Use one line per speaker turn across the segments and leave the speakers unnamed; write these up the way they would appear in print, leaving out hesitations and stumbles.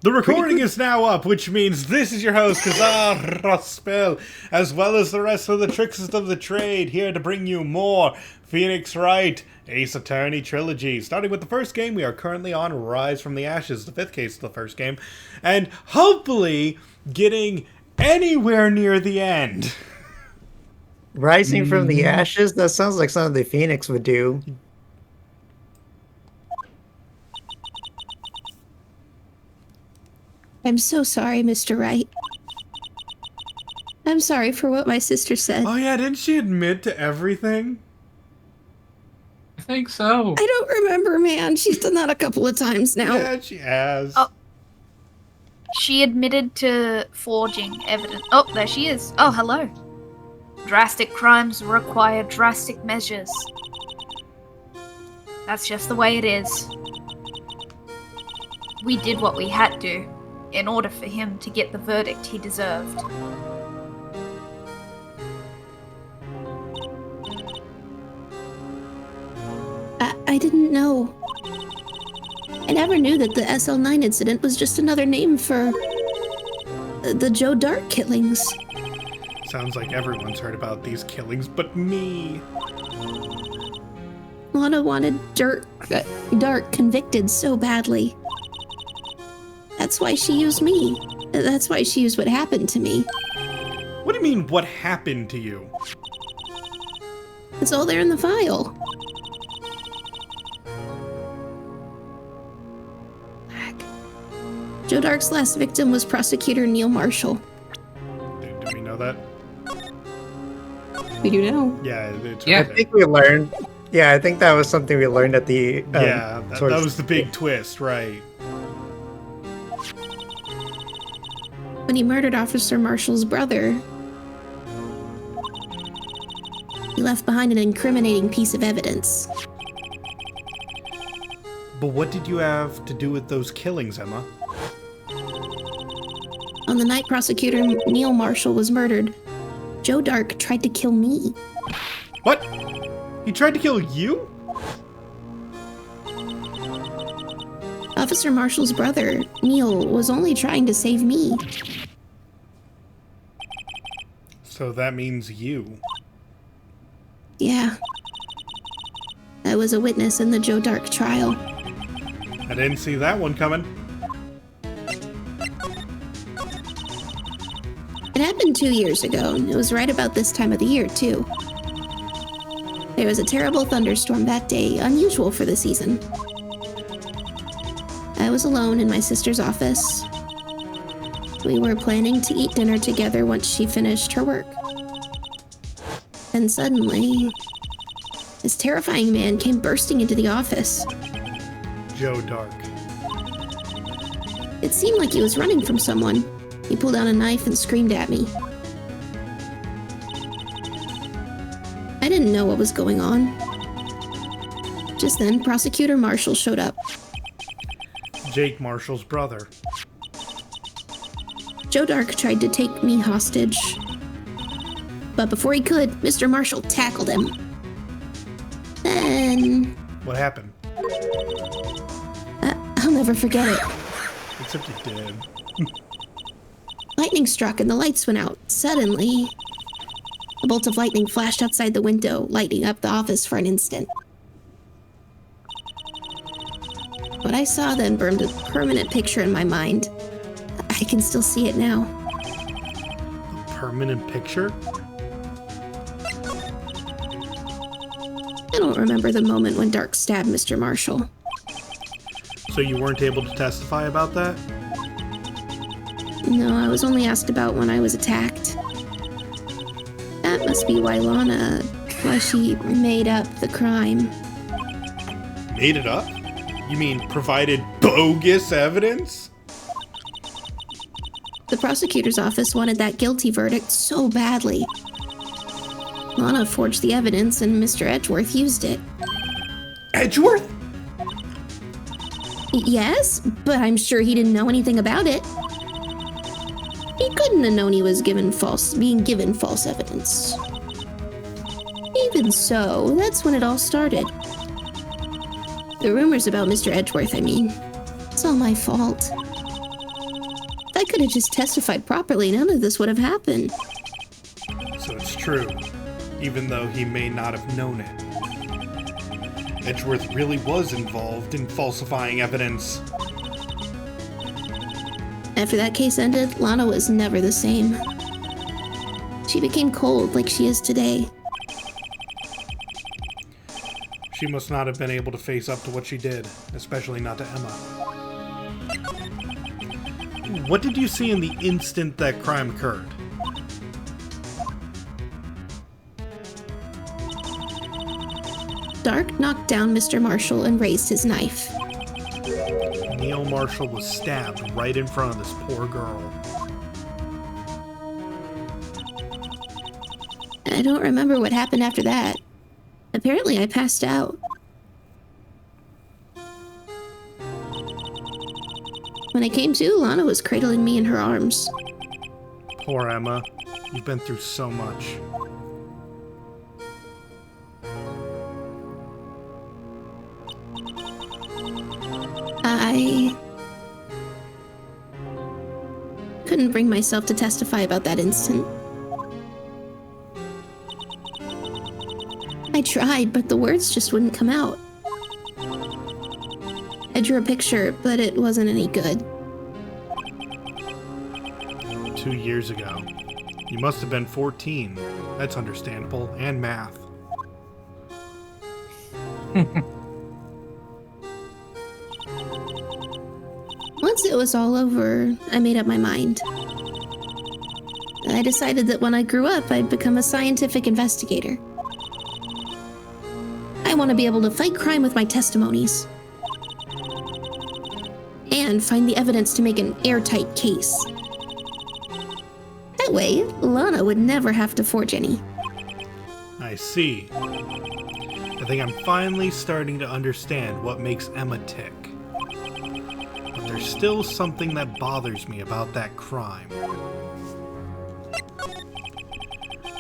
The recording is now up, which means this is your host, Kazar Rospel, as well as the rest of the tricksters of the trade, here to bring you more Phoenix Wright Ace Attorney trilogy. Starting with the first game, we are currently on Rise from the Ashes, the fifth case of the first game, and hopefully getting anywhere near the end.
Rising from the ashes? That sounds like something the Phoenix would do.
I'm so sorry, Mr. Wright. I'm sorry for what my sister said.
Oh yeah, didn't she admit to everything?
I think so.
I don't remember, man. She's done that a couple of times now.
Yeah, she has.
Oh. She admitted to forging evidence. Oh, there she is. Oh, hello. Drastic crimes require drastic measures. That's just the way it is. We did what we had to in order for him to get the verdict he deserved.
I didn't know. I never knew that the SL9 incident was just another name for the Joe Dark killings.
Sounds like everyone's heard about these killings, but me.
Lana wanted Dark convicted so badly. That's why she used me. That's why she used what happened to me.
What do you mean, what happened to you?
It's all there in the file. Joe Dark's last victim was prosecutor Neil Marshall.
Did we know that?
We do know.
Yeah, it's
Yeah.
right
I think we learned. Yeah, I think that was something we learned at the.
yeah, that was the big twist, right?
When he murdered Officer Marshall's brother, he left behind an incriminating piece of evidence.
But what did you have to do with those killings, Emma?
On the night prosecutor Neil Marshall was murdered, Joe Dark tried to kill me.
What? He tried to kill you?
Officer Marshall's brother, Neil, was only trying to save me.
So that means you.
Yeah. I was a witness in the Joe Dark trial.
I didn't see that one coming.
It happened 2 years ago, and it was right about this time of the year, too. There was a terrible thunderstorm that day, unusual for the season. I was alone in my sister's office. We were planning to eat dinner together once she finished her work. And suddenly, this terrifying man came bursting into the office.
Joe Dark.
It seemed like he was running from someone. He pulled out a knife and screamed at me. I didn't know what was going on. Just then, Prosecutor Marshall showed up.
Jake Marshall's brother.
Joe Dark tried to take me hostage. But before he could, Mr. Marshall tackled him. Then...
What happened?
I'll never forget it.
Except you did.
Lightning struck and the lights went out. Suddenly, a bolt of lightning flashed outside the window, lighting up the office for an instant. What I saw then burned a permanent picture in my mind. I can still see it now.
A permanent picture?
I don't remember the moment when Dark stabbed Mr. Marshall.
So you weren't able to testify about that?
No, I was only asked about when I was attacked. That must be why she made up the crime.
Made it up? You mean provided bogus evidence?
The prosecutor's office wanted that guilty verdict so badly. Lana forged the evidence and Mr. Edgeworth used it.
Edgeworth?
Yes, but I'm sure he didn't know anything about it. He couldn't have known he was being given false evidence. Even so, that's when it all started. The rumors about Mr. Edgeworth, I mean. It's all my fault. I could have just testified properly, none of this would have happened.
So it's true, even though he may not have known it. Edgeworth really was involved in falsifying evidence.
After that case ended, Lana was never the same. She became cold like she is today.
She must not have been able to face up to what she did, especially not to Emma. What did you see in the instant that crime occurred?
Dark knocked down Mr. Marshall and raised his knife.
Neil Marshall was stabbed right in front of this poor girl.
I don't remember what happened after that. Apparently I passed out. When I came to, Lana was cradling me in her arms.
Poor Emma. You've been through so much.
I couldn't bring myself to testify about that instant. I tried, but the words just wouldn't come out. I drew a picture, but it wasn't any good.
2 years ago. You must have been 14. That's understandable. And math.
Once it was all over, I made up my mind. I decided that when I grew up, I'd become a scientific investigator. I want to be able to fight crime with my testimonies. And find the evidence to make an airtight case. That way, Lana would never have to forge any.
I see. I think I'm finally starting to understand what makes Emma tick. But there's still something that bothers me about that crime.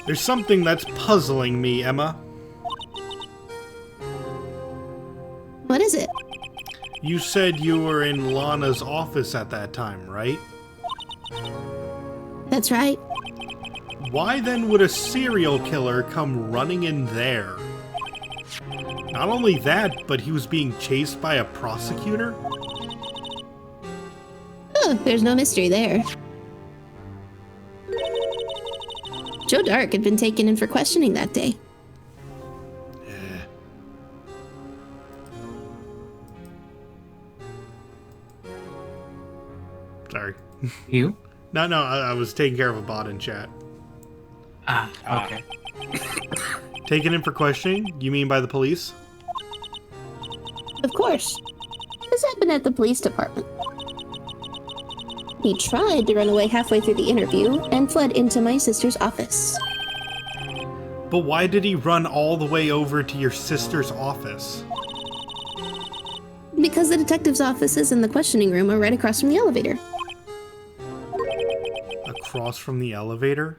There's something that's puzzling me, Emma.
What is it?
You said you were in Lana's office at that time, right?
That's right.
Why then would a serial killer come running in there? Not only that, but he was being chased by a prosecutor?
Oh, there's no mystery there. Joe Dark had been taken in for questioning that day.
Sorry.
You?
No, I was taking care of a bot in chat.
Ah, okay.
Taken in for questioning? You mean by the police?
Of course. This happened at the police department. He tried to run away halfway through the interview and fled into my sister's office.
But why did he run all the way over to your sister's office?
Because the detective's offices and the questioning room are right across from the elevator.
Across from the elevator?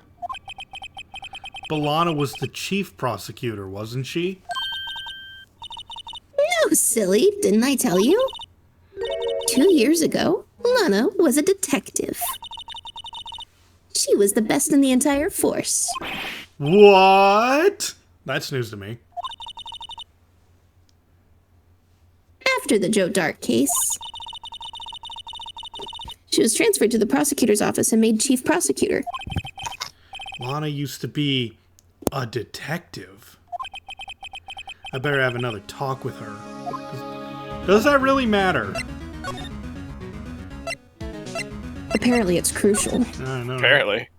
But Lana was the chief prosecutor, wasn't she?
No, silly, didn't I tell you? 2 years ago, Lana was a detective. She was the best in the entire force.
What? That's news to me.
After the Joe Dark case, she was transferred to the prosecutor's office and made chief prosecutor.
Lana used to be a detective. I better have another talk with her. Does that really matter?
Apparently it's crucial.
I know.
Apparently.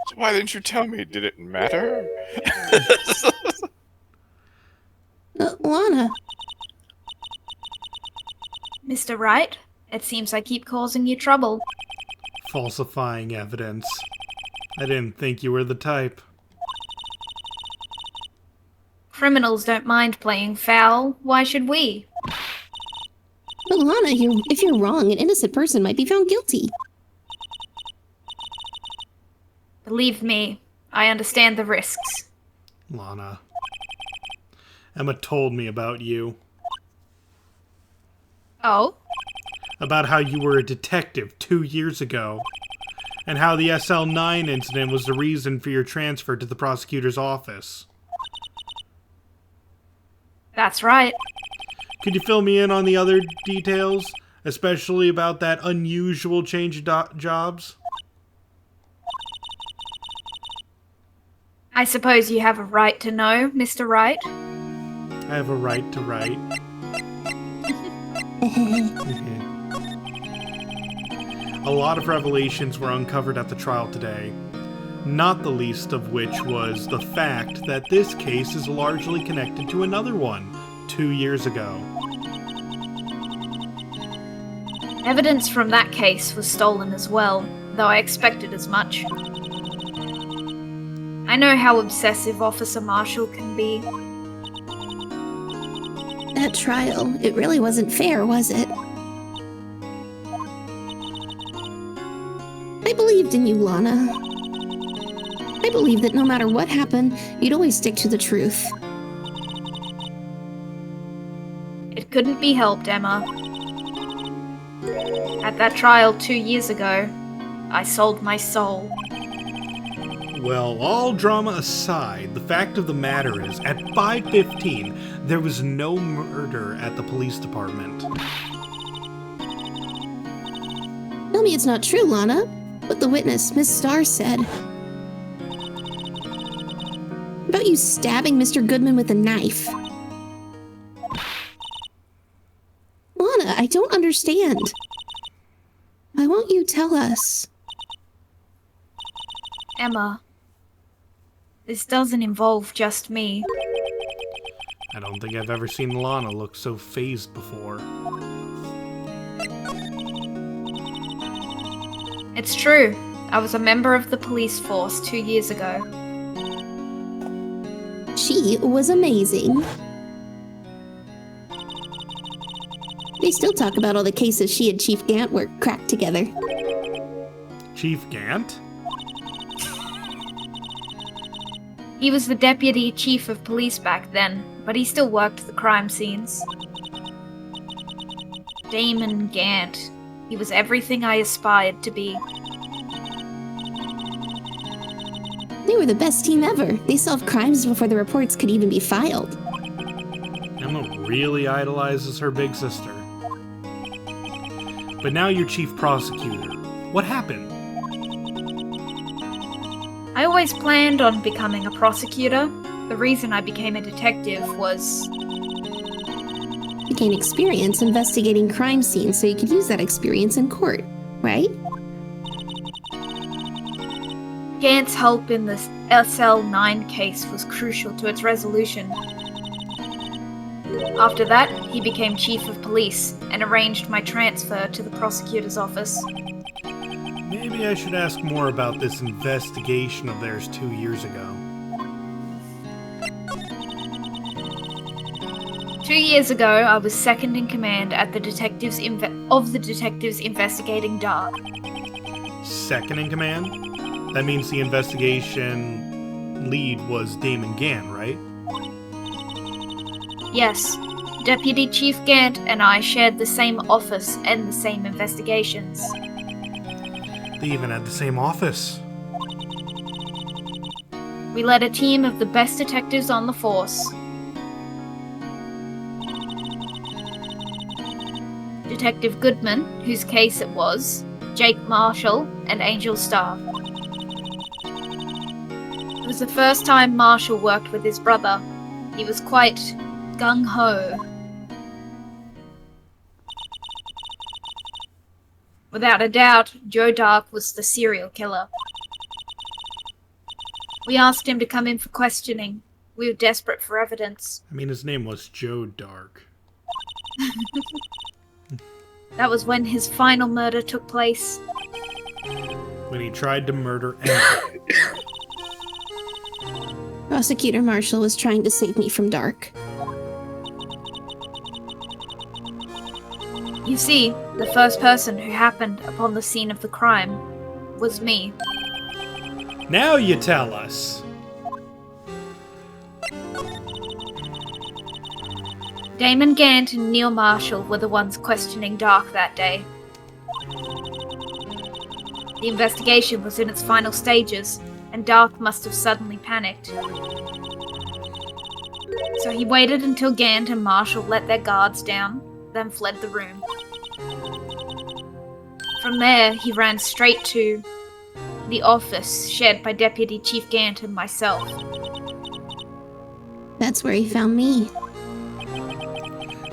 So why didn't you tell me? Did it matter?
Lana,
Mr. Wright, it seems I keep causing you trouble.
Falsifying evidence. I didn't think you were the type.
Criminals don't mind playing foul. Why should we?
but Lana, if you're wrong, an innocent person might be found guilty.
Believe me, I understand the risks.
Lana. Emma told me about you.
Oh?
about how you were a detective 2 years ago, and how the SL9 incident was the reason for your transfer to the prosecutor's office.
That's right.
Could you fill me in on the other details, especially about that unusual change of jobs?
I suppose you have a right to know, Mr. Wright.
I have a right to write. A lot of revelations were uncovered at the trial today, not the least of which was the fact that this case is largely connected to another one 2 years ago.
Evidence from that case was stolen as well, though I expected as much. I know how obsessive Officer Marshall can be.
That trial, it really wasn't fair, was it? I believed in you, Lana. I believed that no matter what happened, you'd always stick to the truth.
It couldn't be helped, Emma. At that trial 2 years ago, I sold my soul.
Well, all drama aside, the fact of the matter is, at 5:15, there was no murder at the police department.
Tell me it's not true, Lana. What the witness, Miss Starr, said. About you stabbing Mr. Goodman with a knife. Lana, I don't understand. Why won't you tell us?
Emma, this doesn't involve just me.
I don't think I've ever seen Lana look so phased before.
It's true. I was a member of the police force 2 years ago.
She was amazing. They still talk about all the cases she and Chief Gant were cracked together.
Chief Gant?
He was the deputy chief of police back then, but he still worked the crime scenes. Damon Gant. He was everything I aspired to be.
They were the best team ever. They solved crimes before the reports could even be filed.
Emma really idolizes her big sister. But now you're chief prosecutor. What happened?
I always planned on becoming a prosecutor. The reason I became a detective was...
You gain experience investigating crime scenes so you could use that experience in court, right?
Gant's help in the SL9 case was crucial to its resolution. After that, he became chief of police and arranged my transfer to the prosecutor's office.
Maybe I should ask more about this investigation of theirs 2 years ago.
2 years ago, I was second in command at the detectives investigating Dark.
Second in command? That means the investigation lead was Damon Gant, right?
Yes, Deputy Chief Gant and I shared the same office and the same investigations.
They even had the same office.
We led a team of the best detectives on the force. Detective Goodman, whose case it was, Jake Marshall, and Angel Starr. It was the first time Marshall worked with his brother. He was quite gung-ho. Without a doubt, Joe Dark was the serial killer. We asked him to come in for questioning. We were desperate for evidence.
I mean, his name was Joe Dark.
That was when his final murder took place.
When he tried to murder Emma.
Prosecutor Marshall was trying to save me from Dark.
You see, the first person who happened upon the scene of the crime was me.
Now you tell us.
Damon Gant and Neil Marshall were the ones questioning Dark that day. The investigation was in its final stages, and Dark must have suddenly panicked. So he waited until Gant and Marshall let their guards down, then fled the room. From there, he ran straight to the office shared by Deputy Chief Gant and myself.
That's where he found me.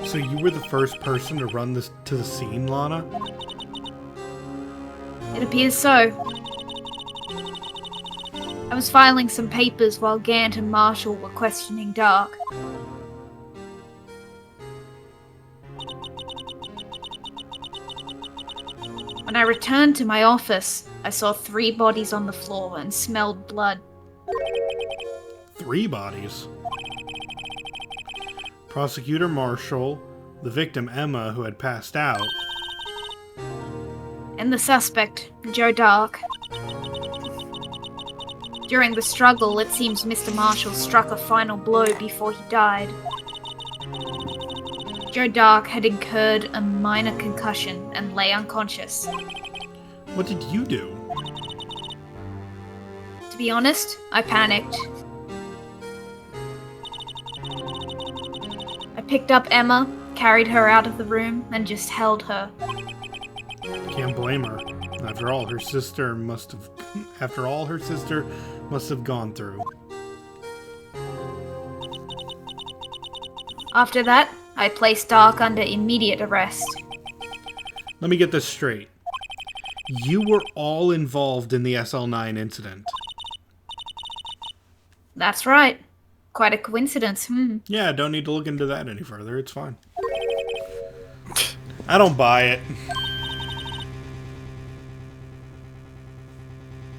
So you were the first person to run this to the scene, Lana?
It appears so. I was filing some papers while Gant and Marshall were questioning Dark. When I returned to my office, I saw 3 bodies on the floor and smelled blood.
3 bodies? Prosecutor Marshall, the victim Emma, who had passed out,
And the suspect, Joe Dark. During the struggle, it seems Mr. Marshall struck a final blow before he died. Joe Dark had incurred a minor concussion and lay unconscious.
what did you do?
To be honest, I panicked. I picked up Emma, carried her out of the room, and just held her.
Can't blame her. After all, her sister must have gone through.
After that, I placed Dark under immediate arrest.
Let me get this straight. You were all involved in the SL9 incident.
That's right. Quite a coincidence,
Yeah, don't need to look into that any further. It's fine. I don't buy it.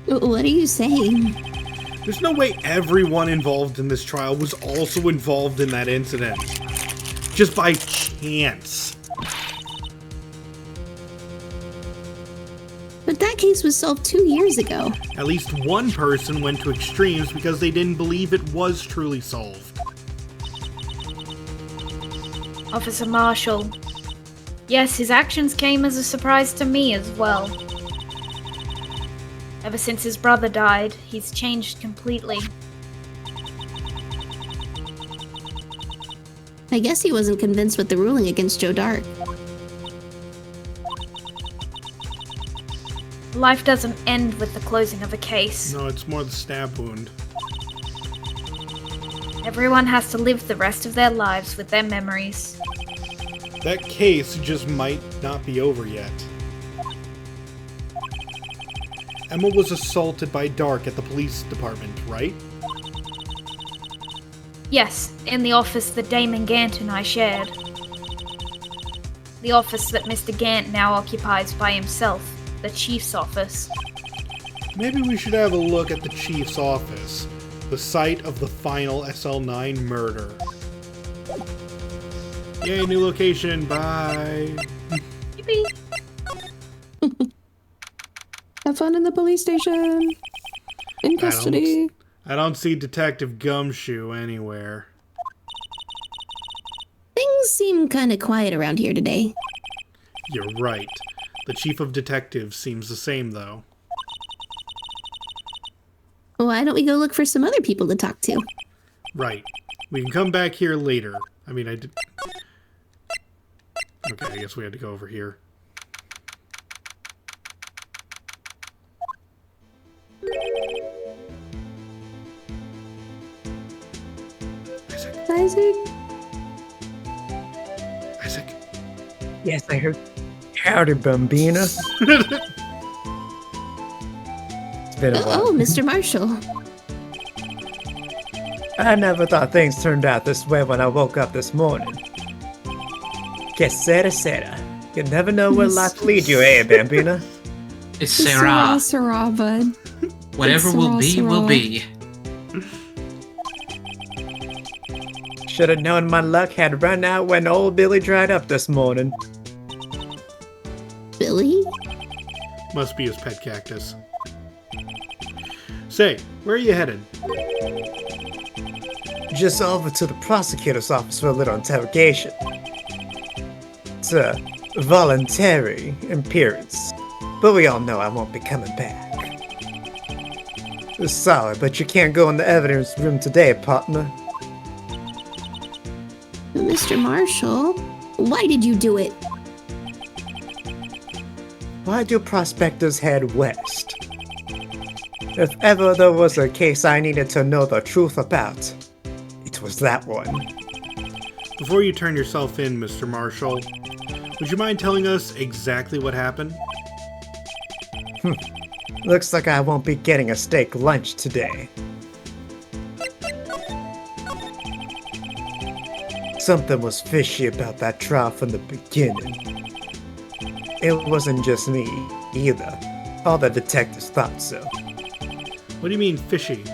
What are you saying?
There's no way everyone involved in this trial was also involved in that incident. Just by chance.
But that case was solved 2 years ago.
At least one person went to extremes because they didn't believe it was truly solved.
Officer Marshall. Yes, his actions came as a surprise to me as well. Ever since his brother died, he's changed completely.
I guess he wasn't convinced with the ruling against Joe Dark.
Life doesn't end with the closing of a case.
No, it's more the stab wound.
Everyone has to live the rest of their lives with their memories.
That case just might not be over yet. Emma was assaulted by Dark at the police department, right?
Yes, in the office that Damon Gant and I shared. The office that Mr. Gant now occupies by himself, the Chief's office.
Maybe we should have a look at the Chief's office, the site of the final SL9 murder. Yay, new location, bye!
Yippee!
Have fun in the police station. In custody.
I don't see Detective Gumshoe anywhere.
Things seem kind of quiet around here today.
You're right. The Chief of Detectives seems the same, though.
Why don't we go look for some other people to talk to?
Right. We can come back here later. I mean, I did... Okay, I guess we had to go over here.
Isaac?
Isaac.
Yes, I heard. Howdy, Bambina. It's been a while.
Oh, Mr. Marshall.
I never thought things turned out this way when I woke up this morning. Que sera. You never know where life leads you, eh, Bambina?
It's Sarah.
Sarah, bud.
Whatever
It's
will be,
Sarah.
will be.
Should have known my luck had run out when old Billy dried up this morning.
Billy?
Must be his pet cactus. Say, where are you headed?
just over to the prosecutor's office for a little interrogation. It's a voluntary appearance, but we all know I won't be coming back. Sorry, but you can't go in the evidence room today, partner.
Mr. Marshall, why did you do it?
Why do prospectors head west? If ever there was a case I needed to know the truth about, it was that one.
Before you turn yourself in, Mr. Marshall, would you mind telling us exactly what happened?
Looks like I won't be getting a steak lunch today. Something was fishy about that trial from the beginning. It wasn't just me, either. All the detectives thought so.
What do you mean, fishy?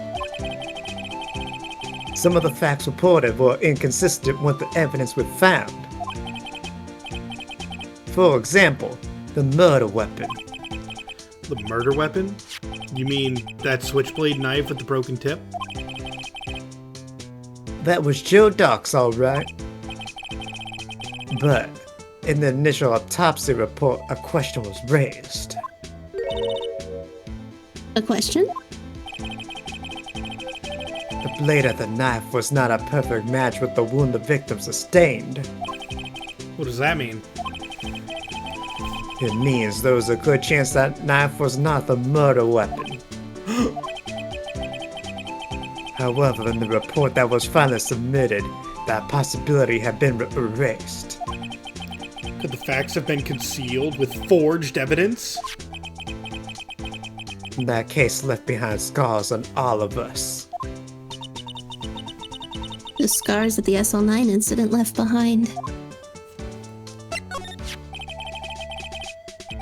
Some of the facts reported were inconsistent with the evidence we found. For example, the murder weapon.
The murder weapon? You mean that switchblade knife with the broken tip?
That was Joe Doc's, alright. But in the initial autopsy report, a question was raised.
A question?
The blade of the knife was not a perfect match with the wound the victim sustained.
What does that mean?
It means there was a good chance that knife was not the murder weapon. However, in the report that was finally submitted, that possibility had been erased.
Could the facts have been concealed with forged evidence?
That case left behind scars on all of us.
The scars that the SL9 incident left behind.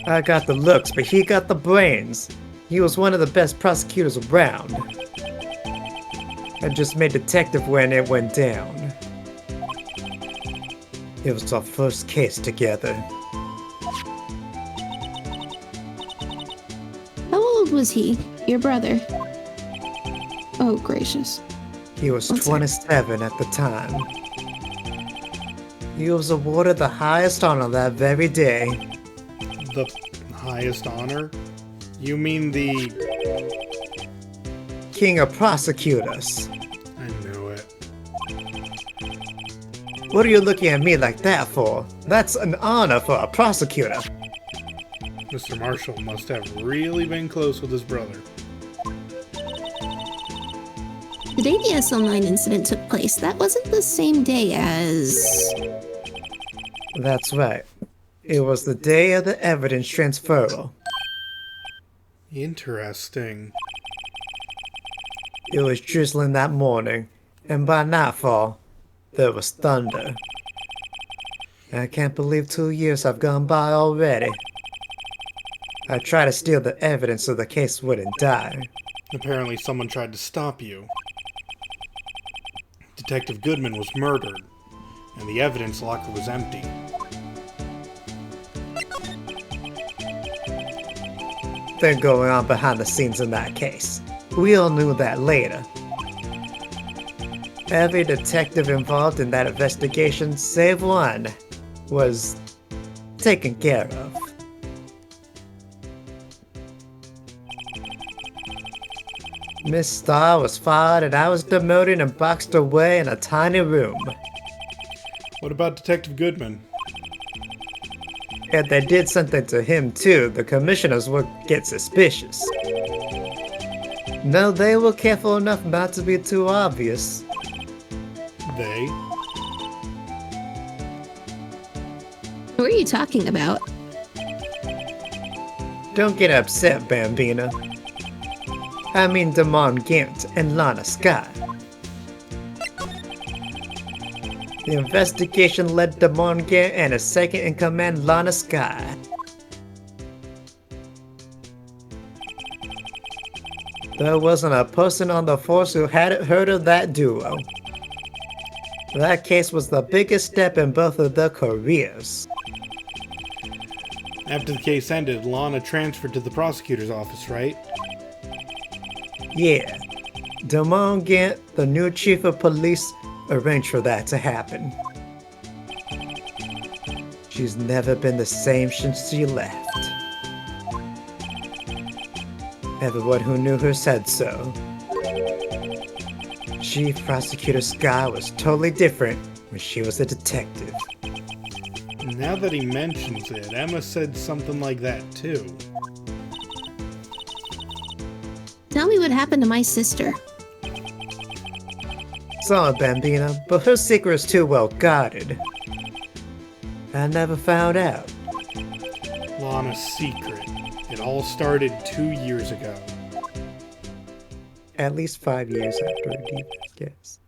I got the looks, but he got the brains. He was one of the best prosecutors around. I just made detective when it went down. It was our first case together.
How old was he? Your brother? Oh, gracious.
He was
What's
27 at the time. He was awarded the highest honor that very day.
The highest honor? You mean the...
King of Prosecutors.
I knew it.
What are you looking at me like that for? That's an honor for a prosecutor.
Mr. Marshall must have really been close with his brother.
The day the SL9 incident took place, that wasn't the same day as...
That's right. It was the day of the evidence transferal.
Interesting.
It was drizzling that morning, and by nightfall, there was thunder. I can't believe 2 years have gone by already. I tried to steal the evidence so the case wouldn't die.
Apparently someone tried to stop you. Detective Goodman was murdered, and the evidence locker was empty.
Thing going on behind the scenes in that case. We all knew that later. Every detective involved in that investigation, save one, was taken care of. Miss Starr was fired and I was demoted and boxed away in a tiny room.
What about Detective Goodman?
If they did something to him too, the commissioners would get suspicious. No, they were careful enough not to be too obvious.
They?
Who are you talking about?
Don't get upset, Bambina. I mean Damon Gant and Lana Scott. The investigation led Damon Gant and his second-in-command Lana Scott. There wasn't a person on the force who hadn't heard of that duo. That case was the biggest step in both of their careers.
After the case ended, Lana transferred to the prosecutor's office, right?
Yeah, Damon Gant, the new chief of police, arranged for that to happen. She's never been the same since she left. Everyone who knew her said so. Chief Prosecutor Scott was totally different when she was a detective.
Now that he mentions it, Emma said something like that too.
Tell me what happened to my sister.
Sorry, Bambina, but her secret is too well guarded. I never found out.
Lana's secret. It all started 2 years ago.
At least 5 years after her death, I guess.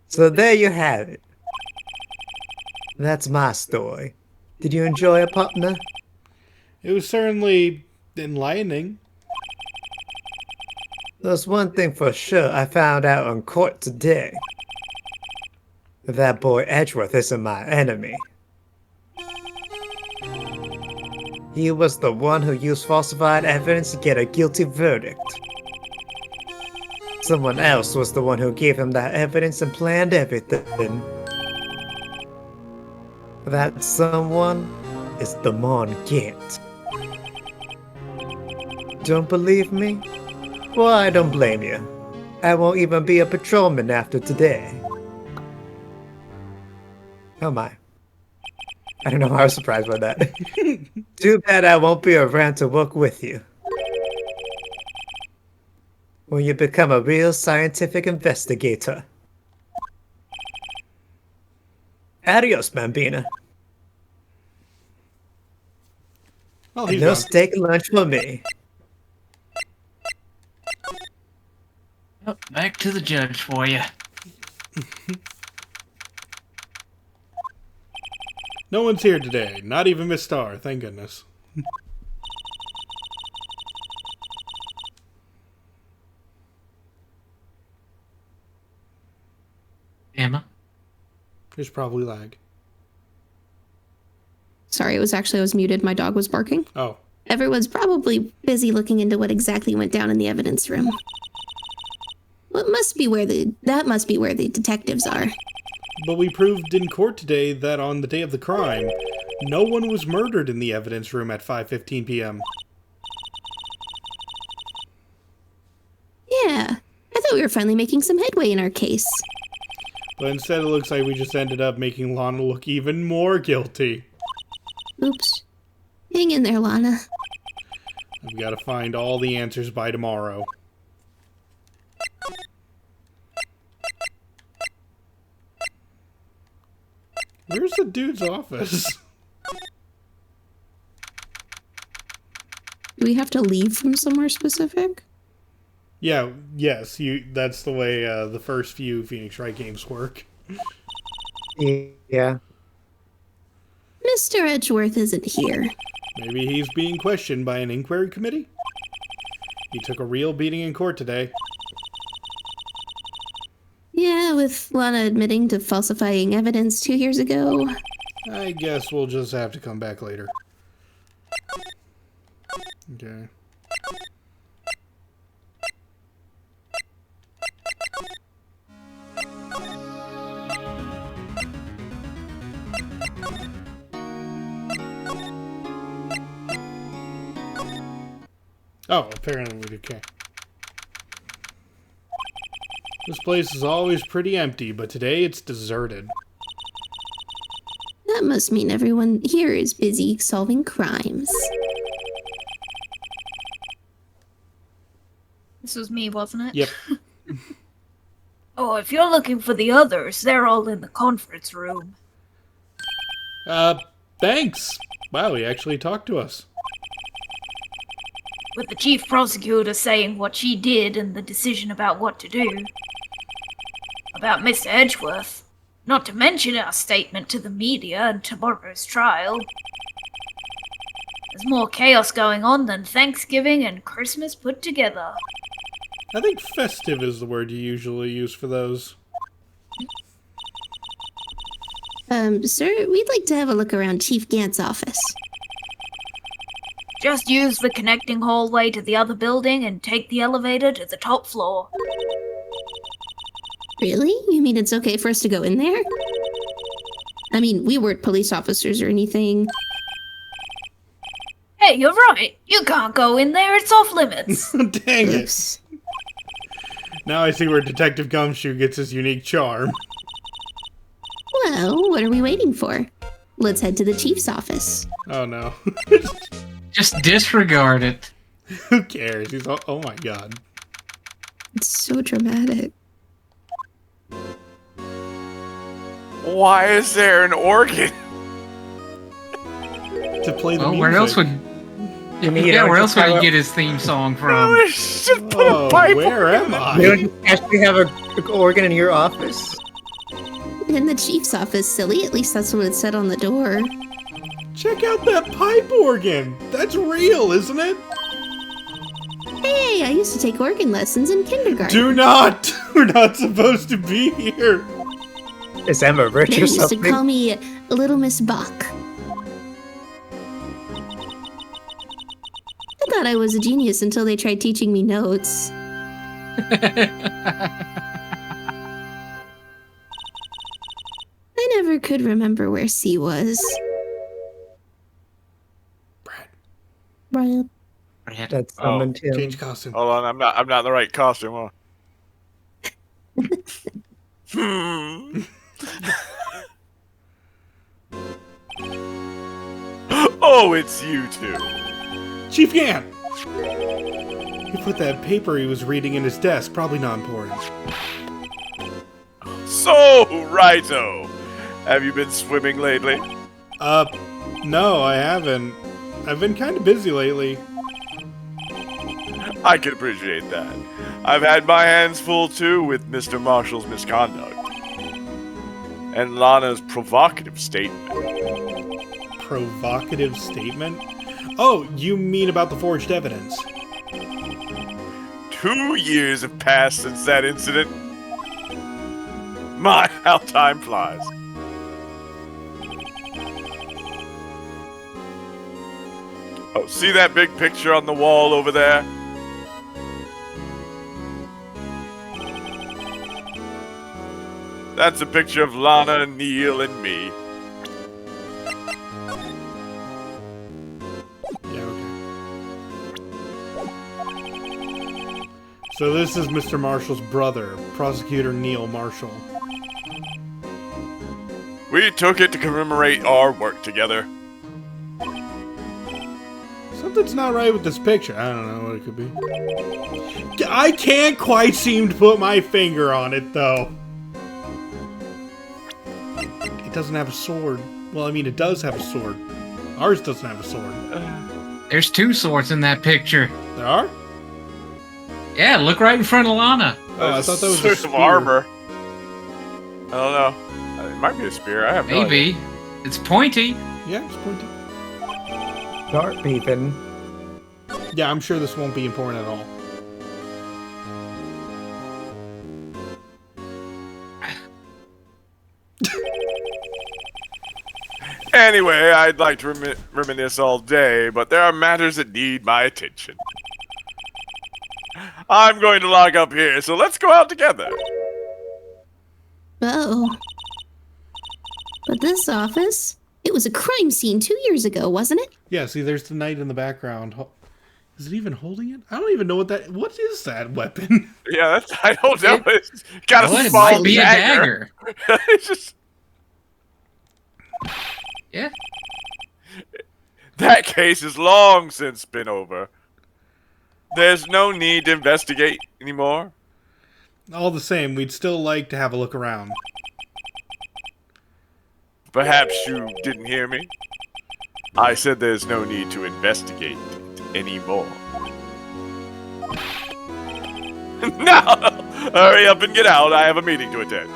So there you have it. That's my story. Did you enjoy it, partner?
It was certainly enlightening.
There's one thing for sure I found out on court today. That boy Edgeworth isn't my enemy. He was the one who used falsified evidence to get a guilty verdict. Someone else was the one who gave him that evidence and planned everything. That someone is Damon Gant. Don't believe me? Well, I don't blame you. I won't even be a patrolman after today. Oh my. I don't know why I was surprised by that. Too bad I won't be around to work with you. When you become a real scientific investigator. Adios, Bambina.
Well,
And
he's
no
gone.
steak lunch for me.
Oh, back to the judge for you.
No one's here today. Not even Miss Starr, thank goodness.
Emma?
There's probably lag.
Sorry, I was muted. My dog was barking.
Oh.
Everyone's probably busy looking into what exactly went down in the evidence room. That must be where the detectives are.
But we proved in court today that on the day of the crime, no one was murdered in the evidence room at 5:15 p.m.
Yeah, I thought we were finally making some headway in our case.
But instead it looks like we just ended up making Lana look even more guilty.
Oops. Hang in there, Lana.
I've got to find all the answers by tomorrow. Where's the dude's office?
Do we have to leave from somewhere specific?
Yeah, yes, that's the way the first few Phoenix Wright games work.
Yeah.
Mr. Edgeworth isn't here.
Maybe he's being questioned by an inquiry committee? He took a real beating in court today.
Yeah, with Lana admitting to falsifying evidence 2 years ago.
I guess we'll just have to come back later. Okay. Oh, apparently we do. Okay. This place is always pretty empty, but today it's deserted.
That must mean everyone here is busy solving crimes.
This was me, wasn't it?
Yep.
Oh, if you're looking for the others, they're all in the conference room.
Thanks. Wow, he actually talked to us.
With the chief prosecutor saying what she did and the decision about what to do. About Mr. Edgeworth. Not to mention our statement to the media and tomorrow's trial. There's more chaos going on than Thanksgiving and Christmas put together.
I think festive is the word you usually use for those.
Sir, we'd like to have a look around Chief Gant's office.
Just use the connecting hallway to the other building and take the elevator to the top floor.
Really? You mean it's okay for us to go in there? I mean, we weren't police officers or anything.
Hey, you're right. You can't go in there. It's off limits.
Dang it.
Oops.
Now I see where Detective Gumshoe gets his unique charm.
Well, what are we waiting for? Let's head to the chief's office.
Oh no.
Just disregard it.
Who cares? He's all, oh my god.
It's so dramatic.
Why is there an organ?
To play the
Well,
music.
where else would?
You mean you
Yeah,
don't
where
just
else would he
have
get his theme song from?
Just put
Oh,
a pipe
where am
You
I?
don't actually have an organ in your office?
In the chief's office, silly. At least that's what it said on the door.
Check out that pipe organ. That's real, isn't it?
Hey, I used to take organ lessons in kindergarten.
Do not. We're not supposed to be here.
Is Emma rich
They
or
used to
something?
call me Little Miss Buck. I thought I was a genius until they tried teaching me notes. I never could remember where C was.
Brad,
Right.
That's someone too.
change costume.
Hold on, I'm not in the right costume, huh? Oh, it's you two.
Chief Gant! He put that paper he was reading in his desk. Probably not important.
So, righto. Have you been swimming lately?
No, I haven't. I've been kind of busy lately.
I can appreciate that. I've had my hands full too with Mr. Marshall's misconduct. And Lana's provocative statement.
Provocative statement? Oh, you mean about the forged evidence?
2 years have passed since that incident. My, how time flies. Oh, see that big picture on the wall over there? That's a picture of Lana, Neil, and me.
Yeah, okay. So this is Mr. Marshall's brother, Prosecutor Neil Marshall.
We took it to commemorate our work together.
Something's not right with this picture. I don't know what it could be. I can't quite seem to put my finger on it, though. It doesn't have a sword. Well, I mean, it does have a sword. Ours doesn't have a sword.
There's 2 swords in that picture.
There are?
Yeah, look right in front of Lana.
Oh, I thought that was a
sort of
spear.
armor. I don't know. It might be a spear. I have no idea.
Maybe. It's pointy.
Yeah, it's pointy.
Sharp even.
Yeah, I'm sure this won't be important at all.
Anyway, I'd like to reminisce all day, but there are matters that need my attention. I'm going to log up here, so let's go out together.
Oh. But this office? It was a crime scene 2 years ago, wasn't it?
Yeah, see, there's the knight in the background. Is it even holding it? I don't even know what that... What is that weapon?
Yeah, that's, I don't know. It's got
Well,
a
it
small
might be a
dagger. It's just...
Yeah.
That case is long since been over. There's no need to investigate anymore.
All the same, we'd still like to have a look around.
Perhaps you didn't hear me. I said there's no need to investigate anymore. No! Hurry up and get out. I have a meeting to attend.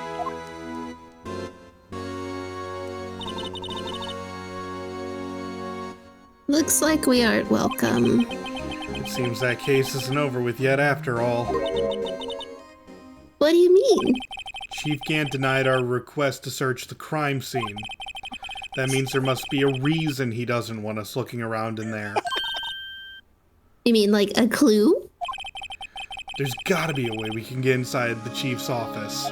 Looks like we aren't welcome.
It seems that case isn't over with yet after all.
What do you mean?
Chief Gant denied our request to search the crime scene. That means there must be a reason he doesn't want us looking around in there.
You mean like a clue?
There's gotta be a way we can get inside the chief's office.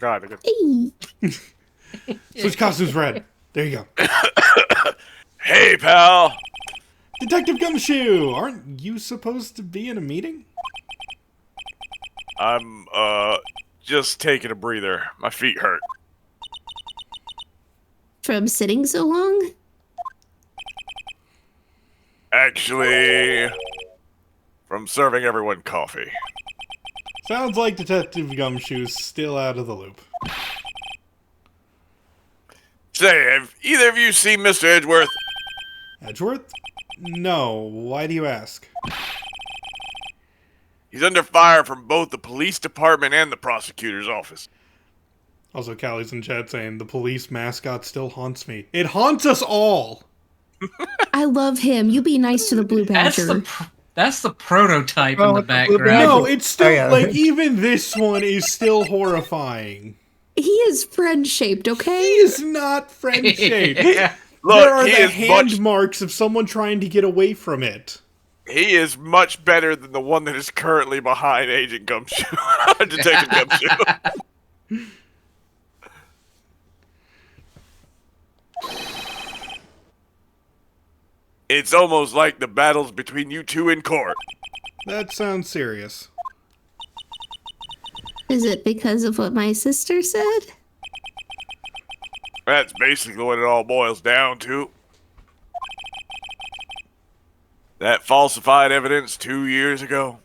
God, I got...
Hey,
Switch costumes red. There you go.
Hey, pal!
Detective Gumshoe! Aren't you supposed to be in a meeting?
I'm, just taking a breather. My feet hurt.
from sitting so long?
Actually, from serving everyone coffee.
Sounds like Detective Gumshoe's still out of the loop.
Say, have either of you seen Mr. Edgeworth?
Edgeworth? No. Why do you ask?
He's under fire from both the police department and the prosecutor's office.
Also, Callie's in chat saying, the police mascot still haunts me. It haunts us all!
I love him. You be nice to the blue badger.
That's the prototype
Oh,
in the
with the blue
background.
No, it's still,
Oh, yeah.
like, even this one is still horrifying.
He is friend-shaped, okay?
He is not friend-shaped.
Look,
There are
he
the
is
hand
much,
marks of someone trying to get away from it.
he is much better than the one that is currently behind Agent Gumshoe. Detective Gumshoe. It's almost like the battles between you two in court.
That sounds serious.
Is it because of what my sister said?
That's basically what it all boils down to. That falsified evidence 2 years ago.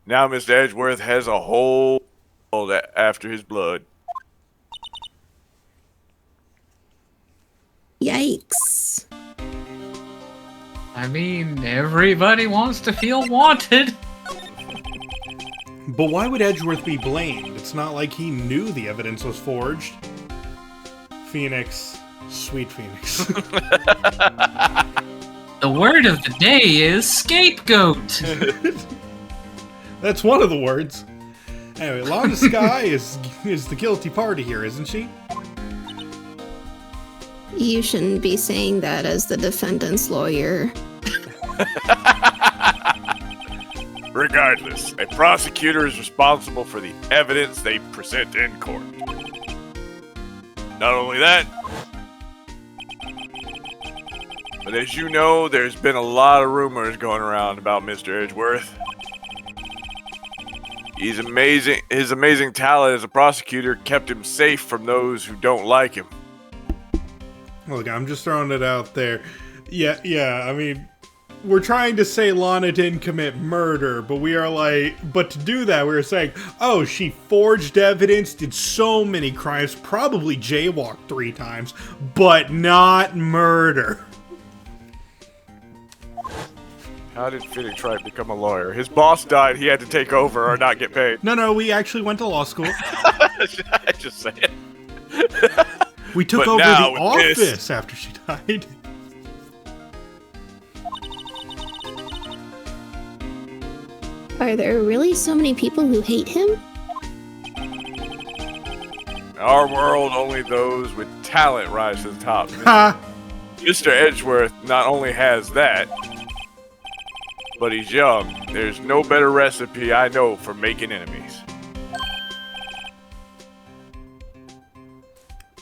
Now Mr. Edgeworth has a whole world after his blood.
Yikes.
I mean, everybody wants to feel wanted.
But why would Edgeworth be blamed? It's not like he knew the evidence was forged. Phoenix. Sweet Phoenix.
The word of the day is scapegoat.
That's one of the words. Anyway, Lana Sky is the guilty party here, isn't she?
You shouldn't be saying that as the defendant's lawyer.
Regardless, a prosecutor is responsible for the evidence they present in court. Not only that, but as you know, there's been a lot of rumors going around about Mr. Edgeworth. He's amazing. His amazing talent as a prosecutor kept him safe from those who don't like him.
Look, I'm just throwing it out there. Yeah, I mean, we're trying to say Lana didn't commit murder, but we are like, but to do that, we were saying, oh, she forged evidence, did so many crimes, probably jaywalked 3 times, but not murder.
How did Phoenix Wright become a lawyer? His boss died, he had to take over or not get paid.
No, we actually went to law school.
I just say it.
We took
But
over
now
the
with
office
this-
after she died.
Are there really so many people who hate him?
In our world, only those with talent rise to the top.
Ha!
Mr. Edgeworth not only has that, but he's young. There's no better recipe I know for making enemies.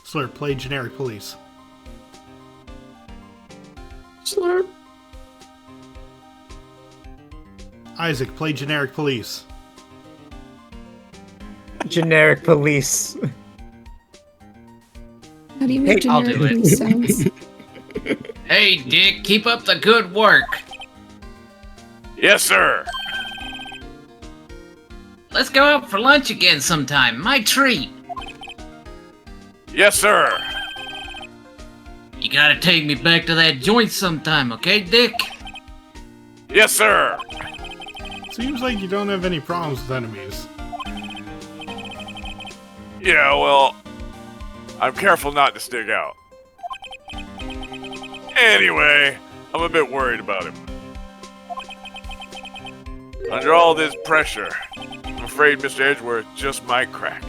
Slurp, play generic police.
Slurp.
Isaac, play generic police.
Generic police.
How do you make
I'll
generic
do it.
police sounds?
Hey, Dick, keep up the good work.
Yes, sir.
Let's go out for lunch again sometime. My treat.
Yes, sir.
You gotta take me back to that joint sometime, okay, Dick?
Yes, sir.
Seems like you don't have any problems with enemies.
Yeah, well, I'm careful not to stick out. Anyway, I'm a bit worried about him. Under all this pressure, I'm afraid Mr. Edgeworth just might crack.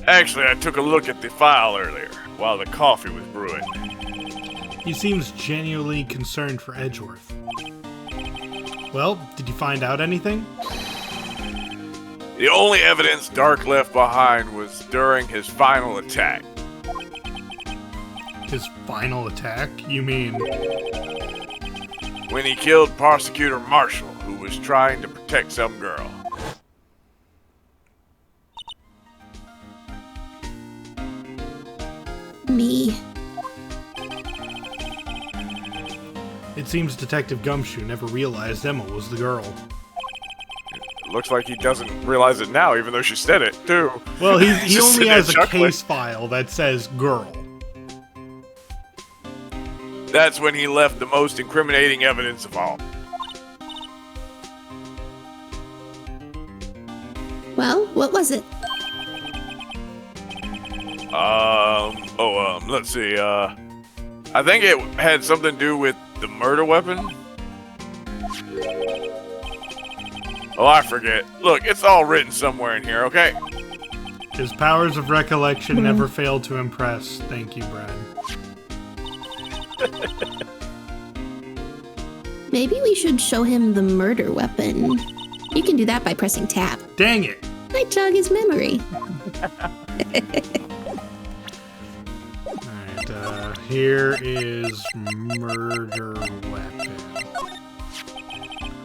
Actually, I took a look at the file earlier while the coffee was brewing.
He seems genuinely concerned for Edgeworth. Well, did you find out anything?
The only evidence Dark left behind was during his final attack.
His final attack? You mean...
When he killed Prosecutor Marshall, who was trying to protect some girl.
Me.
It seems Detective Gumshoe never realized Emma was the girl.
Looks like he doesn't realize it now, even though she said it, too.
Well, he
Just
only
sitting there
has a
chuckling.
case file that says girl.
That's when he left the most incriminating evidence of all.
Well, what was it?
Let's see, I think it had something to do with the murder weapon? Oh, I forget. Look, it's all written somewhere in here, okay?
His powers of recollection never fail to impress. Thank you, Brad.
Maybe we should show him the murder weapon. You can do that by pressing tab.
Dang it!
Might jog his memory.
Alright, here is murder weapon.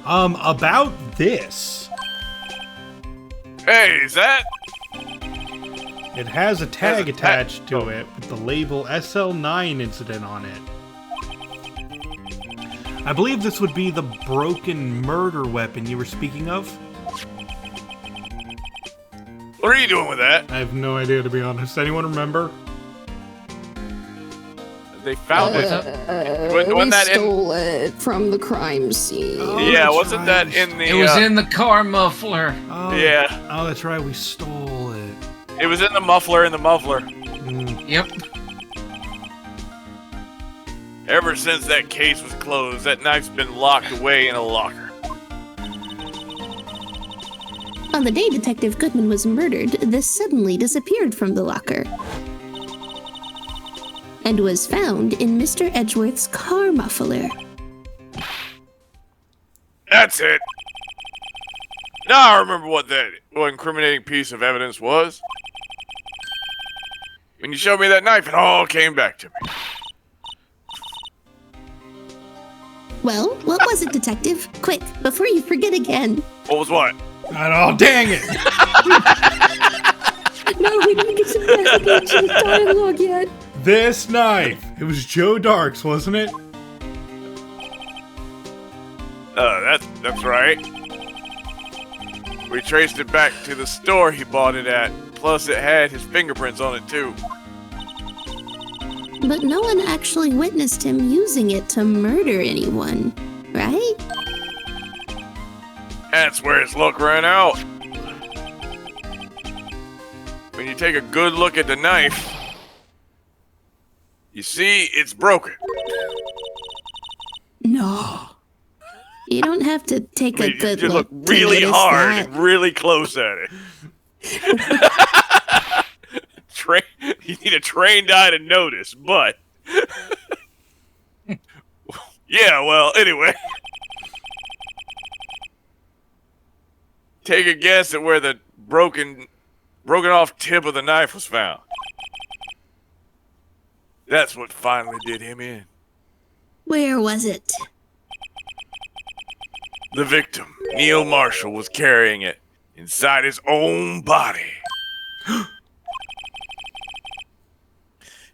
About this.
Hey, is that?
It has a tag
Has a
attached to it with the label SL9 incident on it. I believe this would be the broken murder weapon you were speaking of.
What are you doing with that?
I have no idea, to be honest. Anyone remember?
They found it.
We
Wasn't that in?
stole it from the crime scene.
Oh,
Yeah,
that's
wasn't
right.
that in the?
It was in the car muffler.
Oh,
Yeah.
Oh, that's right. We stole it.
It was in the muffler.
Mm.
Yep.
Ever since that case was closed, that knife's been locked away in a locker.
On the day Detective Goodman was murdered, this suddenly disappeared from the locker and was found in Mr. Edgeworth's car muffler.
That's it. Now I remember what incriminating piece of evidence was. When you showed me that knife, it all came back to me.
Well, what was it, Detective? Quick, before you forget again.
What was what?
Oh, dang it!
No, we didn't get to investigation dialogue yet.
This knife. It was Joe Dark's, wasn't it?
That's right. We traced it back to the store he bought it at. Plus, it had his fingerprints on it, too.
But no one actually witnessed him using it to murder anyone, right?
That's where his luck ran out. When you take a good look at the knife, you see it's broken.
No. You don't have to take a good
you
look.
look
to
really
notice
hard
that.
and really close at it. You need a trained eye to notice, but... yeah, well, anyway. Take a guess at where the broken off tip of the knife was found. That's what finally did him in.
Where was it?
The victim, Neil Marshall, was carrying it inside his own body.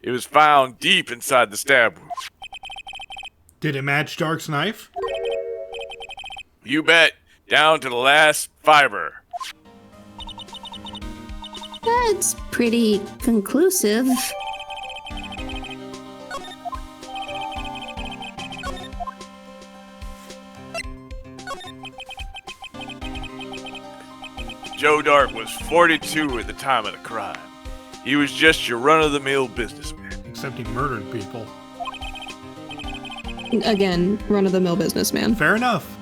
It was found deep inside the stab wound.
Did it match Dark's knife?
You bet, down to the last fiber.
That's pretty conclusive.
Joe Dark was 42 at the time of the crime. He was just your run-of-the-mill businessman.
Except he murdered people.
again, run-of-the-mill businessman.
Fair enough.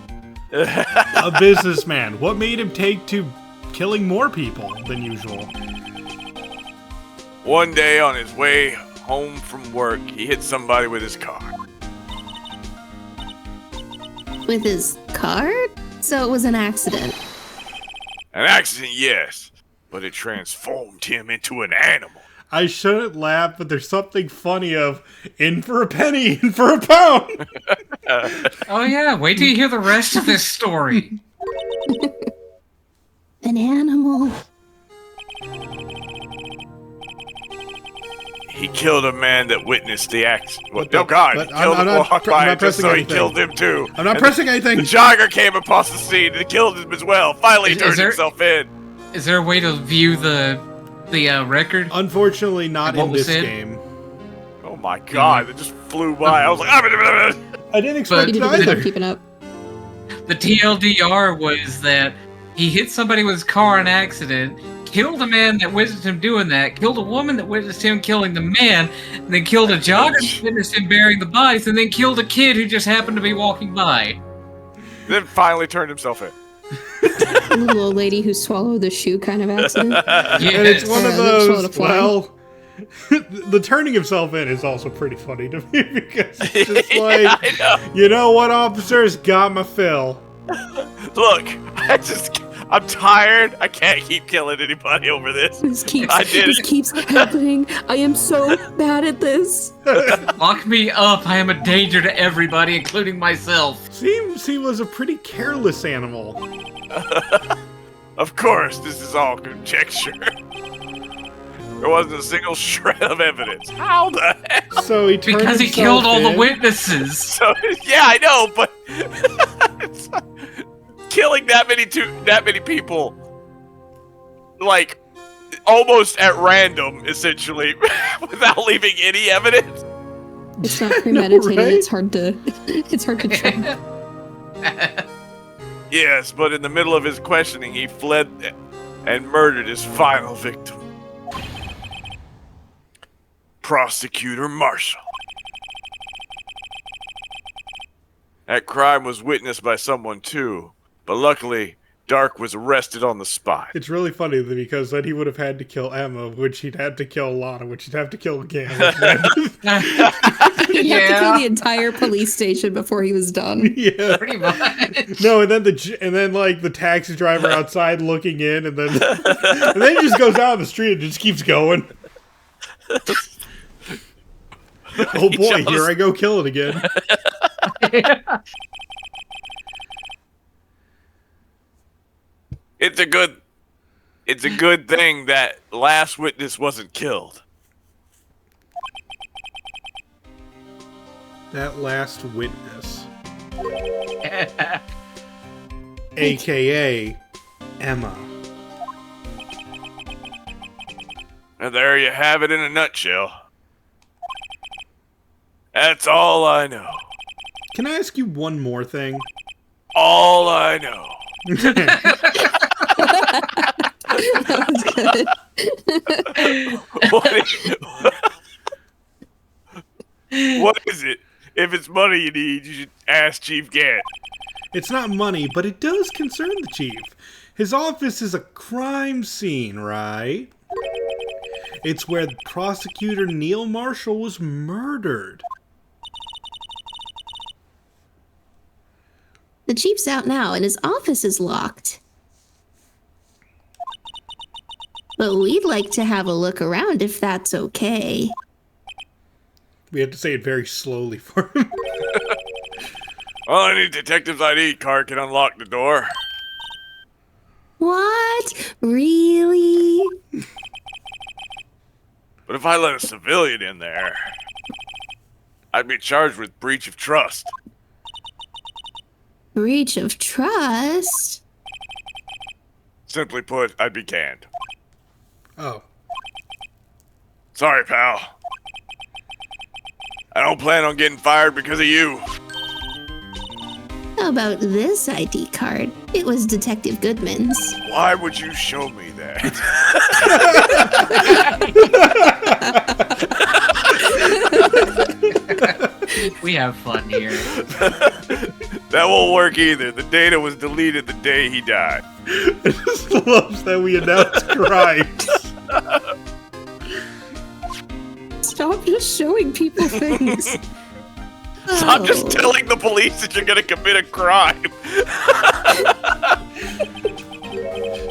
A businessman. What made him take to killing more people than usual?
One day on his way home from work, he hit somebody with his car.
With his car? So it was an accident.
An accident, yes, but it transformed him into an animal.
I shouldn't laugh, but there's something funny of in for a penny, in for a pound.
Oh yeah, wait till you hear the rest of this story.
An animal.
He killed a man that witnessed the accident.
But
Oh God!
but
He
I'm
killed him
not
walked
pre-
by
I'm not
it just so
pressing
he killed him too.
I'm not
And
pressing anything.
The jogger came across the scene and killed him as well. Finally,
Is
turned
there-
himself in.
Is there a way to view the record?
Unfortunately, not
And what
in
was
this
said?
game.
Oh my God! It just flew by. I was like,
I didn't
He
expect
did
it
a good job
either.
keeping up.
The TLDR was that he hit somebody with his car in an accident, killed a man that witnessed him doing that, killed a woman that witnessed him killing the man, and then killed a jogger that witnessed him burying the bodies, and then killed a kid who just happened to be walking by.
then finally turned himself in.
A little old lady who swallowed the shoe kind of accident.
And it's one of
Yeah, swallowed a
those,
fly.
well, the turning himself in is also pretty funny to me because it's just like,
I know.
you know what, officers, got my fill.
Look, I'm tired. I can't keep killing anybody over this.
This
I did
this
it.
keeps happening. I am so bad at this.
Lock me up, I am a danger to everybody, including myself.
Seems he was a pretty careless animal.
Of course, this is all conjecture. There wasn't a single shred of evidence. How the heck?
So he turned
Because he
himself
killed all the
in.
witnesses.
So yeah, I know, but it's, killing that many people, like almost at random, essentially, without leaving any evidence.
It's not premeditated.
right?
It's hard to track.
Yes, but in the middle of his questioning, he fled and murdered his final victim. Prosecutor Marshall. That crime was witnessed by someone too, but luckily, Dark was arrested on the spot.
It's really funny because then he would have had to kill Emma, which he'd have to kill Lana, which he'd have to kill again.
He'd have to kill
Yeah,
the entire police station before he was done.
Yeah.
pretty much.
No, and then the taxi driver outside looking in, and then he just goes out on the street and just keeps going. Oh boy, here I go killing again.
It's a good thing that last witness wasn't killed.
That last witness. AKA Emma.
And there you have it in a nutshell. That's all I know.
Can I ask you one more thing?
All I know.
That was good.
What is it? If it's money you need, you should ask Chief Gant.
It's not money, but it does concern the chief. His office is a crime scene, right? It's where prosecutor Neil Marshall was murdered.
The chief's out now and his office is locked. But we'd like to have a look around if that's okay.
We have to say it very slowly for him.
Well, any detective's ID card can unlock the door.
What? Really?
But if I let a civilian in there, I'd be charged with breach of trust.
Breach of trust?
Simply put, I'd be canned.
Oh.
Sorry, pal. I don't plan on getting fired because of you.
How about this ID card? It was Detective Goodman's.
Why would you show me that?
We have fun here.
That won't work either. The data was deleted the day he died.
I just love that we announce crimes.
Stop just showing people things.
Stop just
Oh.
telling the police that you're gonna commit a crime.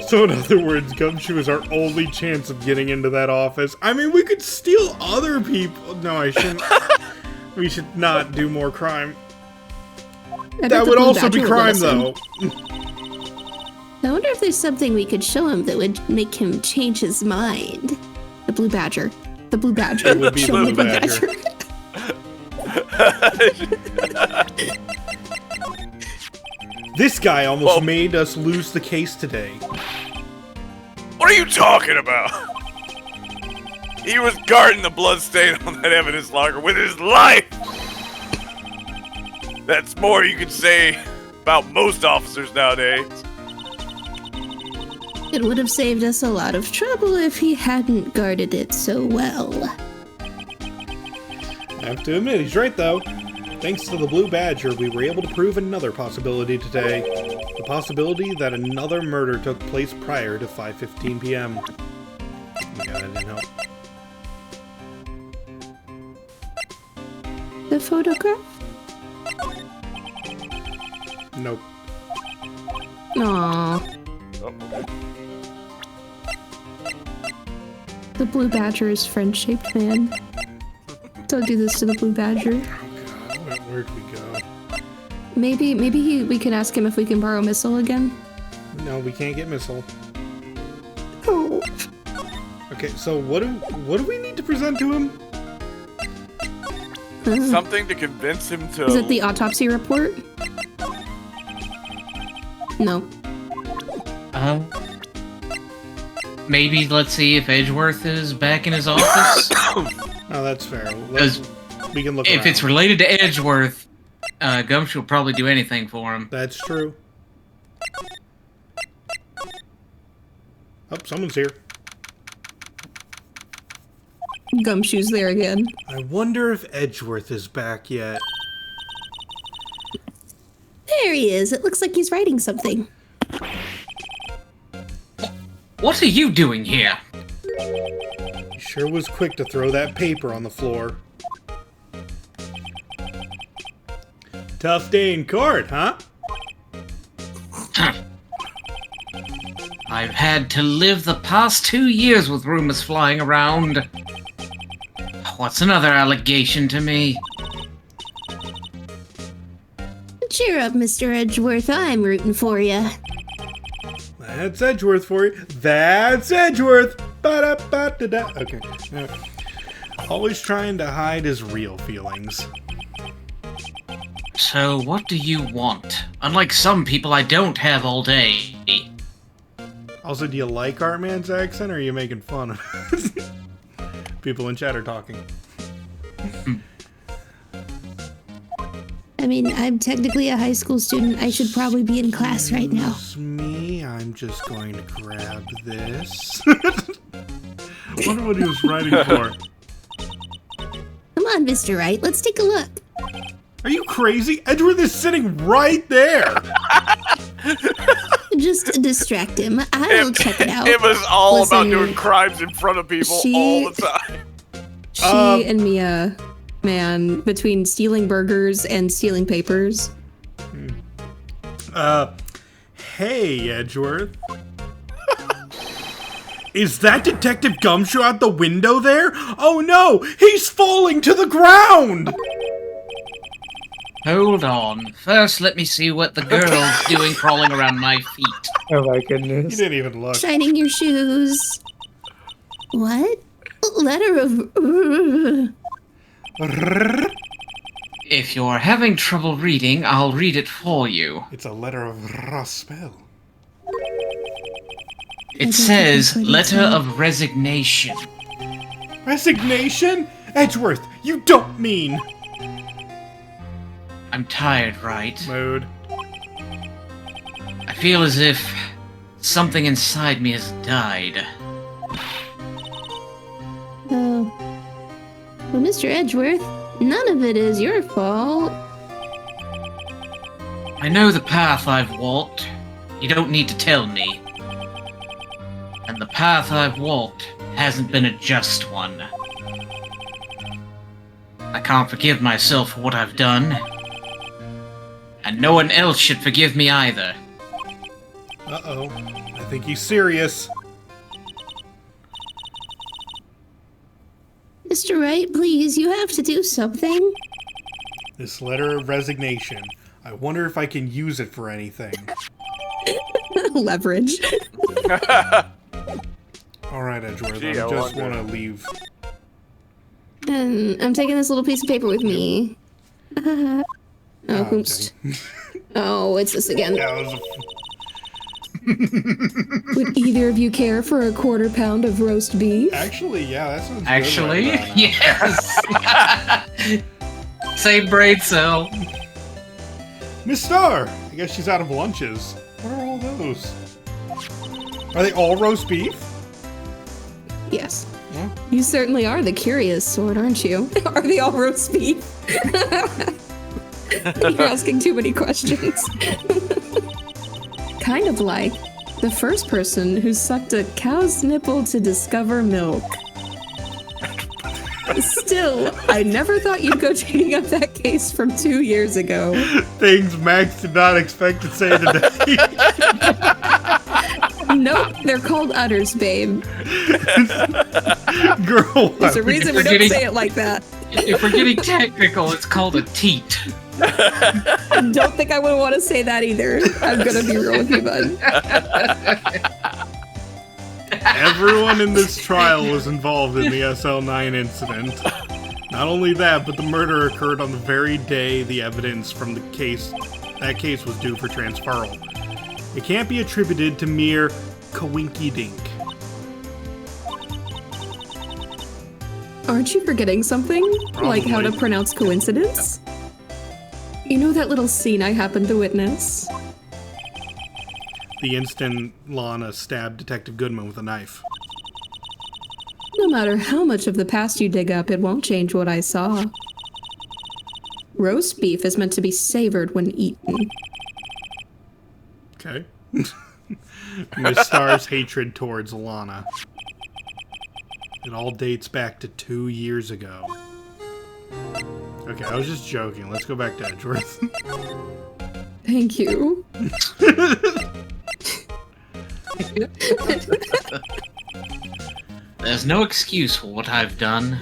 So in other words, Gumshoe is our only chance of getting into that office. I mean, we could steal other people. No, I shouldn't. We should not do more crime.
I bet
That
the
would
Blue
also
Badger
be
will
crime,
listen.
though.
I wonder if there's something we could show him that would make him change his mind.
The Blue Badger. The Blue Badger.
It would be
Show him
Blue
the
Badger. This guy almost
Well-
made us lose the case today.
What are you talking about? He was guarding the bloodstain on that evidence locker with his life. That's more you could say about most officers nowadays.
It would have saved us a lot of trouble if he hadn't guarded it so well.
I have to admit, he's right, though. Thanks to the Blue Badger, we were able to prove another possibility today. The possibility that another murder took place prior to 5:15 p.m. Yeah, that didn't help.
The photograph?
Nope.
Aww. The Blue Badger is friend-shaped man. Don't do this to the Blue Badger.
Oh god, where'd we go?
Maybe we can ask him if we can borrow Missile again.
No, we can't get Missile.
Oh.
Okay, so what do we need to present to him?
Something to convince him to.
Is it the autopsy report? No.
Maybe let's see if Edgeworth is back in his office.
Oh, that's fair. We can look
If
around.
it's related to Edgeworth, Gumshoe will probably do anything for him.
That's true. Oh, someone's here.
Gumshoe's there again.
I wonder if Edgeworth is back yet.
There he is. It looks like he's writing something.
What are you doing here?
He sure was quick to throw that paper on the floor. Tough day in court, huh?
I've had to live the past 2 years with rumors flying around. What's another allegation to me?
Cheer up, Mr. Edgeworth. I'm rooting for you.
That's Edgeworth for you. That's Edgeworth. Ba-da-ba-da-da. Okay. Always trying to hide his real feelings.
So, what do you want? Unlike some people, I don't have all day.
Also, do you like Artman's accent, or are you making fun of it? People in chat are talking.
I mean, I'm technically a high school student. I should probably be in class right now.
It's me. I'm just going to grab this. Wonder what he was writing for.
Come on, Mr. Wright. Let's take a look.
Are you crazy? Edgeworth is sitting right there.
Just distract him. I'll check it out.
It was all about
Listen,
doing crimes in front of people all the time.
She and Mia, man, between stealing burgers and stealing papers.
Hey, Edgeworth. Is that Detective Gumshoe out the window there? Oh no, he's falling to the ground!
Hold on. First, let me see what the girl's doing crawling around my feet.
Oh my
He
goodness.
didn't even look.
Shining your shoes. What? Letter of...
If you're having trouble reading, I'll read it for you.
It's a letter of Raspel.
It says, Letter of Resignation.
Resignation? Edgeworth, you don't mean...
I'm tired, Wright?
Mood.
I feel as if something inside me has died.
Oh. Well, Mr. Edgeworth, None of it is your fault.
I know the path I've walked. You don't need to tell me. And the path I've walked hasn't been a just one. I can't forgive myself for what I've done. And no one else should forgive me either.
Uh-oh. I think he's serious.
Mr. Wright, please, you have to do something.
This letter of resignation. I wonder if I can use it for anything.
Leverage.
Alright, Edgeworth,
Gee,
I
I
just
wonder.
want to leave.
And I'm taking this little piece of paper with me. Oh, oops.
dang.
Oh, it's this again.
That was
Would either of you care for a quarter pound of roast beef?
Actually, yeah, that sounds good
Actually,
right now.
yes. Same brain cell.
Miss Star! I guess she's out of lunches. What are all those? Are they all roast beef?
Yes.
Yeah.
You certainly are the curious sort, aren't you? Are they all roast beef? You're asking too many questions. Kind of like the first person who sucked a cow's nipple to discover milk. Still, I never thought you'd go taking up that case from 2 years ago.
Things Max did not expect to say today.
Nope, they're called udders, babe.
Girl,
There's a reason we don't say it like that.
If we're getting technical, it's called a teat.
Don't think I would want to say that either. I'm gonna be real with you, bud.
everyone in this trial was involved in the SL9 incident. Not only that, but the murder occurred on the very day the evidence from that case was due for transferal. It can't be attributed to mere coinky-dink.
Aren't you forgetting something? Like how to
Probably.
pronounce coincidence? You know that little scene I happened to witness?
The instant Lana stabbed Detective Goodman with a knife.
No matter how much of the past you dig up, it won't change what I saw. Roast beef is meant to be savored when eaten.
Okay. Miss Star's hatred towards Lana. It all dates back to 2 years ago. Okay, I was just joking. Let's go back to Edgeworth.
Thank you.
There's no excuse for what I've done.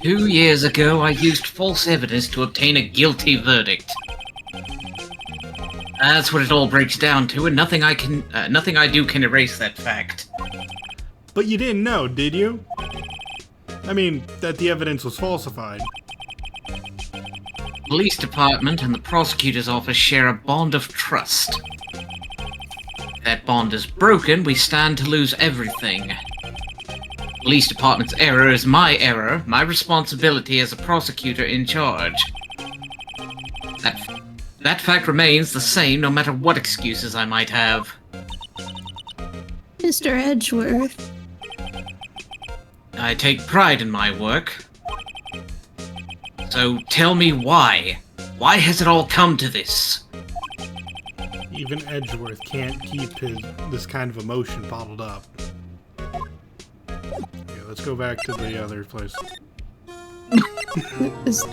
2 years ago, I used false evidence to obtain a guilty verdict. That's what it all breaks down to, and nothing I do can erase that fact.
But you didn't know, did you? I mean, that the evidence was falsified.
Police department and the prosecutor's office share a bond of trust. If that bond is broken, we stand to lose everything. Police department's error is my error, my responsibility as a prosecutor in charge. That fact remains the same no matter what excuses I might have.
Mr. Edgeworth,
I take pride in my work. So tell me why. Why has it all come to this?
Even Edgeworth can't keep this kind of emotion bottled up. Okay, let's go back to the other place.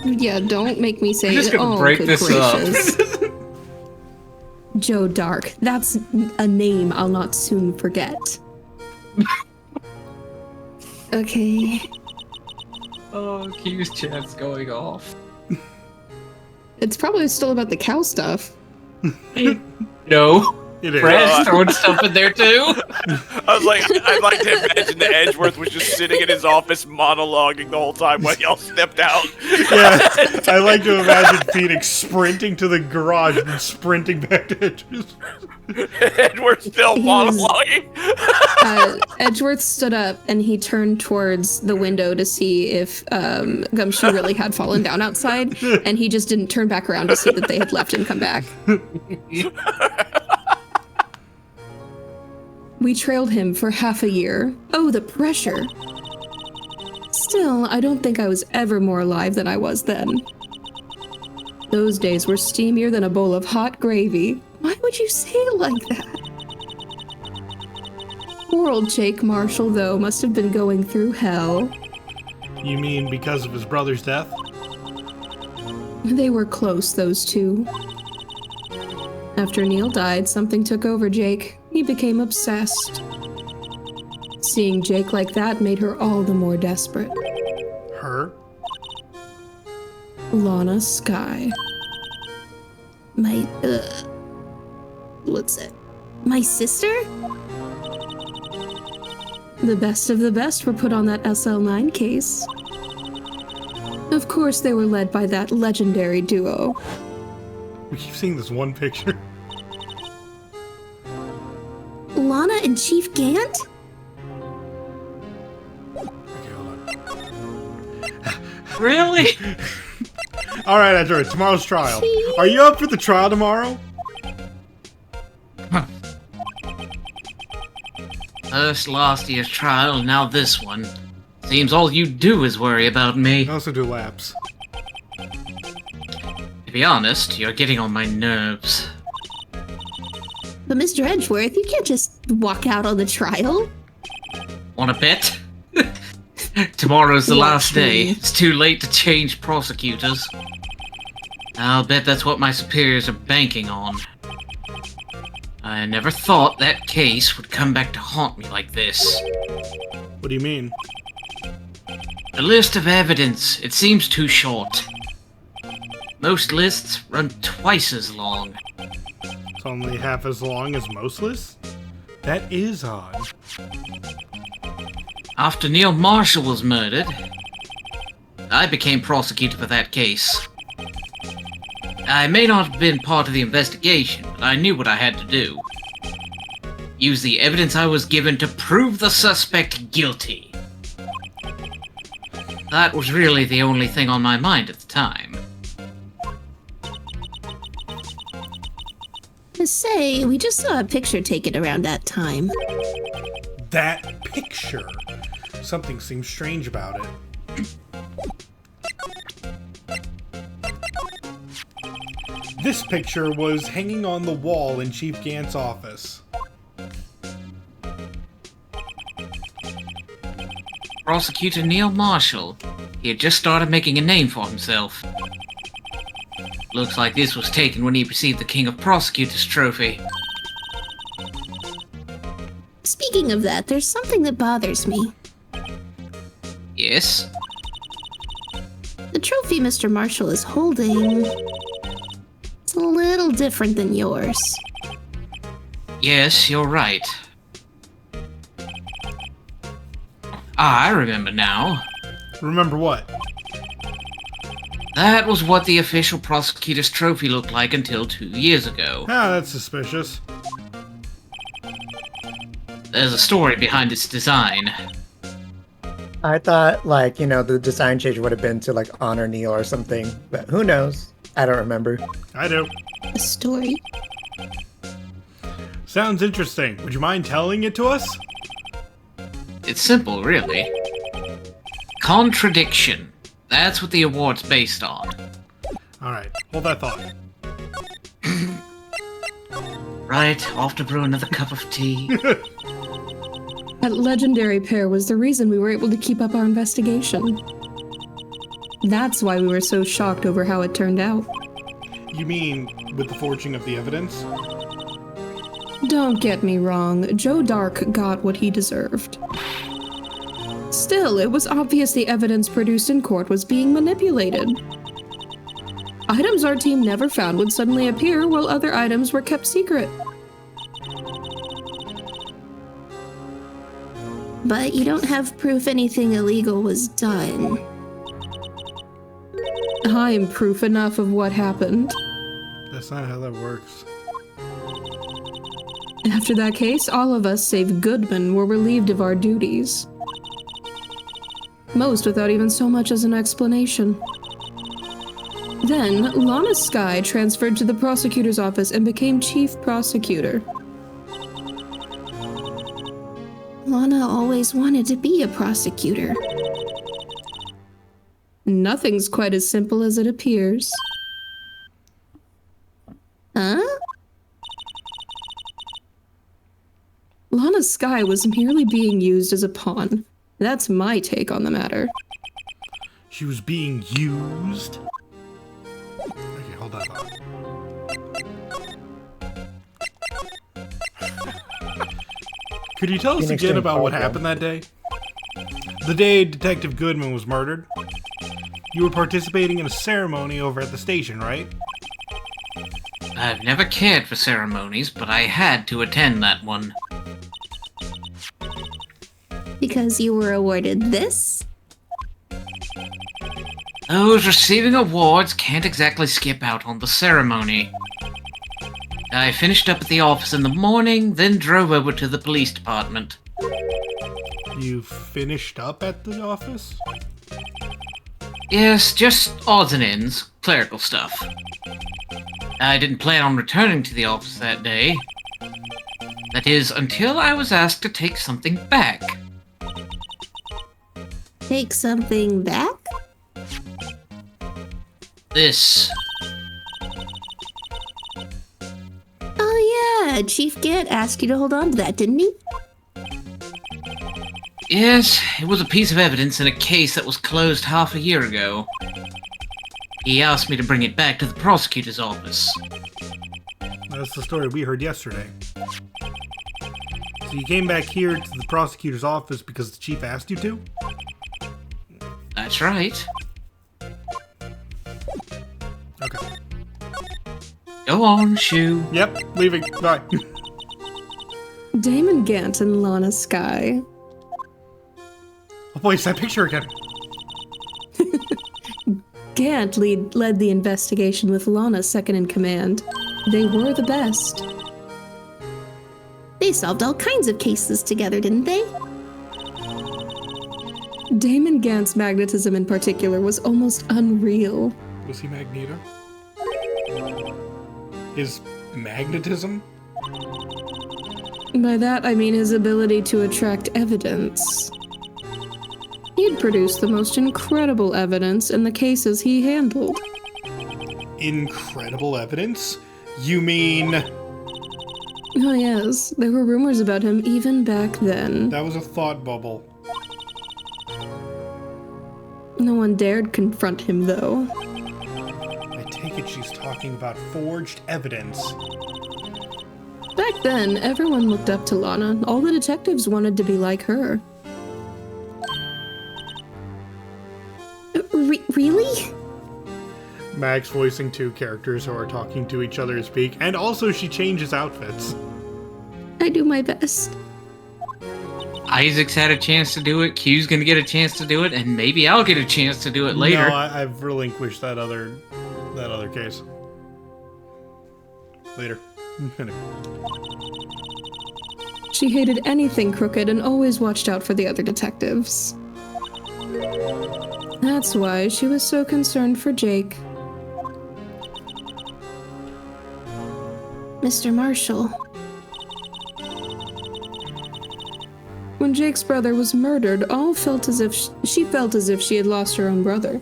Yeah, don't make me say
I'm just
it.
gonna
Oh,
break
good
this
gracious. Joe Dark. That's a name I'll not soon forget. Okay.
Oh, Q's chat's going off.
It's probably still about the cow stuff.
No.
It is.
Brad's throwing stuff in there too.
I was like, I'd like to imagine that Edgeworth was just sitting in his office monologuing the whole time while y'all stepped out.
Yeah, I like to imagine Phoenix sprinting to the garage and sprinting back to Edgeworth.
Edgeworth still
He was-
monologuing.
Edgeworth stood up and he turned towards the window to see if Gumshoe really had fallen down outside, and he just didn't turn back around to see that they had left and come back. We trailed him for half a year. Oh, the pressure. Still, I don't think I was ever more alive than I was then. Those days were steamier than a bowl of hot gravy. Why would you say it like that? Poor old Jake Marshall, though, must have been going through hell.
You mean because of his brother's death?
They were close, those two. After Neil died, something took over Jake. He became obsessed. Seeing Jake like that made her all the more desperate.
Her?
Lana Skye.
What's it? My sister?
The best of the best were put on that SL9 case. Of course, they were led by that legendary duo.
We keep seeing this one picture.
Lana and Chief Gant?
Okay, hold on.
Really?
Alright, Edward, tomorrow's trial. Are you up for the trial tomorrow?
First last year's trial, now this one. Seems all you do is worry about me.
I also do laps.
To be honest, you're getting on my nerves.
But Mr. Edgeworth, you can't just walk out on the trial.
Want a bet? Tomorrow's the last
Watch
day.
me.
It's too late to change prosecutors. I'll bet that's what my superiors are banking on. I never thought that case would come back to haunt me like this.
What do you mean?
The list of evidence, it seems too short. Most lists run twice as long.
It's only half as long as most lists? That is odd.
After Neil Marshall was murdered, I became prosecutor for that case. I may not have been part of the investigation, but I knew what I had to do. Use the evidence I was given to prove the suspect guilty. That was really the only thing on my mind at the time.
To say, we just saw a picture taken around that time.
That picture. Something seems strange about it. This picture was hanging on the wall in Chief Gant's office.
Prosecutor Neil Marshall. He had just started making a name for himself. Looks like this was taken when he received the King of Prosecutors trophy.
Speaking of that, there's something that bothers me.
Yes?
The trophy Mr. Marshall is holding... it's a little different than yours.
Yes, you're right. I remember now.
Remember what?
That was what the official prosecutor's trophy looked like until 2 years ago.
Ah, that's suspicious.
There's a story behind its design.
I thought, like, you know, the design change would have been to, like, honor Neil or something, but who knows? I don't remember.
I do.
A story.
Sounds interesting. Would you mind telling it to us?
It's simple, really. Contradiction. That's what the award's based on.
Alright, hold that thought.
Right, off to brew another cup of tea.
That legendary pair was the reason we were able to keep up our investigation. That's why we were so shocked over how it turned out.
You mean with the forging of the evidence?
Don't get me wrong, Joe Dark got what he deserved. Still, it was obvious the evidence produced in court was being manipulated. Items our team never found would suddenly appear while other items were kept secret.
But you don't have proof anything illegal was done.
I'm proof enough of what happened.
That's not how that works.
After that case, all of us, save Goodman, were relieved of our duties. Most without even so much as an explanation. Then, Lana Skye transferred to the prosecutor's office and became chief prosecutor.
Lana always wanted to be a prosecutor.
Nothing's quite as simple as it appears.
Huh?
Lana Skye was merely being used as a pawn. That's my take on the matter.
She was being used? Okay, hold on. Could you tell us
Phoenix
again
doing
about what
cardio.
happened that day? The day Detective Goodman was murdered? You were participating in a ceremony over at the station, right?
I've never cared for ceremonies, but I had to attend that one.
Because you were awarded this?
Those receiving awards can't exactly skip out on the ceremony. I finished up at the office in the morning, then drove over to the police department.
You finished up at the office?
Yes, just odds and ends, clerical stuff. I didn't plan on returning to the office that day. That is, until I was asked to take something back.
Take something back?
This.
Oh yeah, Chief Gant asked you to hold on to that, didn't he?
Yes, it was a piece of evidence in a case that was closed half a year ago. He asked me to bring it back to the prosecutor's office.
That's the story we heard yesterday. So you came back here to the prosecutor's office because the chief asked you to?
That's right.
Okay.
Go on, Shu.
Yep, leaving. Bye.
Damon Gant and Lana Skye.
Oh boy, it's that picture again.
Gant led the investigation with Lana second in command. They were the best.
They solved all kinds of cases together, didn't they?
Damon Gant's magnetism in particular was almost unreal.
Was he Magneto? His magnetism?
By that I mean his ability to attract evidence. He'd produced the most incredible evidence in the cases he handled.
Incredible evidence? You mean...
Oh yes, there were rumors about him even back then.
That was a thought bubble.
No one dared confront him though.
I take it she's talking about forged evidence.
Back then, everyone looked up to Lana. All the detectives wanted to be like her.
Really?
Max voicing two characters who are talking to each other speak, and also she changes outfits.
I do my best.
Isaac's had a chance to do it, Q's gonna get a chance to do it, and maybe I'll get a chance to do it later.
No, I've relinquished that other case. Later.
She hated anything crooked and always watched out for the other detectives. That's why she was so concerned for Jake.
Mr. Marshall.
When Jake's brother was murdered, all felt as if she felt as if she had lost her own brother.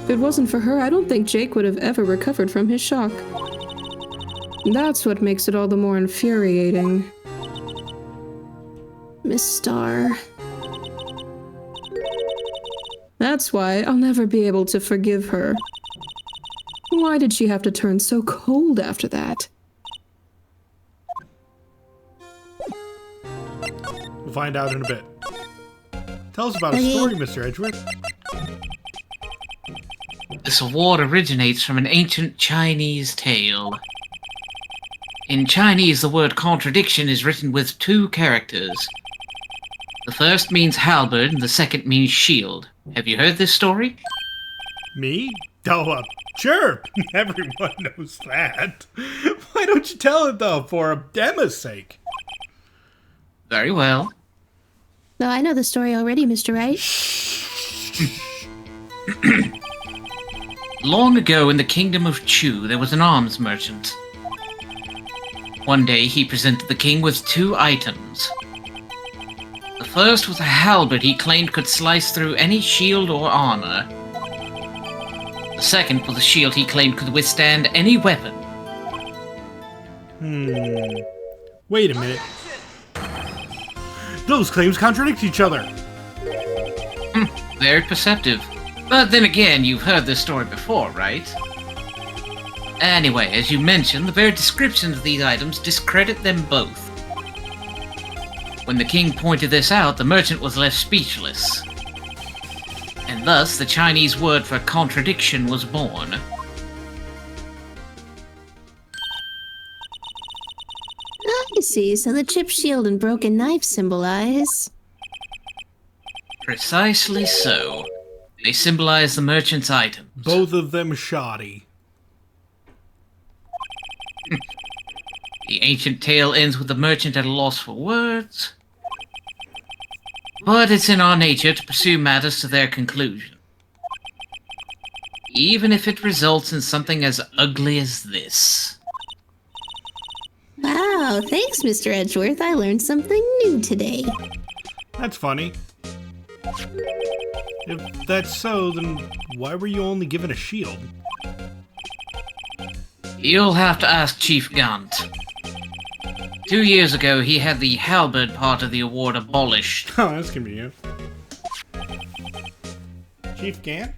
If it wasn't for her, I don't think Jake would have ever recovered from his shock. That's what makes it all the more infuriating.
Miss Starr.
That's why I'll never be able to forgive her. Why did she have to turn so cold after that?
We'll find out in a bit. Tell us about a story, Mr. Edgeworth.
This award originates from an ancient Chinese tale. In Chinese, the word contradiction is written with two characters. The first means halberd, and the second means shield. Have you heard this story?
Me? Oh, sure. Everyone knows that. Why don't you tell it, though, for Emma's sake?
Very well.
No, I know the story already, Mr. Wright.
Long ago in the kingdom of Chu, there was an arms merchant. One day, he presented the king with two items. The first was a halberd he claimed could slice through any shield or armor. The second was a shield he claimed could withstand any weapon.
Wait a minute. Those claims contradict each other.
Very perceptive. But then again, you've heard this story before, right? Anyway, as you mentioned, the very descriptions of these items discredit them both. When the king pointed this out, the merchant was left speechless. And thus, the Chinese word for contradiction was born.
I see, so the chip shield and broken knife symbolize...
Precisely so. They symbolize the merchant's items.
Both of them shoddy.
The ancient tale ends with the merchant at a loss for words. But it's in our nature to pursue matters to their conclusion. Even if it results in something as ugly as this.
Wow, thanks, Mr. Edgeworth. I learned something new today.
That's funny. If that's so, then why were you only given a shield?
You'll have to ask Chief Gant. 2 years ago, he had the halberd part of the award abolished.
Oh, that's convenient. Chief Gant?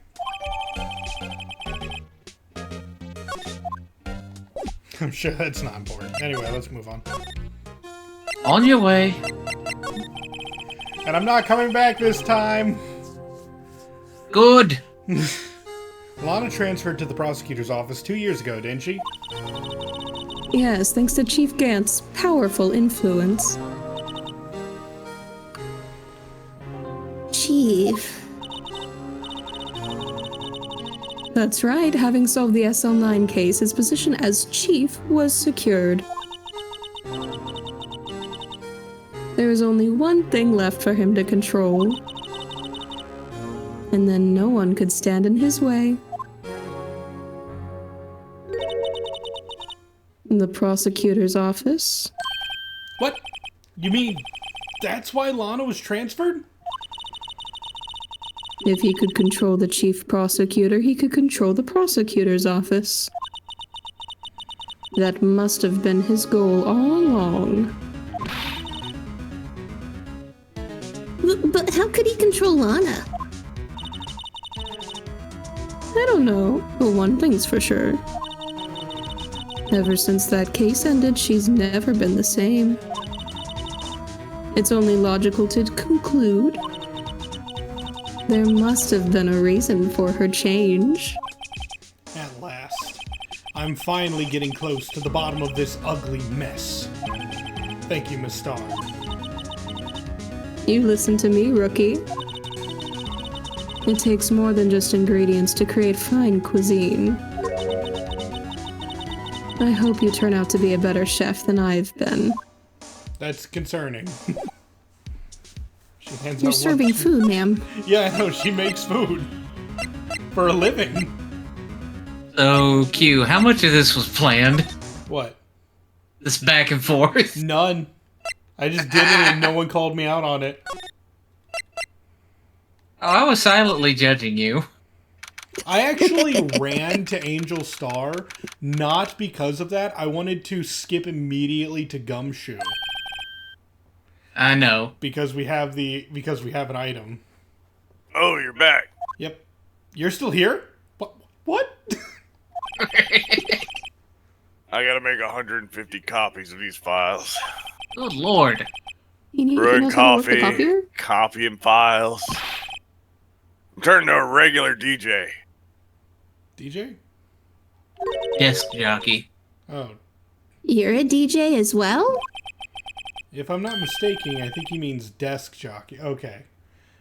I'm sure that's not important. Anyway, let's move on.
On your way.
And I'm not coming back this time!
Good.
Lana transferred to the prosecutor's office 2 years ago, didn't she?
Yes, thanks to Chief Gant's powerful influence.
Chief.
That's right, having solved the SL9 case, his position as chief was secured. There is only one thing left for him to control. And then no one could stand in his way. The prosecutor's office.
What? You mean that's why Lana was transferred?
If he could control the chief prosecutor, he could control the prosecutor's office. That must have been his goal all along.
But how could he control Lana?
I don't know, but one thing's for sure. Ever since that case ended, she's never been the same. It's only logical to conclude there must have been a reason for her change.
At last. I'm finally getting close to the bottom of this ugly mess. Thank you, Miss Starr.
You listen to me, rookie. It takes more than just ingredients to create fine cuisine. I hope you turn out to be a better chef than I've been.
That's concerning. She hands
You're
out
serving
lunch.
food, ma'am.
Yeah, I know, she makes food. For a living.
So, Q, how much of this was planned?
What?
This back and forth?
None. I just did it and no one called me out on it.
Oh, I was silently judging you.
I actually ran to Angel Star, not because of that. I wanted to skip immediately to Gumshoe.
I know.
Because we have an item.
Oh, you're back.
Yep. You're still here? What?
I gotta make 150 copies of these files.
Good lord.
You
Brewing
know how to work the
coffee,
copier?
copying files. I'm turning to a regular DJ.
DJ?
Desk jockey.
Oh.
You're a DJ as well?
If I'm not mistaken, I think he means desk jockey. Okay.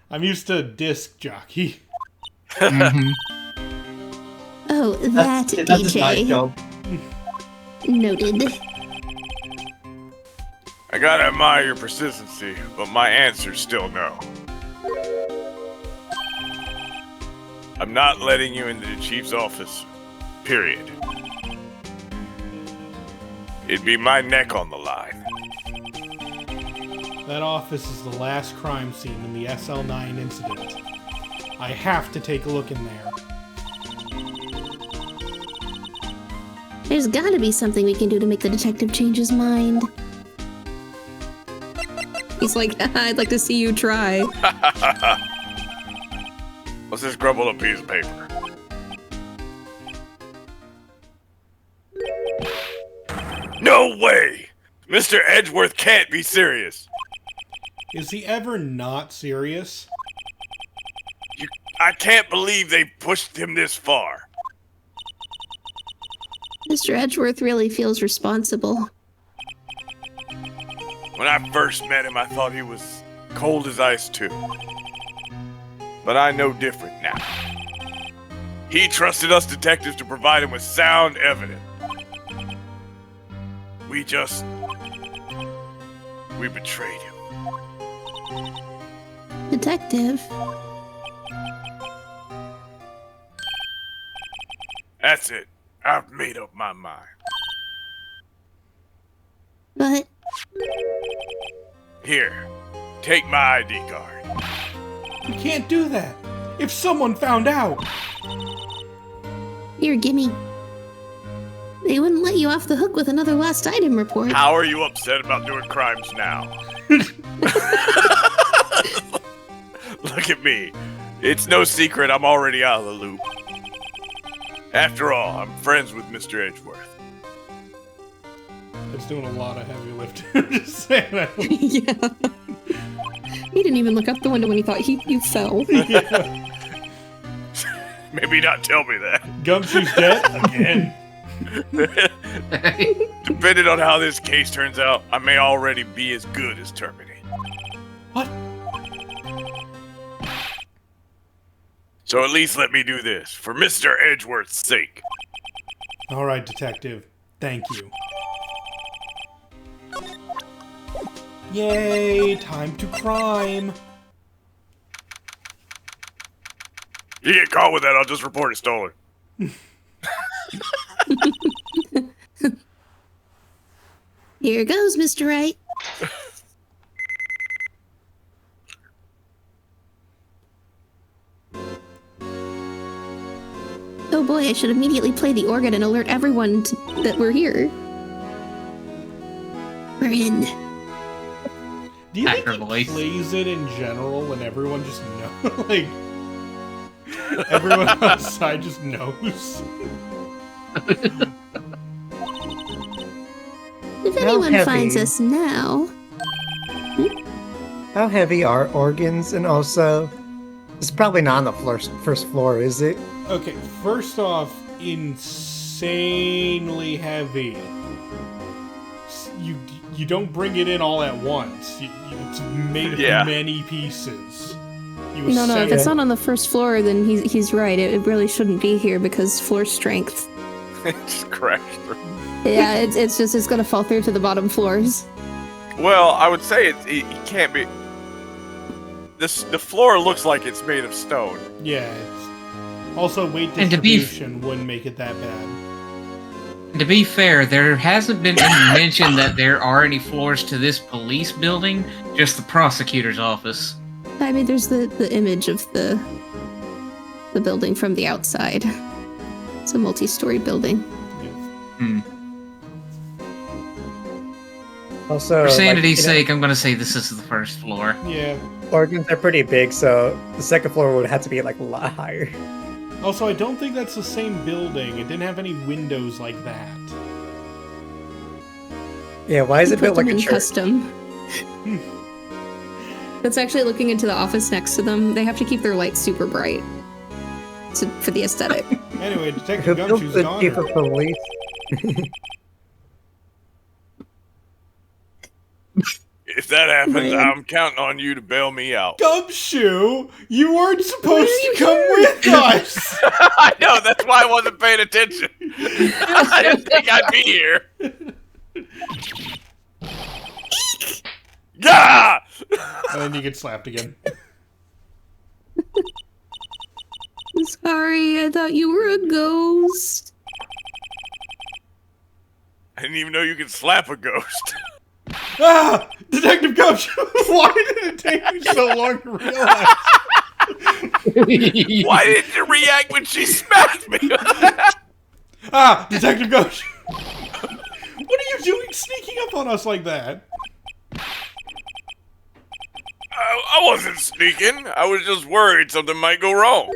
I'm used to disc jockey.
Mm-hmm.
Oh, that DJ.
That's a nice job.
Noted.
I gotta admire your persistency, but my answer's still no. I'm not letting you into the chief's office. Period. It'd be my neck on the line.
That office is the last crime scene in the SL9 incident. I have to take a look in there.
There's gotta be something we can do to make the detective change his mind.
He's like, I'd like to see you try.
Let's just grumble a piece of paper. No way! Mr. Edgeworth can't be serious.
Is he ever not serious?
I can't believe they pushed him this far.
Mr. Edgeworth really feels responsible.
When I first met him, I thought he was cold as ice too. But I know different now. He trusted us detectives to provide him with sound evidence. We betrayed him.
Detective?
That's it. I've made up my mind.
But
Here, take my ID card.
You can't do that! If someone found out!
here, gimme. They wouldn't let you off the hook with another lost item report.
How are you upset about doing crimes now? Look at me. It's no secret I'm already out of the loop. After all, I'm friends with Mr. Edgeworth.
It's doing a lot of heavy lifting. I'm just saying that.
Yeah. He didn't even look out the window when he thought you fell.
Yeah.
Maybe not tell me that.
Gumshoe's dead again.
Depending on how this case turns out, I may already be as good as Terminator.
What?
So at least let me do this, for Mr. Edgeworth's sake.
Alright, detective. Thank you. Yay! Time to crime!
You get caught with that, I'll just report it stolen.
Here goes, Mr. Wright. Oh boy, I should immediately play the organ and alert everyone that we're here. We're in.
Do you think
Actor
he
voice.
plays it in general when everyone just knows? Like, everyone outside just knows?
If
How
anyone
heavy?
finds us now,
How heavy are organs? And also, it's probably not on the first floor, is it?
Okay, first off, insanely heavy. You don't bring it in all at once. It's made of
Yeah.
many pieces. You
No, if
assemble-
it's not on the first floor, then he's right. It really shouldn't be here because floor strength.
Just crashed through.
Yeah, it's gonna fall through to the bottom floors.
Well, I would say it can't be. The floor looks like it's made of stone.
Yeah. Also, weight
And to be-
distribution wouldn't make it that bad.
To be fair, there hasn't been any mention that there are any floors to this police building, just the prosecutor's office.
I mean, there's the image of the building from the outside. It's a multi-story building.
Also,
For sanity's
like,
sake, I'm gonna say this is the first floor.
Yeah.
organs are pretty big, so the second floor would have to be like a lot higher.
Also, I don't think that's the same building. It didn't have any windows like that.
Yeah, why is it built
Put
like
them
a
in
church?
custom. That's actually looking into the office next to them. They have to keep their lights super bright for the aesthetic.
Anyway,
Who
Detective
built
Gumshoe's
the
gone.
chief of police?
If that happens, I'm counting on you to bail me out.
Gumshoe, you weren't supposed to come with us.
I know, that's why I wasn't paying attention. I didn't think I'd be here. Yeah!
And then you get slapped again.
Sorry, I thought you were a ghost.
I didn't even know you could slap a ghost.
Ah! Detective Ghost, why did it take you so long to realize?
Why didn't you react when she smacked me?
Detective Ghost. What are you doing sneaking up on us like that?
I wasn't sneaking. I was just worried something might go wrong.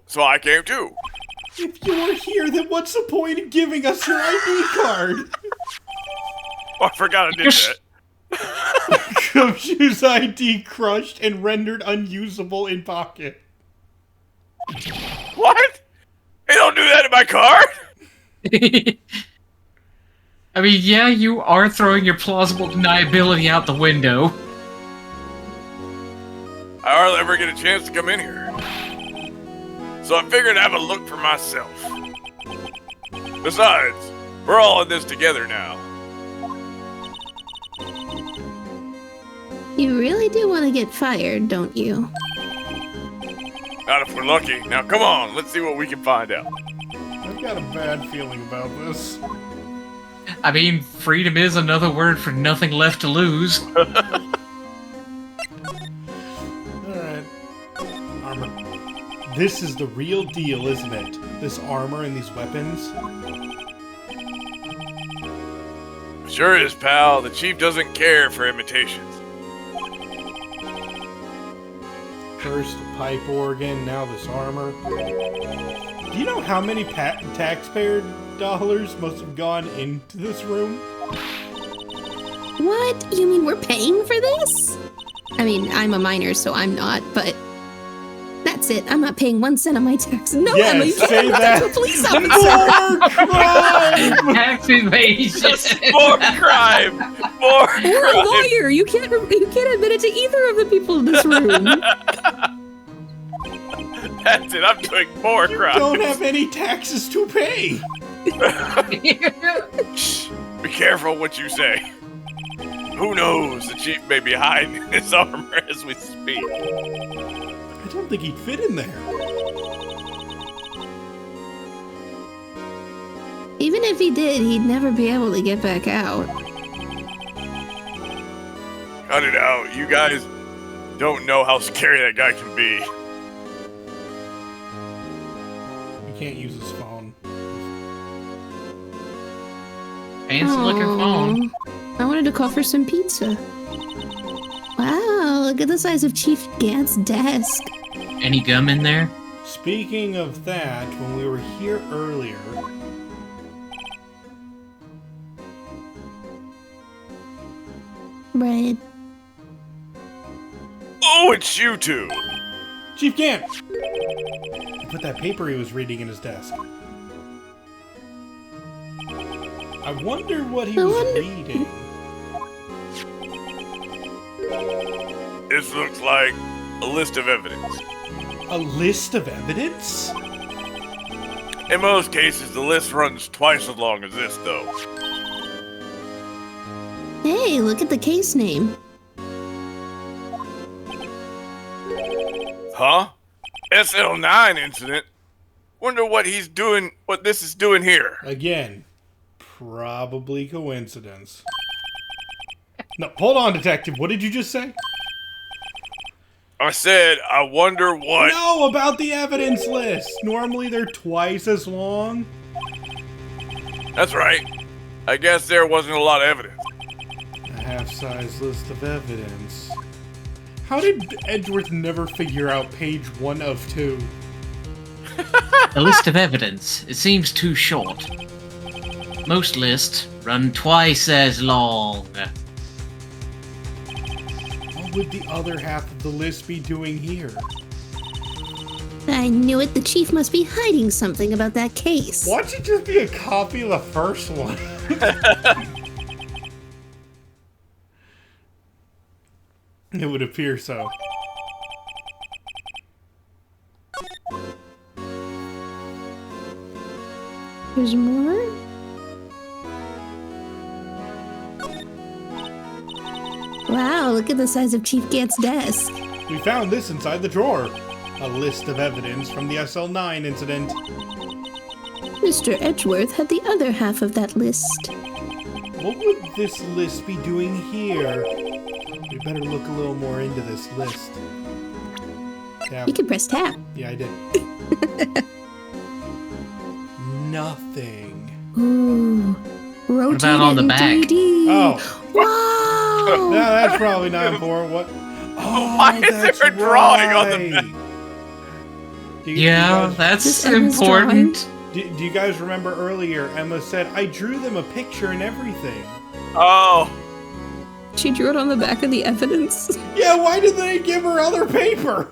So I came too.
If you were here, then what's the point of giving us your ID card?
Oh, I forgot I did that.
Gumshoe's ID crushed and rendered unusable in pocket.
What? They don't do that in my car?
I mean, yeah, you are throwing your plausible deniability out the window.
I hardly ever get a chance to come in here. So I figured I'd have a look for myself. Besides, we're all in this together now.
You really do want to get fired, don't you?
Not if we're lucky. Now come on, let's see what we can find out.
I've got a bad feeling about this.
I mean, freedom is another word for nothing left to lose.
Alright. Armor. This is the real deal, isn't it? This armor and these weapons?
Sure is, pal. The chief doesn't care for imitations.
First a pipe organ, now this armor. Do you know how many taxpayer dollars must have gone into this room?
What? You mean we're paying for this? I mean, I'm a minor, so I'm not, but that's it. I'm not paying 1 cent on my tax. No,
Yes,
Emma, you
say
can't
that.
to a police officer.
More crime!
Tax evasion.
More crime! More
You're a
crime!
lawyer. You can't admit it to either of the people in this room.
That's it, I'm doing more crime.
Don't have any taxes to pay.
Shh, be careful what you say. Who knows? The chief may be hiding in his armor as we speak.
I don't think he'd fit in there.
Even if he did, he'd never be able to get back out.
Cut it out. You guys don't know how scary that guy can be.
You can't use his phone.
Fancy looking phone.
I wanted to call for some pizza. Wow, look at the size of Chief Gant's desk.
Any gum in there?
Speaking of that, when we were here earlier...
Right.
Oh, it's you two!
Chief Gant! He put that paper he was reading in his desk. I wonder what he was reading.
This looks like a list of evidence.
A list of evidence?
In most cases, the list runs twice as long as this, though.
Hey, look at the case name.
Huh? SL9 incident? Wonder what he's doing, what this is doing here.
Again, probably coincidence. No, hold on, detective. What did you just say?
I said, I wonder what...
No, about the evidence list. Normally they're twice as long.
That's right. I guess there wasn't a lot of evidence.
A half-size list of evidence. How did Edgeworth never figure out page 1 of 2?
The list of evidence. It seems too short. Most lists run twice as long.
What would the other half of the list be doing here?
I knew it. The chief must be hiding something about that case.
Why don't you just be a copy of the first one? It would appear so.
There's more? Wow, look at the size of Chief Gant's desk.
We found this inside the drawer. A list of evidence from the SL9 incident.
Mr. Edgeworth had the other half of that list.
What would this list be doing here? We better look a little more into this list. Yeah,
You can press tab.
yeah, I did. Nothing.
Ooh. Rotate
about on
it
the
in
back?
3D.
Oh,
Wow!
no, that's probably not important. What? Oh,
Why is there
that's
a drawing on the
right. Do you
Yeah,
guys-
that's
This Emma's
important.
Do you guys remember earlier, Emma said, I drew them a picture and everything.
Oh,
She drew it on the back of the evidence.
Yeah, why did they give her other paper?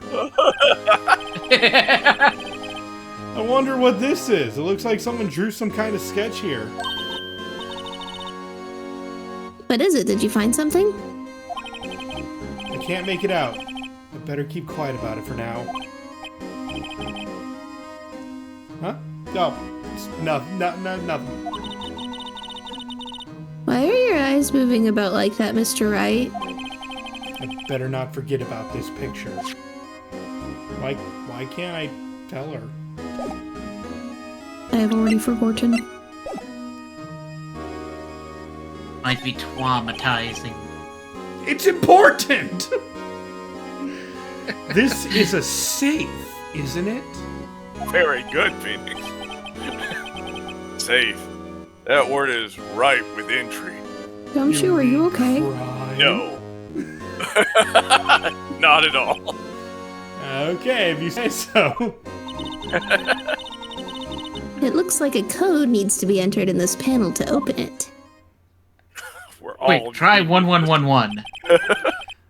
I wonder what this is. It looks like someone drew some kind of sketch here.
What is it? Did you find something?
I can't make it out. I better keep quiet about it for now. Huh? No. It's nothing.
Why are your eyes moving about like that, Mr. Wright?
I better not forget about this picture. Why can't I tell her?
I have already forgotten.
Might be traumatizing.
It's important! This is a safe, isn't it?
very good, Phoenix. Safe. That word is ripe with intrigue.
Gumshoe, are you okay?
Crime.
No. Not at all.
Okay, if you say so.
It looks like a code needs to be entered in this panel to open it.
We're all.
Wait, try 1111.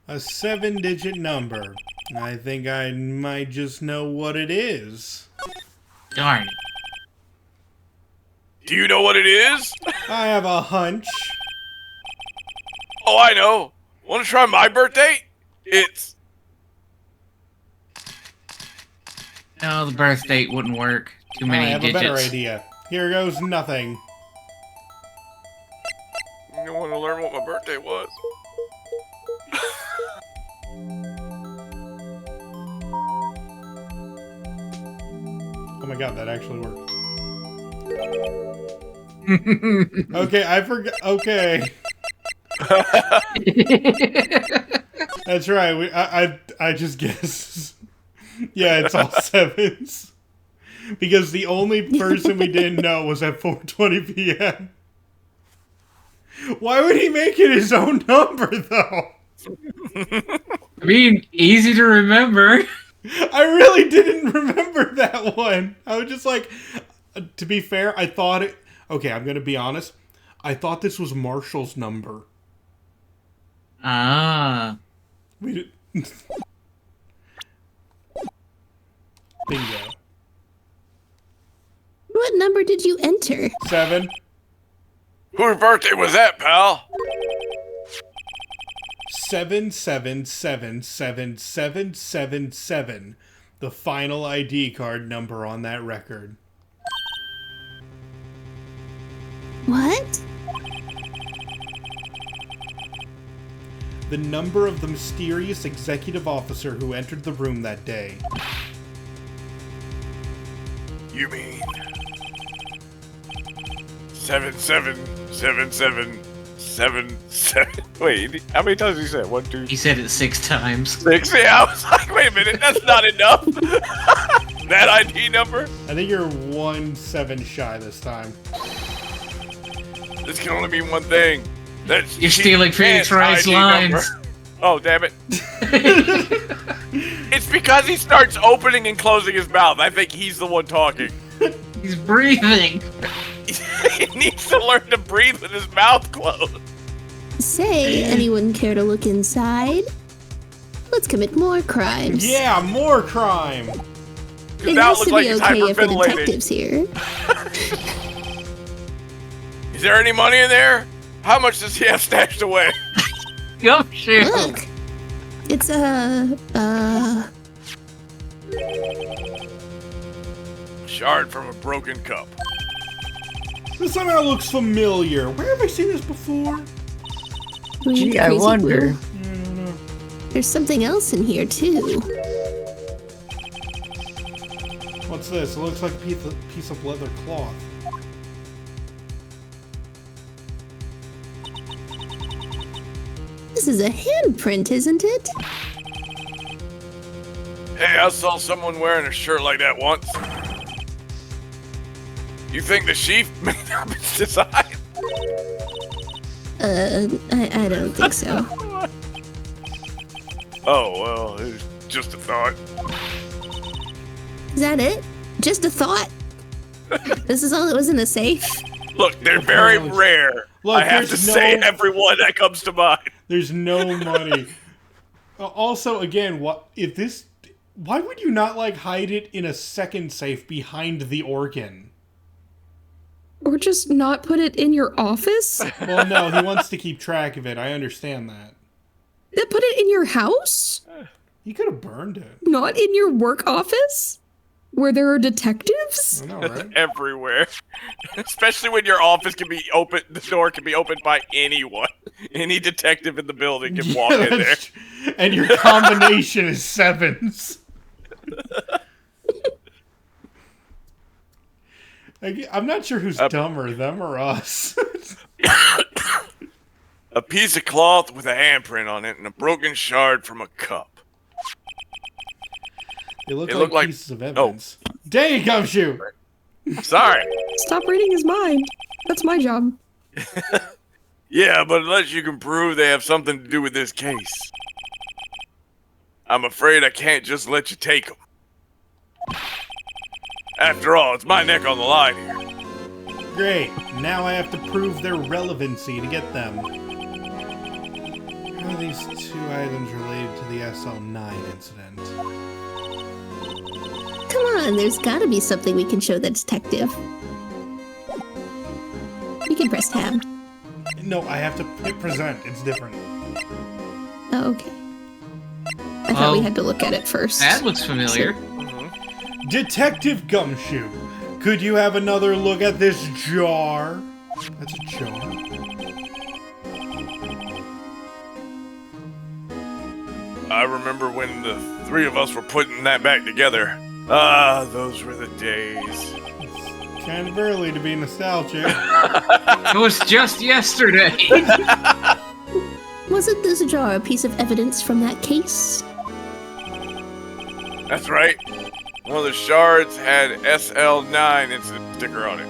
A 7-digit number. I think I might just know what it is.
Darn it.
Do you know what it is?
I have a hunch.
Oh, I know. Want to try my birthday? It's.
No, the birth date wouldn't work. Too
I
many
have
digits.
a better idea. Here goes nothing.
You want to learn what my birthday was?
Oh my god, that actually worked. Okay, I forgot. Okay. That's right. I just guessed. Yeah, it's all sevens. Because the only person we didn't know was at 4:20 p.m. Why would he make it his own number, though?
I mean, easy to remember.
I really didn't remember that one. I was just like, to be fair, I thought it... Okay, I'm going to be honest. I thought this was Marshall's number.
Ah.
We did... Bingo.
What number did you enter?
7.
Whose birthday was that, pal?
7777777. The final ID card number on that record.
What?
The number of the mysterious executive officer who entered the room that day.
You mean 7777777? Wait, how many times did he say it? 1, 2,
He said it 6 times.
6? Yeah, I was like, wait a minute, that's not enough. That ID number?
I think you're 1-7 shy this time.
This can only mean one thing. That's
You're stealing Phoenix Wright's
ID
lines.
number. Oh, damn it. It's because he starts opening and closing his mouth. I think he's the one talking.
He's breathing.
He needs to learn to breathe with his mouth closed.
Say, anyone care to look inside? Let's commit more crimes.
Yeah, more crime!
It
That
has
looks
to
like
be
he's
okay if the
hyperventilating.
detective's here.
Is there any money in there? How much does he have stashed away?
Gumshoe.
Look, it's
Shard from a broken cup.
This somehow looks familiar. Where have I seen this before?
Gee, I
Crazy
wonder.
Blue. There's something else in here too.
What's this? It looks like a piece of leather cloth.
This is a handprint, isn't it?
Hey, I saw someone wearing a shirt like that once. You think the chief made up its design?
I don't think so.
Oh, well, it was just a thought.
Is that it? Just a thought? This is all that was in the safe?
Look, they're very rare.
Look,
I have to say every one that comes to mind.
There's no money. Also, again, why would you not, like, hide it in a second safe behind the organ?
Or just not put it in your office?
Well, no, he wants to keep track of it. I understand that.
Then put it in your house?
He could have burned it.
Not in your work office? Where there are detectives?
I know, right?
Everywhere. Especially when your office can be open, the door can be opened by anyone. Any detective in the building can walk in there.
And your combination is sevens. I'm not sure who's dumber, them or us.
A piece of cloth with a handprint on it and a broken shard from a cup.
They look like pieces of evidence.
Oh.
Dang it, Gumshoe!
Sorry.
Stop reading his mind. That's my job.
Yeah, but unless you can prove they have something to do with this case, I'm afraid I can't just let you take them. After all, it's my neck on the line here.
Great. Now I have to prove their relevancy to get them. How are these two items related to the SL9 incident?
Come on, there's gotta be something we can show the detective. You can press tab.
No, I have to hit present. It's different.
Oh, okay. I thought we had to look at it first.
That looks familiar.
Detective Gumshoe, could you have another look at this jar? That's a jar.
I remember when the three of us were putting that back together. Ah, those were the days.
It's kind of early to be nostalgic.
It was just yesterday.
Wasn't this jar a piece of evidence from that case?
That's right. One of the shards had SL9 incident sticker on it.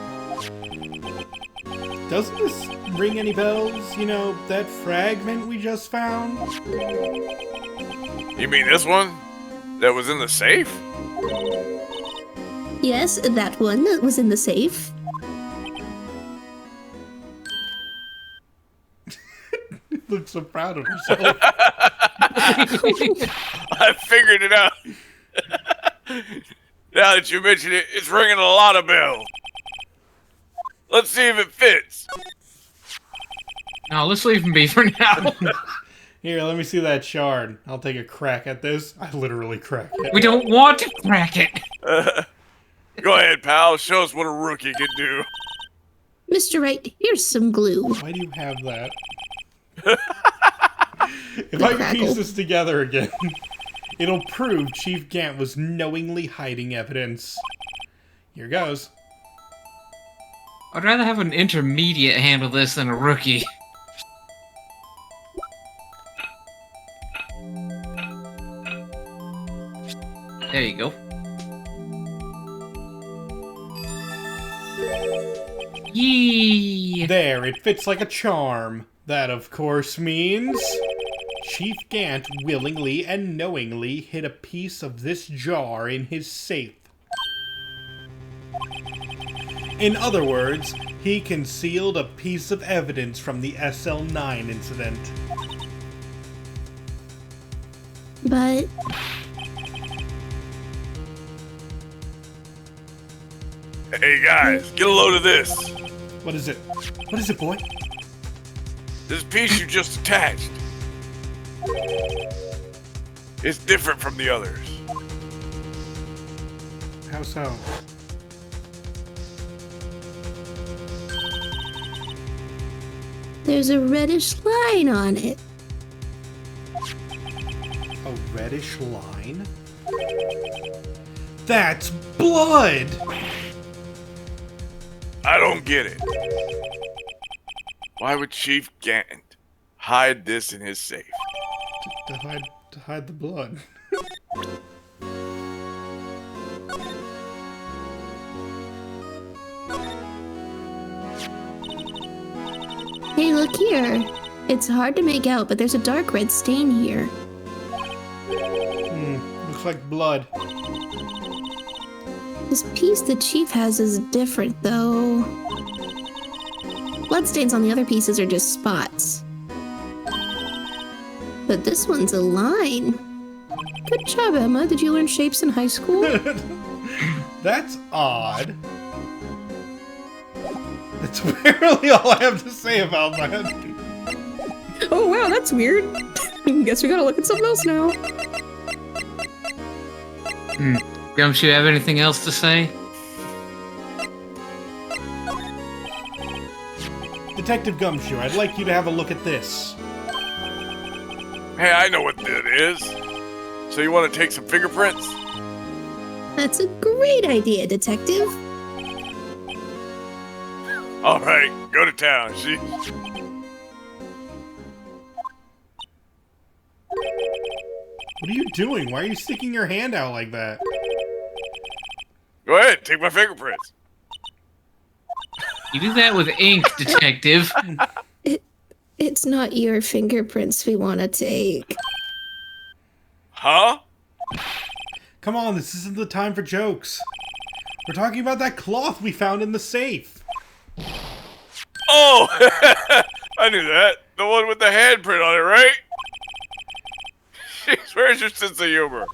Doesn't this ring any bells? You know, that fragment we just found?
You mean this one? That was in the safe?
Yes, that one that was in the safe.
Looks so proud of himself.
I figured it out. Now that you mention it, it's ringing a lot of bells. Let's see if it fits.
No, let's leave him be for now.
Here, let me see that shard. I'll take a crack at this. I literally cracked it.
We don't want to crack it.
Go ahead, pal. Show us what a rookie can do.
Mr. Wright, here's some glue.
Why do you have that? If I can piece this together again, it'll prove Chief Gant was knowingly hiding evidence. Here goes.
I'd rather have an intermediate handle this than a rookie. There you go. Yee!
There, it fits like a charm. That, of course, means Chief Gant willingly and knowingly hid a piece of this jar in his safe. In other words, he concealed a piece of evidence from the SL9 incident.
But
Hey guys, get a load of this.
What is it? What is it, boy?
This piece you just attached. It's different from the others.
How so?
there's a reddish line on it.
A reddish line? That's blood!
I don't get it. Why would Chief Gant hide this in his safe.
To hide the blood.
Hey, look here. It's hard to make out, but there's a dark red stain here.
Looks like blood.
This piece the chief has is different, though. Bloodstains on the other pieces are just spots. But this one's a line. Good job, Emma. Did you learn shapes in high school?
That's odd. That's really all I have to say about that.
Oh wow, that's weird. Guess we gotta look at something else now.
Gumshoe, have anything else to say?
Detective Gumshoe, I'd like you to have a look at this.
Hey, I know what that is. So you want to take some fingerprints?
That's a great idea, Detective.
All right, go to town.
What are you doing? Why are you sticking your hand out like that?
Go ahead, take my fingerprints.
You do that with ink, Detective.
It's not your fingerprints we want to take.
Huh?
Come on, this isn't the time for jokes. We're talking about that cloth we found in the safe.
Oh, I knew that. The one with the handprint on it, right? Jeez, where's your sense of humor?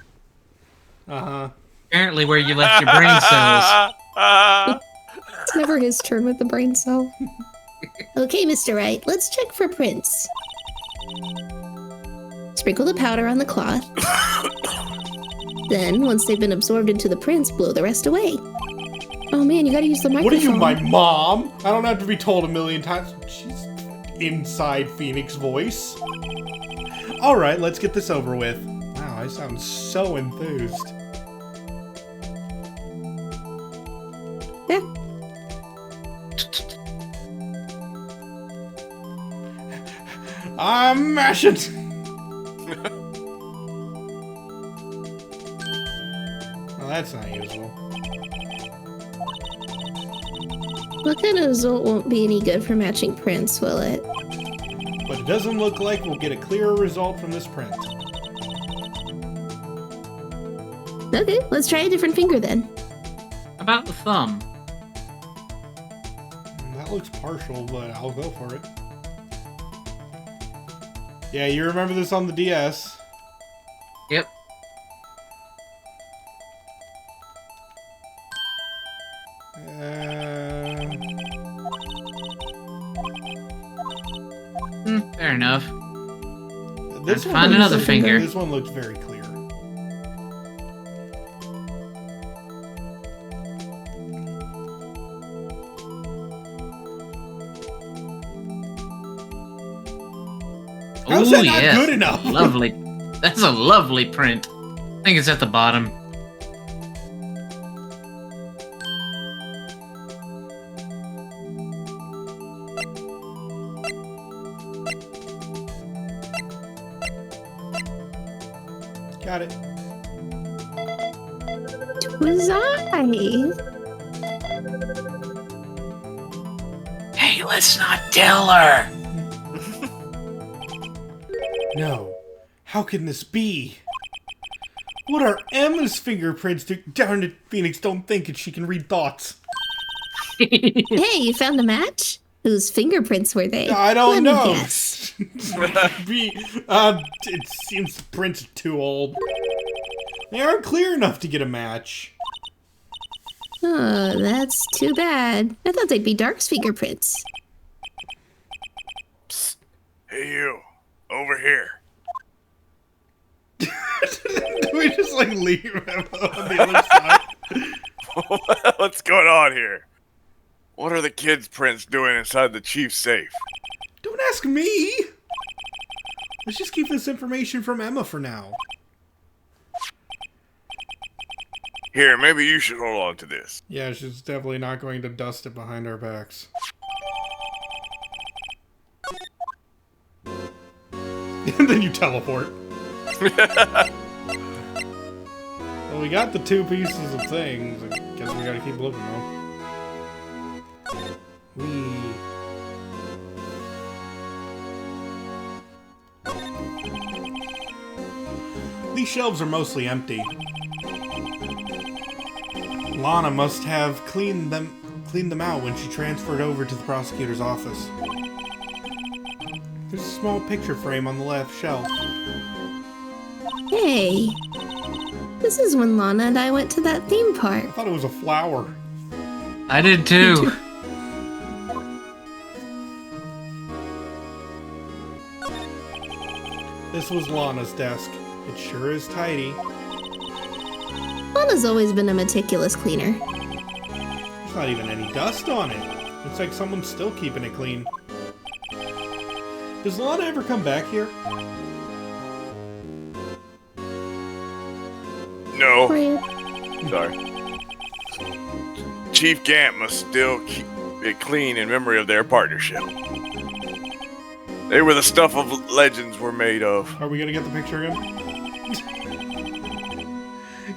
Uh-huh.
Apparently where you left your brain cells.
It's never his turn with the brain cell.
Okay, Mr. Wright, let's check for prints. Sprinkle the powder on the cloth. Then, once they've been absorbed into the prints, blow the rest away.
Oh man, you gotta use the
What
microphone.
are you, my mom? I don't have to be told a million times. She's inside Phoenix voice. Alright, let's get this over with. Wow, I sound so enthused.
Yeah.
I'm mashing. Well, that's not useful.
What kind of result won't be any good for matching prints, will it?
But it doesn't look like we'll get a clearer result from this print.
Okay, let's try a different finger then.
About the thumb.
That looks partial, but I'll go for it. Yeah, you remember this on the DS.
Yep. Fair enough.
This one
Find
looks-
another finger.
This one looks very clear. How's
Ooh,
that not
yes.
good enough?
Lovely. That's a lovely print. I think it's at the bottom.
Got it.
Was I?
Hey, let's not tell her.
No. How can this be? What are Emma's fingerprints do? Darn it, Phoenix, don't think it. She can read thoughts.
Hey, you found a match? Whose fingerprints were they?
I don't
Let me
know.
guess.
It seems the prints are too old. They aren't clear enough to get a match.
Oh, that's too bad. I thought they'd be Dark's fingerprints.
Hey, you. Over here.
Do we just, like, leave him on the other side?
What's going on here? What are the kids' prints doing inside the chief's safe?
Don't ask me! Let's just keep this information from Emma for now.
Here, maybe you should hold on to this.
Yeah, she's definitely not going to dust it behind our backs. And then you teleport. Well, we got the 2 pieces of things. I guess we gotta keep looking, though. These shelves are mostly empty. Lana must have cleaned them out when she transferred over to the prosecutor's office. There's a small picture frame on the left shelf.
Hey, this is when Lana and I went to that theme park.
I thought it was a flower.
I did too.
This was Lana's desk. It sure is tidy.
Lana's always been a meticulous cleaner.
There's not even any dust on it. It's like someone's still keeping it clean. Does Lana ever come back here?
No.
Weird.
Sorry. Chief Gant must still keep it clean in memory of their partnership. They were the stuff of legends were made of.
Are we gonna get the picture of him?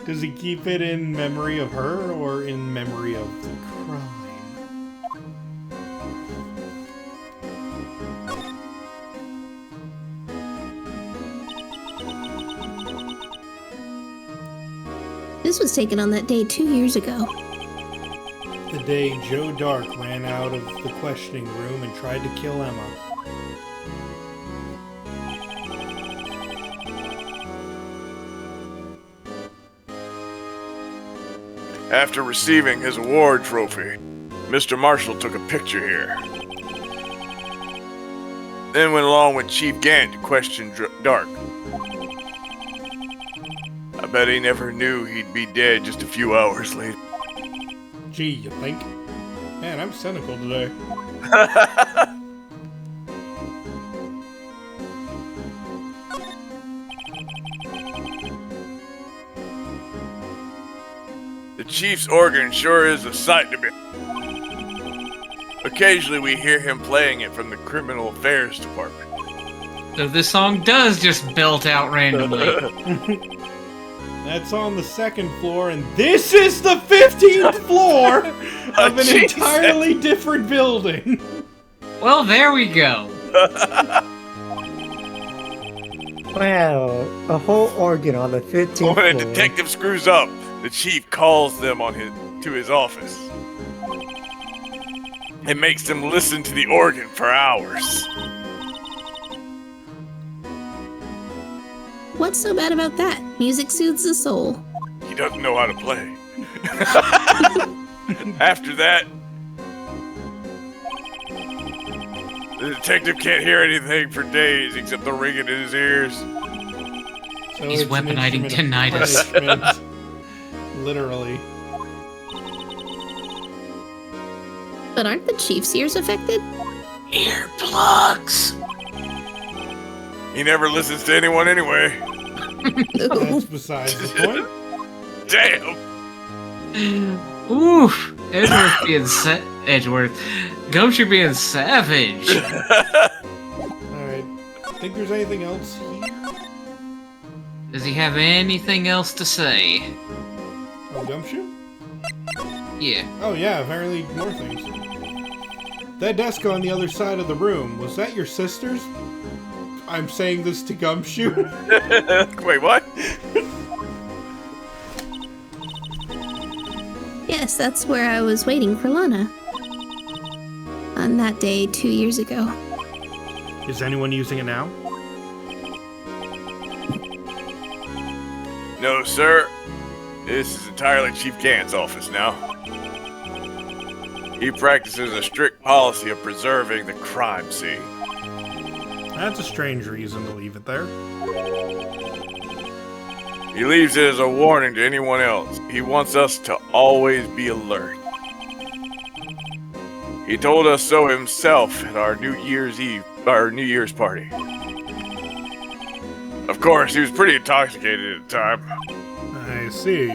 Does he keep it in memory of her or in memory of the crime?
This was taken on that day 2 years ago.
The day Joe Dark ran out of the questioning room and tried to kill Emma.
After receiving his award trophy, Mr. Marshall took a picture here. Then went along with Chief Gant to question Dark. I bet he never knew he'd be dead just a few hours later.
Gee, you think? Man, I'm cynical today.
The Chief's organ sure is a sight to behold. Occasionally we hear him playing it from the Criminal Affairs Department.
So this song does just belt out randomly.
That's on the 2nd floor, and this is the 15th floor of an
Jesus.
entirely different building.
Well, there we go.
Wow, a whole organ on the 15th
When a
floor.
detective screws up, the chief calls them to his office. It makes them listen to the organ for hours.
What's so bad about that? Music soothes the soul.
He doesn't know how to play. After that, the detective can't hear anything for days except the ringing in his ears.
So
He's
it's an
weaponizing
instrument of
tinnitus.
punishment. Literally.
But aren't the Chief's ears affected?
Earplugs.
He never listens to anyone anyway.
That's besides the point.
Damn!
Oof. Edgeworth being Edgeworth. Gumshoe being savage.
Alright. Think there's anything else here?
Does he have anything else to say?
Oh, Gumshoe?
Yeah.
Oh yeah, apparently more things. That desk on the other side of the room, was that your sister's? I'm saying this to Gumshoe.
Wait, what?
Yes, that's where I was waiting for Lana. On that day 2 years ago.
Is anyone using it now?
No, sir. This is entirely Chief Gant's office now. He practices a strict policy of preserving the crime scene.
That's a strange reason to leave it there.
He leaves it as a warning to anyone else. He wants us to always be alert. He told us so himself at our New Year's party. Of course, he was pretty intoxicated at the time.
I see.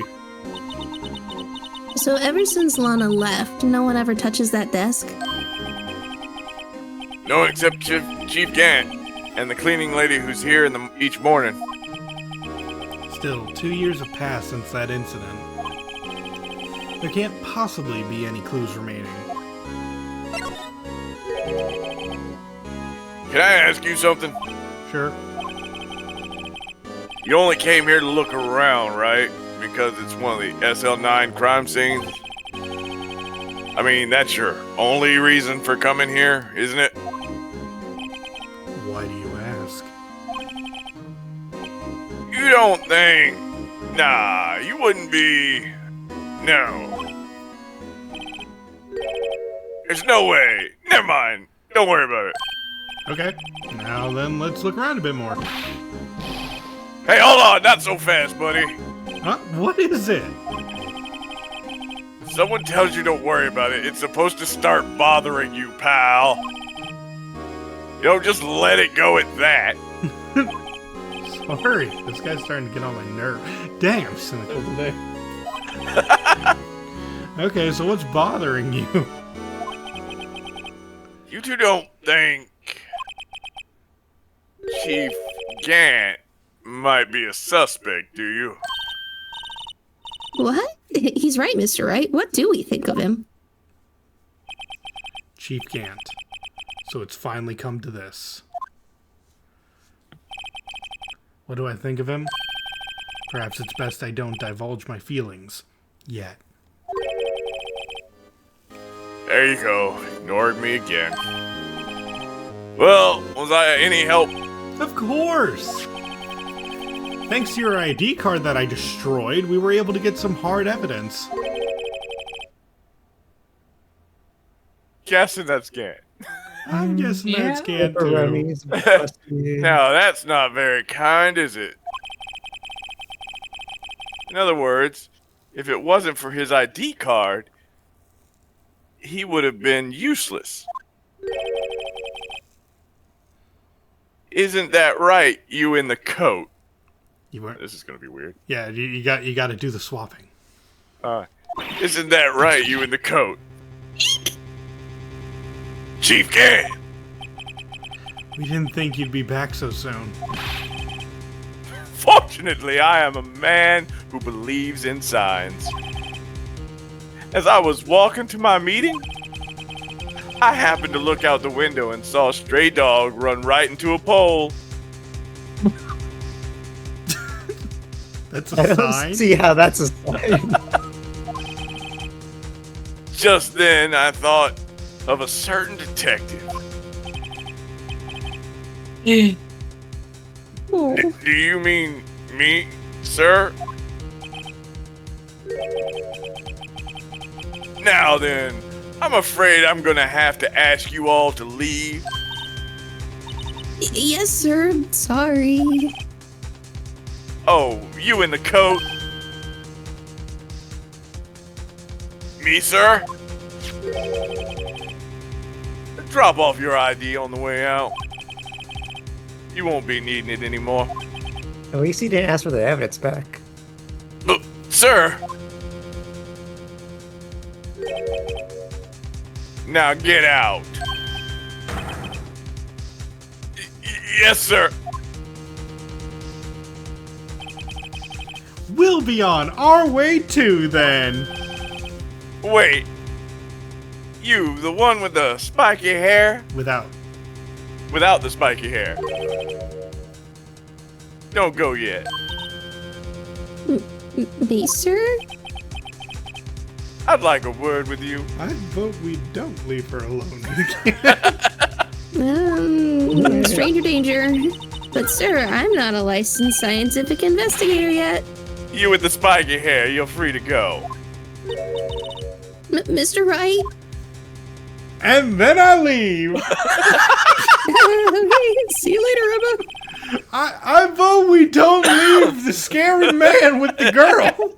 So ever since Lana left, no one ever touches that desk?
No one except Chief Gant and the cleaning lady who's here each morning.
Still, 2 years have passed since that incident. There can't possibly be any clues remaining.
Can I ask you something?
Sure.
You only came here to look around, right? Because it's one of the SL9 crime scenes? I mean, that's your only reason for coming here, isn't it?
Why do you ask?
You don't think... Nah, you wouldn't be... No. There's no way. Never mind. Don't worry about it.
Okay, now then let's look around a bit more.
Hey, hold on. Not so fast, buddy.
Huh? What is it?
Someone tells you don't worry about it, it's supposed to start bothering you, pal. You don't just let it go at that.
Sorry, this guy's starting to get on my nerve. Dang, I'm cynical today. Okay, so what's bothering you?
You two don't think Chief Gant might be a suspect, do you?
What? He's right, Mr. Wright. What do we think of him?
Chief Gant. So it's finally come to this. What do I think of him? Perhaps it's best I don't divulge my feelings. Yet.
There you go. Ignored me again. Well, was I any help?
Of course! Thanks to your ID card that I destroyed, we were able to get some hard evidence.
Guessing that's Gant.
I'm guessing that's Gant too.
Pepperonis, busted.
Now, that's not very kind, is it? In other words, if it wasn't for his ID card, he would have been useless. Isn't that right, you in the coat?
You weren't.
This is gonna be weird.
Yeah, you got to do the swapping.
Isn't that right, you in the coat? Chief Gant!
We didn't think you'd be back so soon.
Fortunately, I am a man who believes in signs. As I was walking to my meeting, I happened to look out the window and saw a stray dog run right into a pole.
That's
I
a
don't
sign?
see how that's a sign.
Just then, I thought of a certain detective.
Oh.
Do you mean me, sir? Now then, I'm afraid I'm gonna have to ask you all to leave.
Yes, sir. Sorry.
Oh, you in the coat? Me, sir? Drop off your ID on the way out. You won't be needing it anymore.
At least he didn't ask for the evidence back.
Look, sir! Now get out. Yes, sir.
We'll be on our way too, then.
Wait. You, the one with the spiky hair?
Without.
Without the spiky hair. Don't go yet.
Me, sir?
I'd like a word with you.
I vote we don't leave her alone.
Stranger danger. But, sir, I'm not a licensed scientific investigator yet.
You with the spiky hair, you're free to go.
Mr. Wright?
And then I leave.
Okay, see you later, Emma.
I vote we don't leave the scary man with the girl.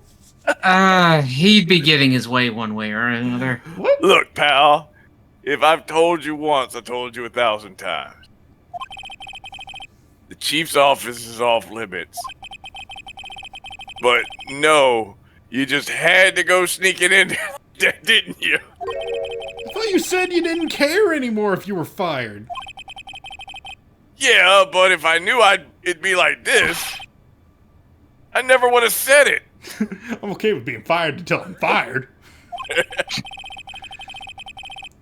He'd be getting his way one way or another.
What?
Look, pal. If I've told you once, I told you 1,000 times. The chief's office is off limits. But no, you just had to go sneaking in there, didn't you?
I thought you said you didn't care anymore if you were fired.
Yeah, but if I knew it'd be like this, I never would have said it.
I'm okay with being fired until I'm fired.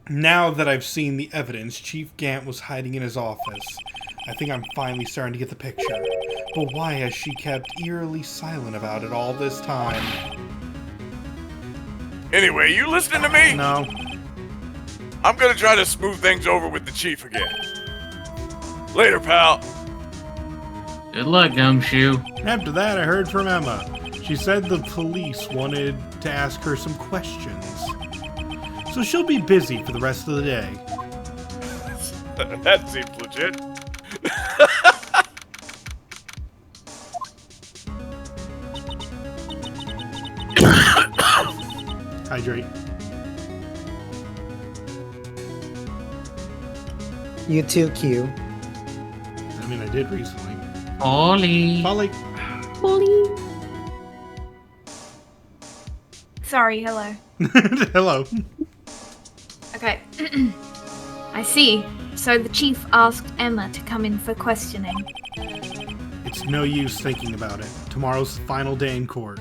Now that I've seen the evidence, Chief Gant was hiding in his office. I think I'm finally starting to get the picture. But why has she kept eerily silent about it all this time?
Anyway, you listening to me?
No.
I'm gonna try to smooth things over with the chief again. Later, pal.
Good luck, Gumshoe.
After that, I heard from Emma. She said the police wanted to ask her some questions. So she'll be busy for the rest of the day.
That seems legit.
Hydrate.
You too, Q.
I mean, I did recently.
Ollie.
Polly.
Molly.
Sorry, hello.
Hello.
Okay. I see. So the chief asked Emma to come in for questioning.
It's no use thinking about it. Tomorrow's the final day in court.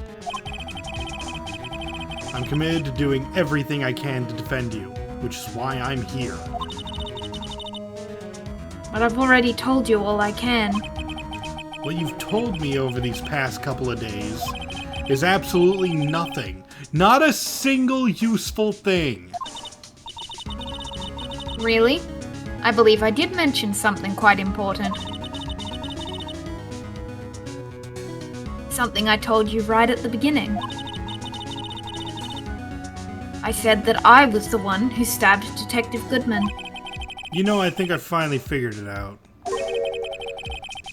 I'm committed to doing everything I can to defend you, which is why I'm here.
But I've already told you all I can.
What you've told me over these past couple of days is absolutely nothing. Not a single useful thing.
Really? I believe I did mention something quite important. Something I told you right at the beginning. I said that I was the one who stabbed Detective Goodman.
You know, I think I finally figured it out.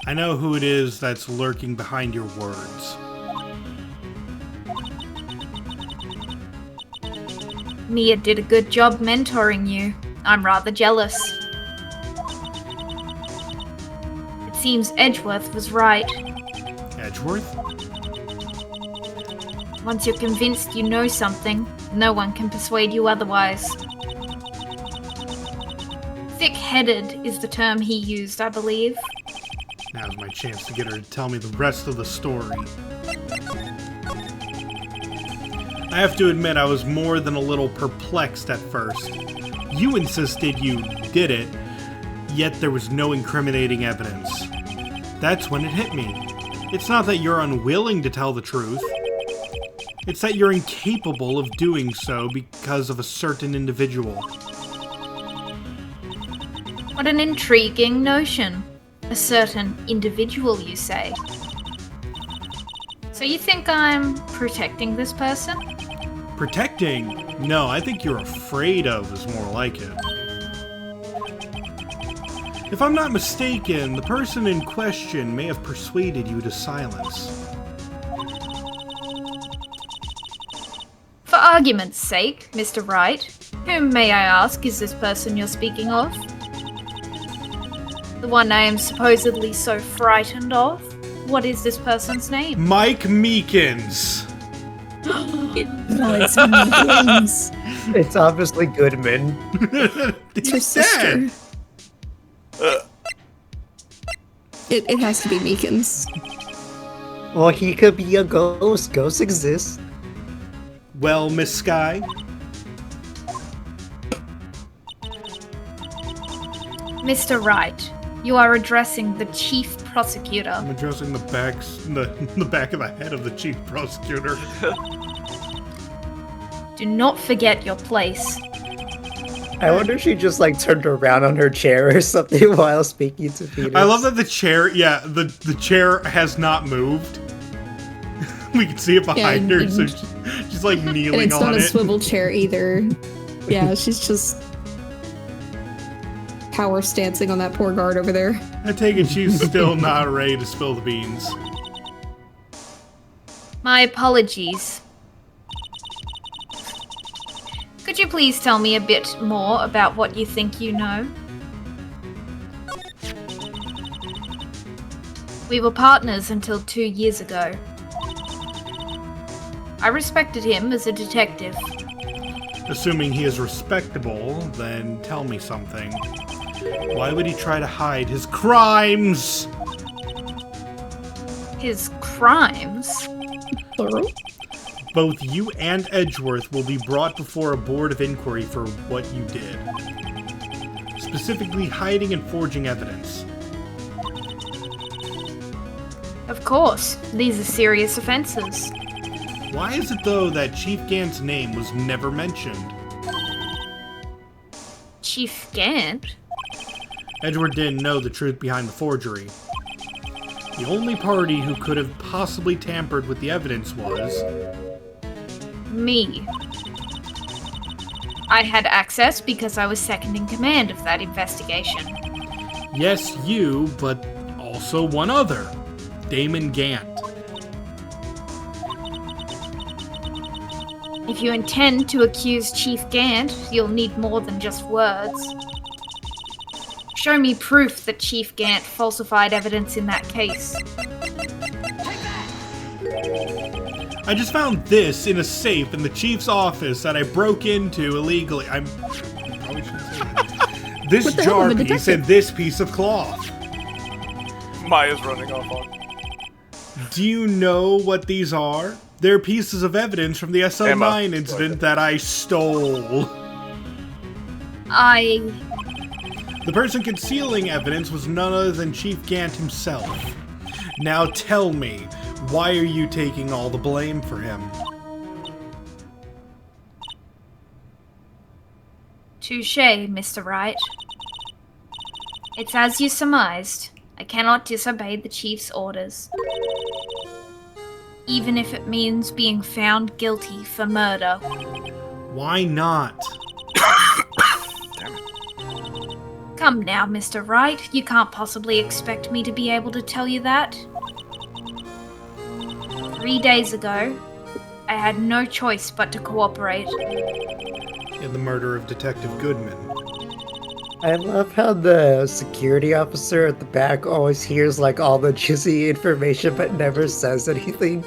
I know who it is that's lurking behind your words.
Mia did a good job mentoring you. I'm rather jealous. It seems Edgeworth was right.
Edgeworth?
Once you're convinced you know something, no one can persuade you otherwise. Thick-headed is the term he used, I believe.
Now's my chance to get her to tell me the rest of the story. I have to admit, I was more than a little perplexed at first. You insisted you did it, yet there was no incriminating evidence. That's when it hit me. It's not that you're unwilling to tell the truth. It's that you're incapable of doing so because of a certain individual.
What an intriguing notion. A certain individual, you say. So you think I'm protecting this person?
Protecting? No, I think you're afraid of is more like it. If I'm not mistaken, the person in question may have persuaded you to silence.
For argument's sake, Mr. Wright, whom, may I ask, is this person you're speaking of? The one I am supposedly so frightened of? What is this person's name?
Mike Meekins!
It's Meekins.
It's obviously Goodman.
It's her sister. It has to be Meekins.
Well, he could be a ghost. Ghosts exist.
Well, Miss Sky,
Mr. Wright, you are addressing the chief prosecutor.
I'm addressing the back of the head of the chief prosecutor.
Do not forget your place.
I wonder if she just like turned around on her chair or something while speaking to Peter.
I love that the chair, the chair has not moved. We can see it behind her, so she's like kneeling
And it's
on
not a
it.
swivel chair either. Yeah, she's just power stancing on that poor guard over there.
I take it she's still not ready to spill the beans.
My apologies. Could you please tell me a bit more about what you think you know? We were partners until 2 years ago. I respected him as a detective.
Assuming he is respectable, then tell me something. Why would he try to hide his crimes?
His crimes?
Thorough?
Both you and Edgeworth will be brought before a board of inquiry for what you did. Specifically, hiding and forging evidence.
Of course, these are serious offenses.
Why is it, though, that Chief Gant's name was never mentioned?
Chief Gant?
Edgeworth didn't know the truth behind the forgery. The only party who could have possibly tampered with the evidence was...
me. I had access because I was second in command of that investigation.
Yes, you, but also one other. Damon Gant.
If you intend to accuse Chief Gant, you'll need more than just words. Show me proof that Chief Gant falsified evidence in that case.
I just found this in a safe in the chief's office that I broke into illegally. I probably shouldn't say that. This
What the hell,
jar
I'm a
piece
detective.
and this piece of cloth.
Maya's running off on.
Do you know what these are? They're pieces of evidence from the SL9
Emma.
incident that I stole. The person concealing evidence was none other than Chief Gant himself. Now tell me, why are you taking all the blame for him?
Touché, Mr. Wright. It's as you surmised. I cannot disobey the Chief's orders. Even if it means being found guilty for murder.
Why not?
Come now, Mr. Wright. You can't possibly expect me to be able to tell you that. 3 days ago, I had no choice but to cooperate.
In the murder of Detective Goodman.
I love how the security officer at the back always hears like all the juicy information but never says anything.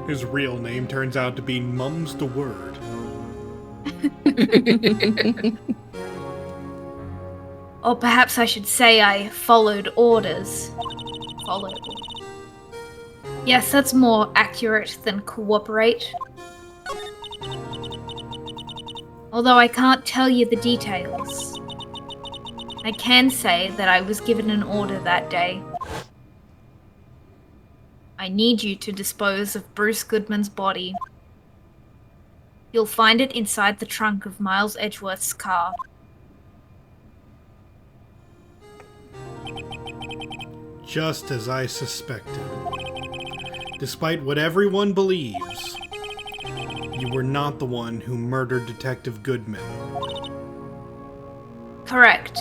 His real name turns out to be Mums the Word.
Or perhaps I should say I followed orders. Followed. Yes, that's more accurate than cooperate. Although I can't tell you the details. I can say that I was given an order that day. I need you to dispose of Bruce Goodman's body. You'll find it inside the trunk of Miles Edgeworth's car.
Just as I suspected. Despite what everyone believes, you were not the one who murdered Detective Goodman.
Correct.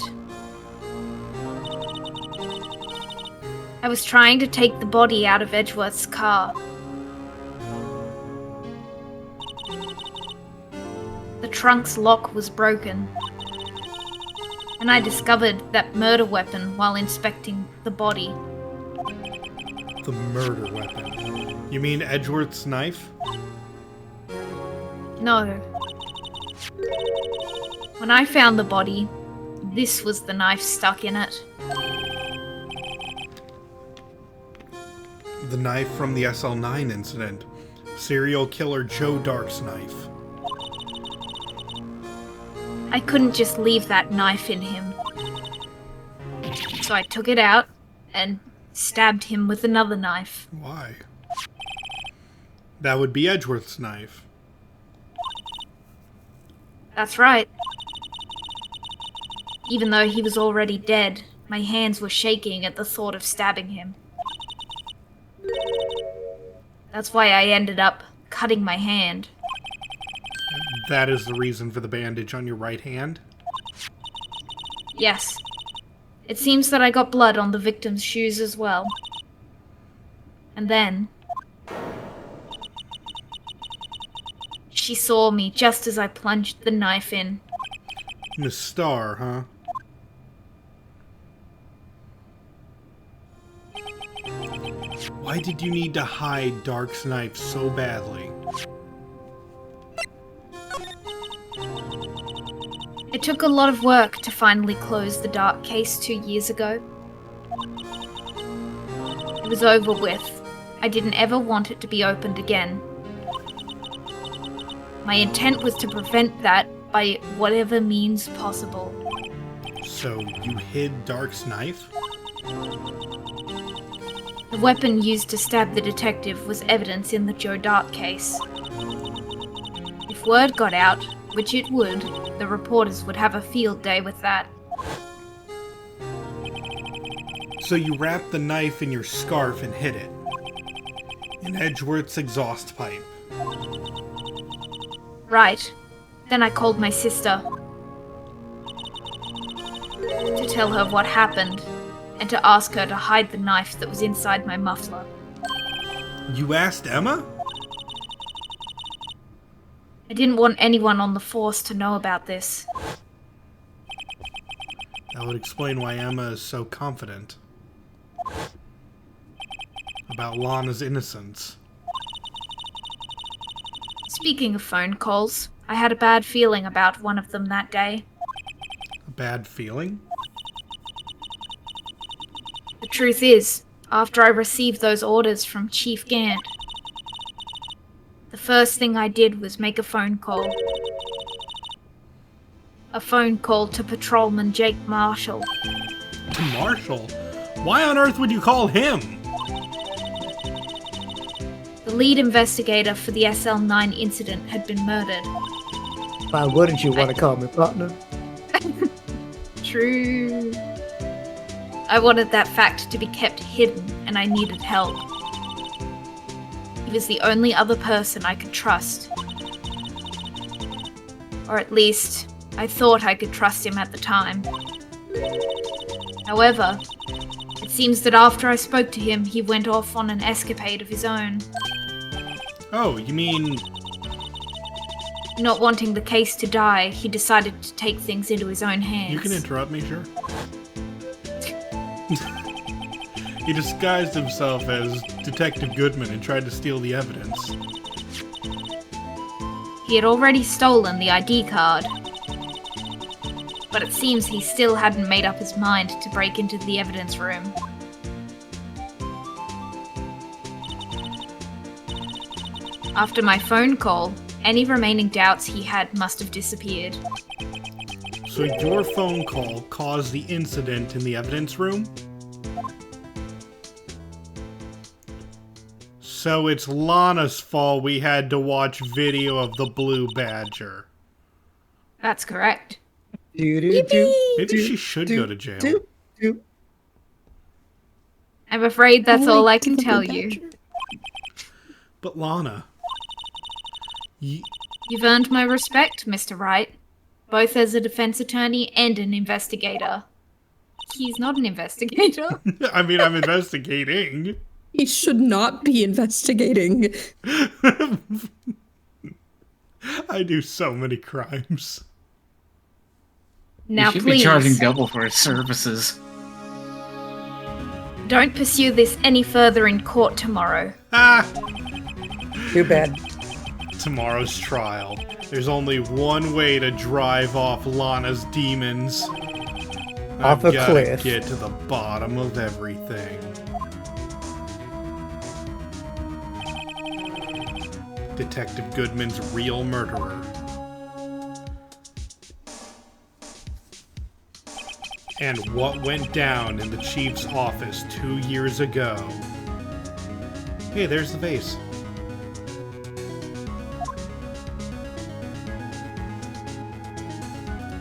I was trying to take the body out of Edgeworth's car. The trunk's lock was broken, and I discovered that murder weapon while inspecting the body.
The murder weapon. You mean Edgeworth's knife?
No. When I found the body, this was the knife stuck in it.
The knife from the SL9 incident. Serial killer Joe Dark's knife.
I couldn't just leave that knife in him. So I took it out and stabbed him with another knife.
Why? That would be Edgeworth's knife.
That's right. Even though he was already dead, my hands were shaking at the thought of stabbing him. That's why I ended up cutting my hand.
That is the reason for the bandage on your right hand?
Yes. It seems that I got blood on the victim's shoes as well. And then... she saw me just as I plunged the knife in.
Miss Starr, huh? Why did you need to hide Dark's knife so badly?
It took a lot of work to finally close the Dark case 2 years ago. It was over with. I didn't ever want it to be opened again. My intent was to prevent that by whatever means possible.
So you hid Dark's knife?
The weapon used to stab the detective was evidence in the Joe Dark case. If word got out, which it would, the reporters would have a field day with that.
So you wrapped the knife in your scarf and hid it. In Edgeworth's exhaust pipe.
Right. Then I called my sister to tell her what happened and to ask her to hide the knife that was inside my muffler.
You asked Emma?
I didn't want anyone on the force to know about this.
That would explain why Emma is so confident about Lana's innocence.
Speaking of phone calls, I had a bad feeling about one of them that day.
A bad feeling?
The truth is, after I received those orders from Chief Gant, the first thing I did was make a phone call. A phone call to Patrolman Jake Marshall.
To Marshall? Why on earth would you call him?
The lead investigator for the SL9 incident had been murdered.
Why wouldn't you want to call me partner?
True. I wanted that fact to be kept hidden, and I needed help. He was the only other person I could trust. Or at least, I thought I could trust him at the time. However, it seems that after I spoke to him, he went off on an escapade of his own.
Oh, you mean...
Not wanting the case to die, he decided to take things into his own hands.
You can interrupt me, sure. He disguised himself as Detective Goodman and tried to steal the evidence.
He had already stolen the ID card. But it seems he still hadn't made up his mind to break into the evidence room. After my phone call, any remaining doubts he had must have disappeared.
So your phone call caused the incident in the evidence room? So it's Lana's fault we had to watch video of the Blue Badger.
That's correct.
Maybe she should go to jail.
I'm afraid that's all I can tell you.
But Lana...
You've earned my respect, Mr. Wright, both as a defense attorney and an investigator. He's not an investigator.
I mean, I'm investigating.
He should not be investigating.
I do so many crimes.
Now,
you should
please,
be charging double for his services.
don't pursue this any further in court tomorrow.
Ah!
Too bad.
Tomorrow's trial. There's only one way to drive off Lana's demons.
Off
I've
a
gotta
cliff.
get to the bottom of everything. Detective Goodman's real murderer. And what went down in the chief's office 2 years ago. Hey, there's the vase.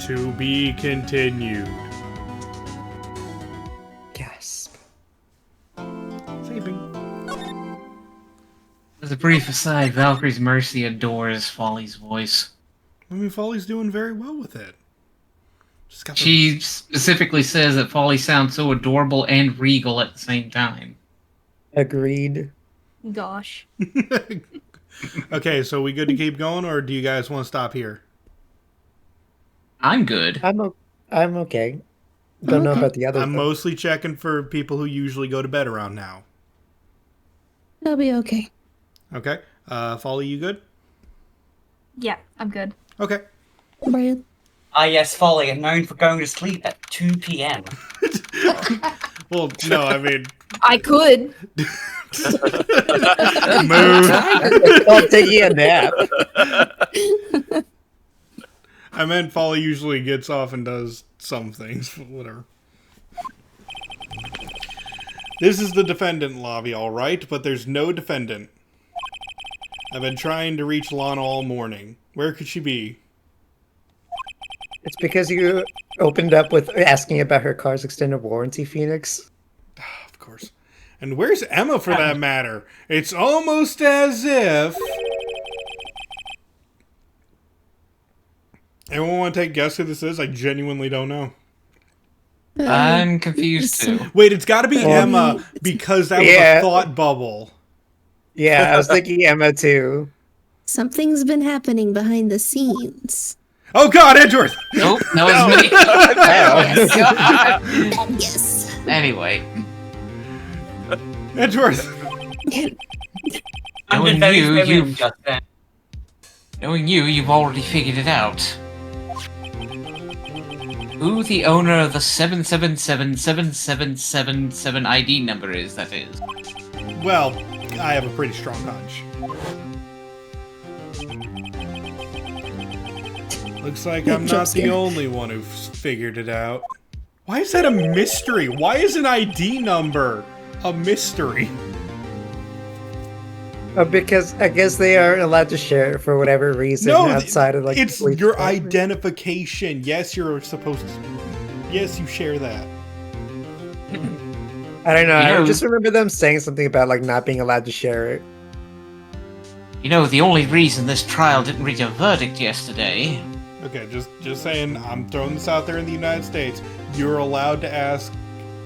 To be continued.
Gasp.
Saving.
As a brief aside, Valkyrie's Mercy adores Folly's voice.
I mean, Folly's doing very well with it. She's got the-
She specifically says that Folly sounds so adorable and regal at the same time.
Agreed.
Gosh.
Okay, so we good to keep going, or do you guys want to stop here?
I'm good.
I'm okay. Don't know about the other.
I'm mostly checking for people who usually go to bed around now.
That'll be okay.
Okay, Folly, you good?
Yeah, I'm good.
Okay.
Brian?
Ah, yes, Folly, and known for going to sleep at 2 p.m.
Well, no, I mean,
I could.
move.
I'll taking a nap.
I meant Folly usually gets off and does some things. Whatever. This is the defendant lobby, alright, but there's no defendant. I've been trying to reach Lana all morning. Where could she be?
It's because you opened up with asking about her car's extended warranty, Phoenix.
Of course. And where's Emma, for that matter? It's almost as if... Anyone want to take a guess who this is? I genuinely don't know.
I'm confused too.
Wait, it's got to be Emma, because that was a thought bubble.
Yeah, I was thinking Emma too.
Something's been happening behind the scenes.
Oh God, Edgeworth!
Nope, that was me.
Yes.
Anyway,
Edgeworth!
Knowing
very
you,
swimming
you've-
just then.
knowing you've already figured it out. Who the owner of the 7777777 ID number is, that is.
Well, I have a pretty strong hunch. Looks like I'm not the only one who figured it out. Why is that a mystery? Why is an ID number a mystery?
Because I guess they aren't allowed to share it for whatever reason outside of like.
it's
the police
your
department.
identification. Yes, you're supposed to. Yes, you share that.
I don't know.
You
I
know-
just remember them saying something about like not being allowed to share it.
You know, the only reason this trial didn't reach a verdict yesterday.
Okay, just saying. I'm throwing this out there in the United States. You're allowed to ask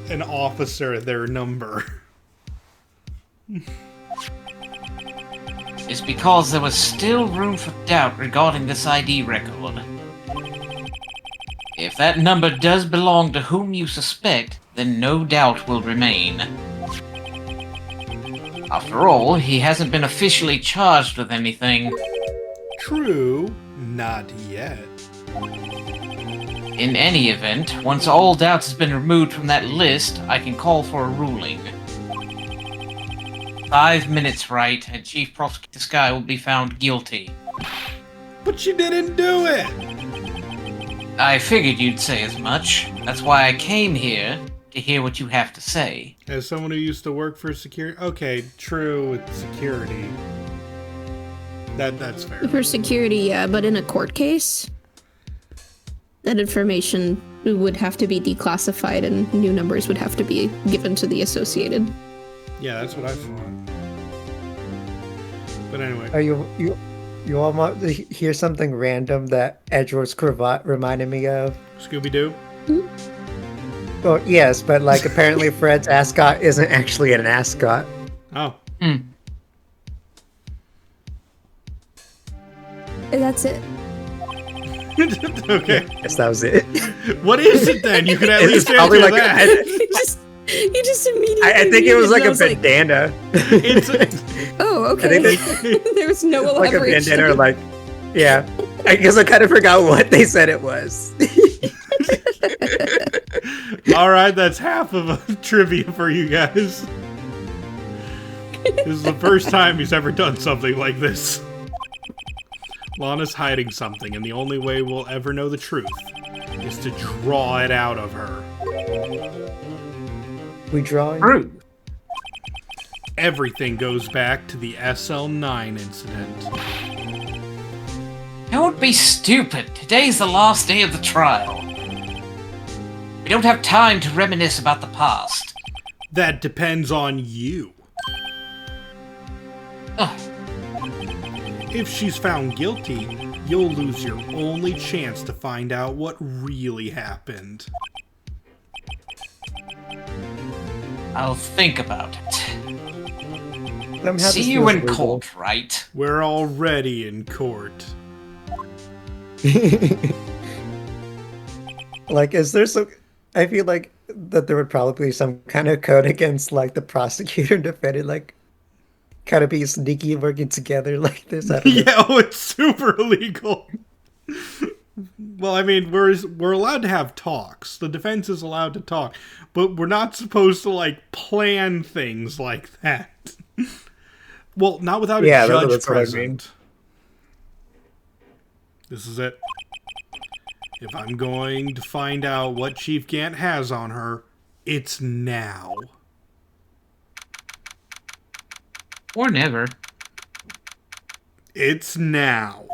an officer their number.
Is because there was still room for doubt regarding this ID record. If that number does belong to whom you suspect, then no doubt will remain. After all, he hasn't been officially charged with anything.
True, not yet.
In any event, once all doubts has been removed from that list, I can call for a ruling. 5 minutes, Wright, and Chief Prosecutor Sky will be found guilty.
But you didn't do it!
I figured you'd say as much. That's why I came here, to hear what you have to say.
As someone who used to work for security... Okay, true, with security. That's fair.
For security, yeah, but in a court case, that information would have to be declassified and new numbers would have to be given to the associated.
Yeah, that's what I thought. But anyway.
Are you all want to hear something random that Edgeworth's cravat reminded me of?
Scooby-Doo?
Well, yes, but like apparently Fred's ascot isn't actually an ascot.
Oh.
That's it.
Okay.
Yes, that was it.
What is it then? You could at
It's
least
probably
answer
like
that.
You just immediately.
I think it was like a
bandana.
bandana.
It's
Oh,
I
okay.
think
There was no
like a
elaboration.
bandana, or like, yeah. I guess I kind of forgot what they said it was.
all right. That's half of a trivia for you guys. This is the first time he's ever done something like this. Lana's hiding something, and the only way we'll ever know the truth is to draw it out of her.
We drawing?
True.
Everything goes back to the SL9 incident.
Don't be stupid. Today's the last day of the trial. We don't have time to reminisce about the past.
That depends on you.
Ugh.
If she's found guilty, you'll lose your only chance to find out what really happened.
I'll think about it.
Somehow
See
this
you
feels
in
legal.
court, right?
We're already in court.
Like, is there some? I feel like that there would probably be some kind of code against like the prosecutor and defendant, like, kind of be sneaky and working together like this. I don't know.
Yeah, oh, it's super illegal. Well, I mean, we're allowed to have talks. The defense is allowed to talk, but we're not supposed to like plan things like that. Well, not without a judge
that's what I mean.
present. This is it. If I'm going to find out what Chief Gant has on her, it's now.
Or never.
It's now.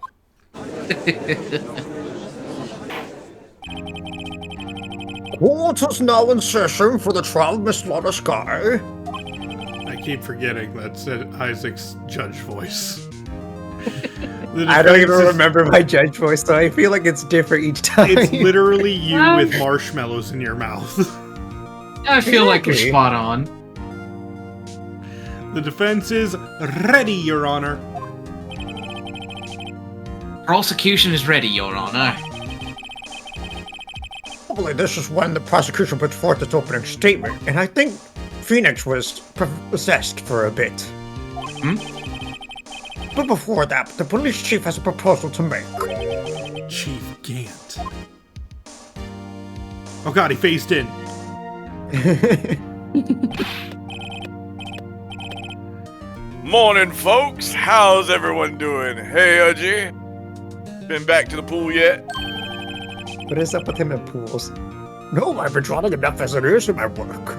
Court is now in session for the trial of Miss Lana Sky.
I keep forgetting that's Isaac's judge voice.
I don't even remember my judge voice, so I feel like it's different each time.
It's literally you with marshmallows in your mouth.
I feel like you're
Exactly.
spot on.
The defense is ready, Your Honor.
Prosecution is ready, Your Honor.
Probably this is when the prosecution puts forth its opening statement, and I think Phoenix was possessed for a bit. But before that, the police chief has a proposal to make.
Chief Gant. Oh god, he phased in.
Morning, folks. How's everyone doing? Hey, Udgy. Been back to the pool yet?
What is up with him in pools? No, I've been drowning enough as it is in my work.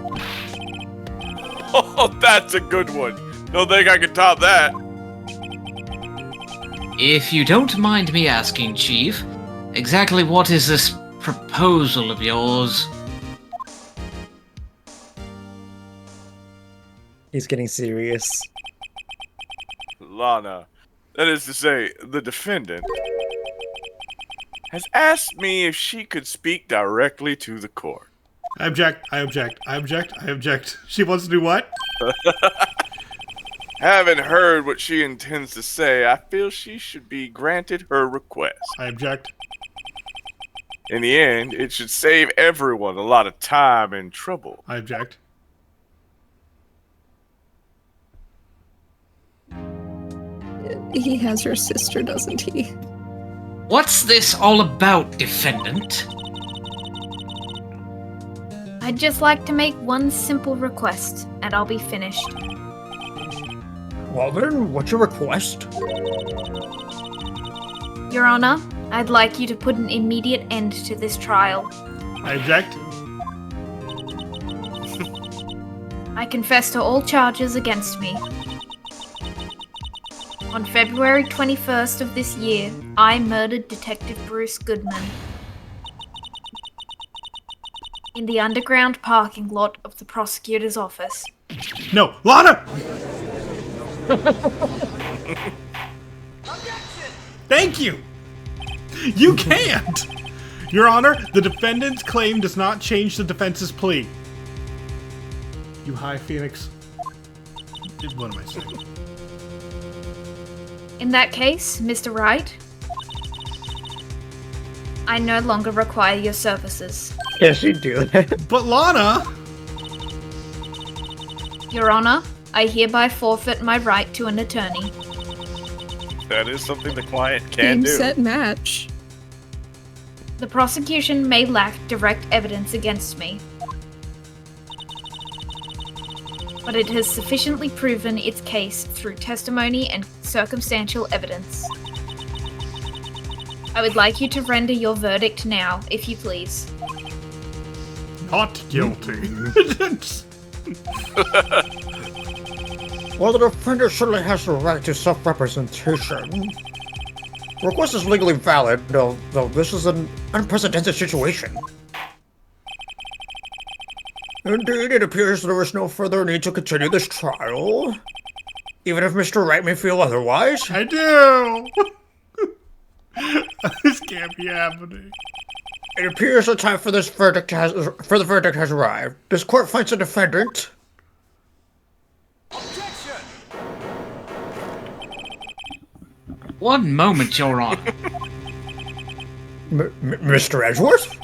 Oh, that's a good one. Don't think I can top that.
If you don't mind me asking, Chief, exactly what is this proposal of yours?
He's getting serious.
Lana, that is to say, the defendant, has asked me if she could speak directly to the court.
I object, I object, I object, I object. She wants to do what?
Having heard what she intends to say, I feel she should be granted her request.
I object.
In the end, it should save everyone a lot of time and trouble.
I object.
He has her sister, doesn't he?
What's this all about, defendant?
I'd just like to make one simple request, and I'll be finished.
Well then, what's your request?
Your Honor, I'd like you to put an immediate end to this trial.
I object.
I confess to all charges against me. On February 21st of this year, I murdered Detective Bruce Goodman in the underground parking lot of the prosecutor's office.
No, Lana! Thank you! You can't! Your Honor, the defendant's claim does not change the defense's plea. You high, Phoenix? What am I saying?
In that case, Mr. Wright, I no longer require your services.
Yes, you do.
But Lana!
Your Honor, I hereby forfeit my right to an attorney.
That is something the client can
Game,
do.
set, match.
The prosecution may lack direct evidence against me, but it has sufficiently proven its case through testimony and circumstantial evidence. I would like you to render your verdict now, if you please.
Not guilty.
While the defendant certainly has the right to self-representation, the request is legally valid, though this is an unprecedented situation. Indeed, it appears there is no further need to continue this trial, even if Mr. Wright may feel otherwise.
I do! This can't be happening.
It appears the time for the verdict has arrived. This court finds the defendant.
One moment, Your Honor.
Mr. Edgeworth?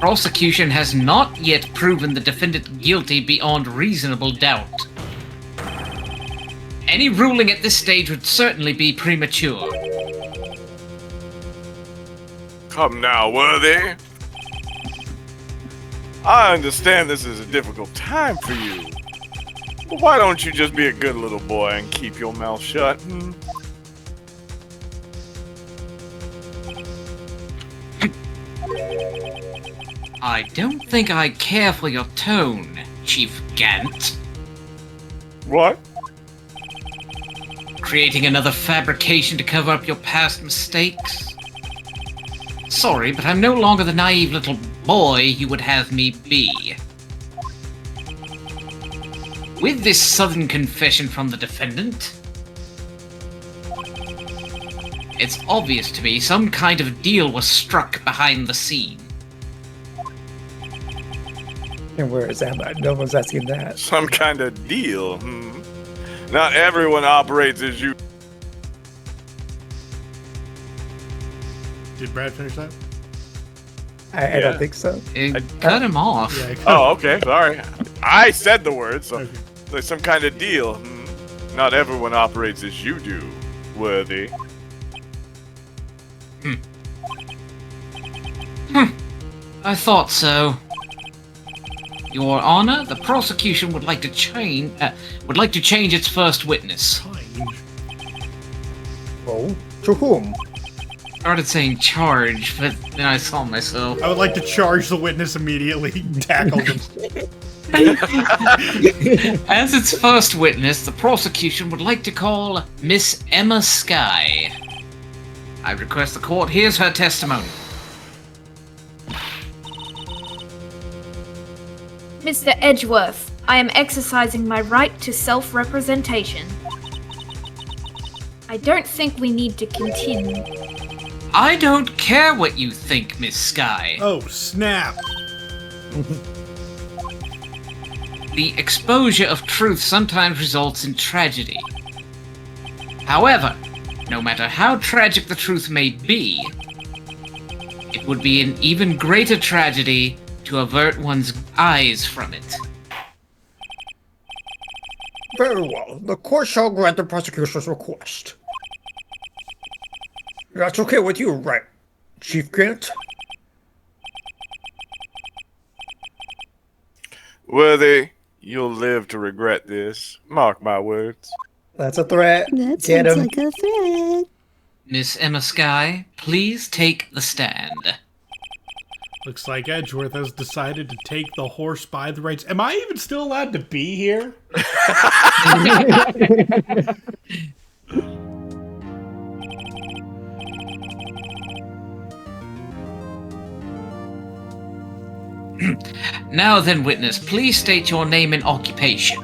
Prosecution has not yet proven the defendant guilty beyond reasonable doubt. Any ruling at this stage would certainly be premature.
Come now, Worthy. I understand this is a difficult time for you. But why don't you just be a good little boy and keep your mouth shut?
I don't think I care for your tone, Chief Gant.
What?
Creating another fabrication to cover up your past mistakes? Sorry, but I'm no longer the naive little boy you would have me be. With this sudden confession from the defendant, it's obvious to me some kind of deal was struck behind the scene.
And where is Emma? No one's asking that.
Some kind of deal? Not everyone operates as you.
Did Brad finish that?
I don't think so.
It cut him off.
Yeah.
Oh, okay, sorry. I said the word, so
Okay.
there's some kind of deal. Not everyone operates as you do, Worthy.
I thought so. Your Honor, the prosecution would like to change its first witness.
Oh, to whom?
Started saying charge, but then I saw myself.
I would like to charge the witness immediately. Tackle them.
As its first witness, the prosecution would like to call Miss Emma Skye. I request the court hears her testimony.
Mr. Edgeworth, I am exercising my right to self-representation. I don't think we need to continue.
I don't care what you think, Miss Skye.
Oh, snap.
The exposure of truth sometimes results in tragedy. However, no matter how tragic the truth may be, it would be an even greater tragedy to avert one's eyes from it.
Very well. The court shall grant the prosecution's request. That's okay with you, right, Chief Gant?
Worthy, you'll live to regret this. Mark my words.
That's a threat.
That
Get
sounds
him.
like a threat.
Miss Emma Skye, please take the stand.
Looks like Edgeworth has decided to take the horse by the reins. Am I even still allowed to be here?
Now then, witness, please state your name and occupation.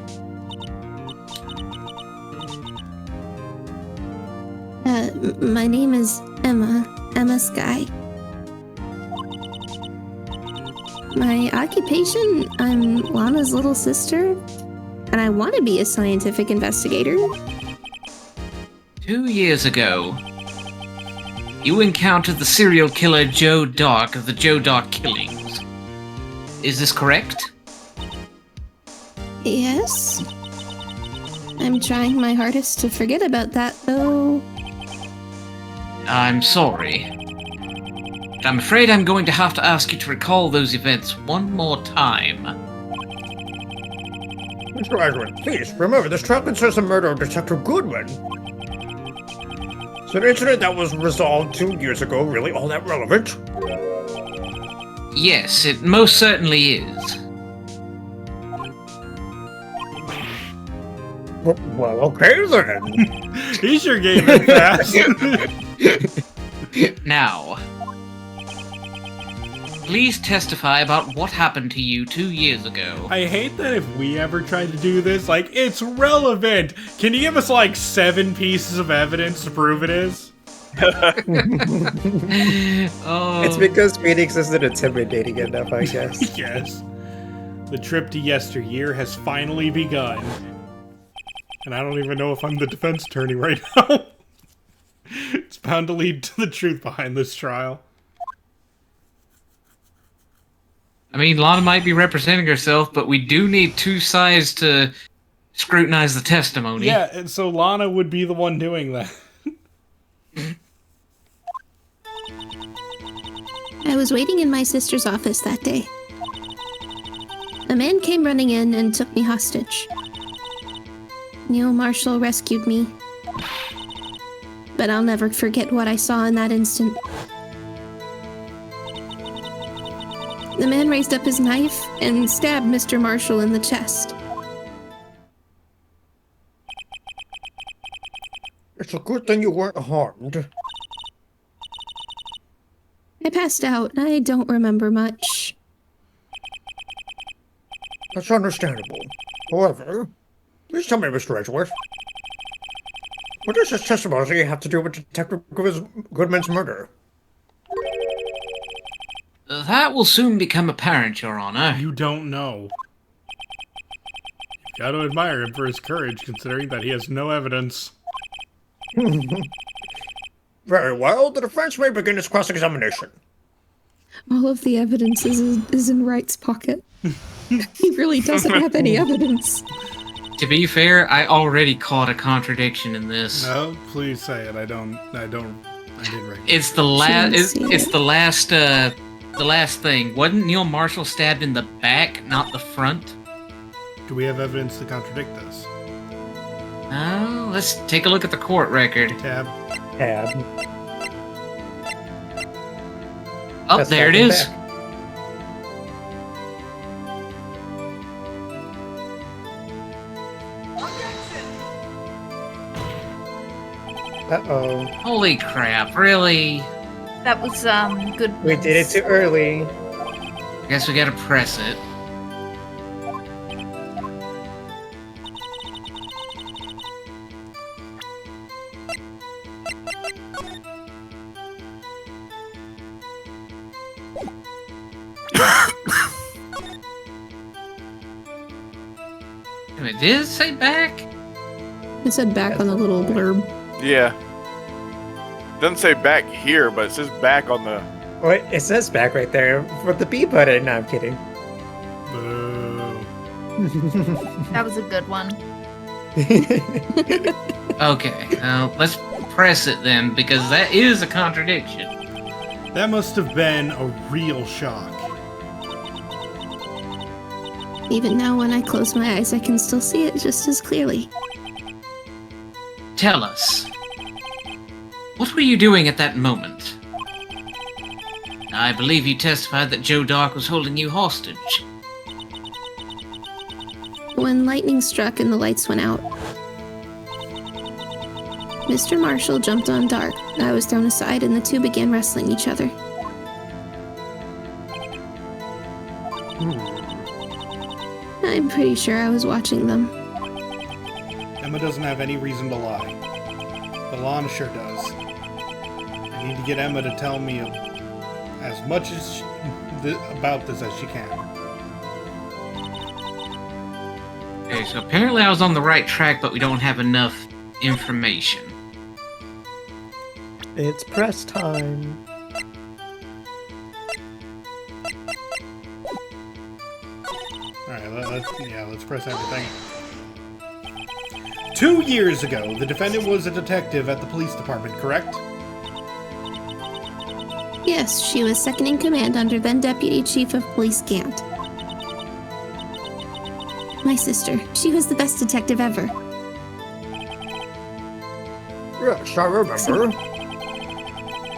My name is Emma Skye. My occupation, I'm Lana's little sister, and I want to be a scientific investigator.
2 years ago, you encountered the serial killer Joe Dark of the Joe Dark killings. Is this correct?
Yes. I'm trying my hardest to forget about that, though.
I'm sorry. But I'm afraid I'm going to have to ask you to recall those events one more time.
Mr. Edgeworth, please remember this trial concerns the murder of Detective Goodwin. Is an incident that was resolved 2 years ago really all that relevant?
Yes, it most certainly is.
Well, okay then.
He's your game in fast.
Now, please testify about what happened to you 2 years ago.
I hate that if we ever tried to do this, like, it's relevant. Can you give us, like, 7 pieces of evidence to prove it is?
Oh,
It's because Phoenix isn't intimidating enough, I guess.
Yes. The trip to yesteryear has finally begun. And I don't even know if I'm the defense attorney right now. It's bound to lead to the truth behind this trial.
I mean, Lana might be representing herself, but we do need 2 sides to scrutinize the testimony.
Yeah, and so Lana would be the one doing that.
I was waiting in my sister's office that day. A man came running in and took me hostage. Neil Marshall rescued me. But I'll never forget what I saw in that instant. The man raised up his knife and stabbed Mr. Marshall in the chest.
It's a good thing you weren't harmed.
I passed out. I don't remember much.
That's understandable. However, please tell me, Mr. Edgeworth. What does this testimony have to do with Detective Goodman's murder?
That will soon become apparent, Your Honor.
You don't know. You've got to admire him for his courage, considering that he has no evidence.
Very well, the defense may begin its cross-examination.
All of the evidence is in Wright's pocket. He really doesn't have any evidence.
To be fair, I already caught a contradiction in this.
No, please say it. I didn't recognize.
It's the last. It's the last thing. Wasn't Neil Marshall stabbed in the back, not the front?
Do we have evidence to contradict this?
Oh, let's take a look at the court record.
Tab.
Oh, there it is.
Uh-oh.
Holy crap, really?
That was, good.
We did it too early.
Guess we gotta press it. Wait, did it say back?
It said back on the little blurb.
Yeah. Doesn't say back here, but it says back on the...
Wait, it says back right there with the B button. No, I'm kidding.
Boo.
That was a good one.
Okay, let's press it then, because that is a contradiction.
That must have been a real shock.
Even now, when I close my eyes, I can still see it just as clearly.
Tell us. What were you doing at that moment? I believe you testified that Joe Dark was holding you hostage.
When lightning struck and the lights went out, Mr. Marshall jumped on Dark. I was thrown aside and the two began wrestling each other. I'm pretty sure I was watching them.
Emma doesn't have any reason to lie. But Lana sure does. I need to get Emma to tell me as much as about this as she can.
Okay, so apparently I was on the right track, but we don't have enough information.
It's press time.
Alright, let's press everything. 2 years ago, the defendant was a detective at the police department, correct?
Yes, she was second in command under then Deputy Chief of Police Gant. My sister, she was the best detective ever.
Yes, I remember.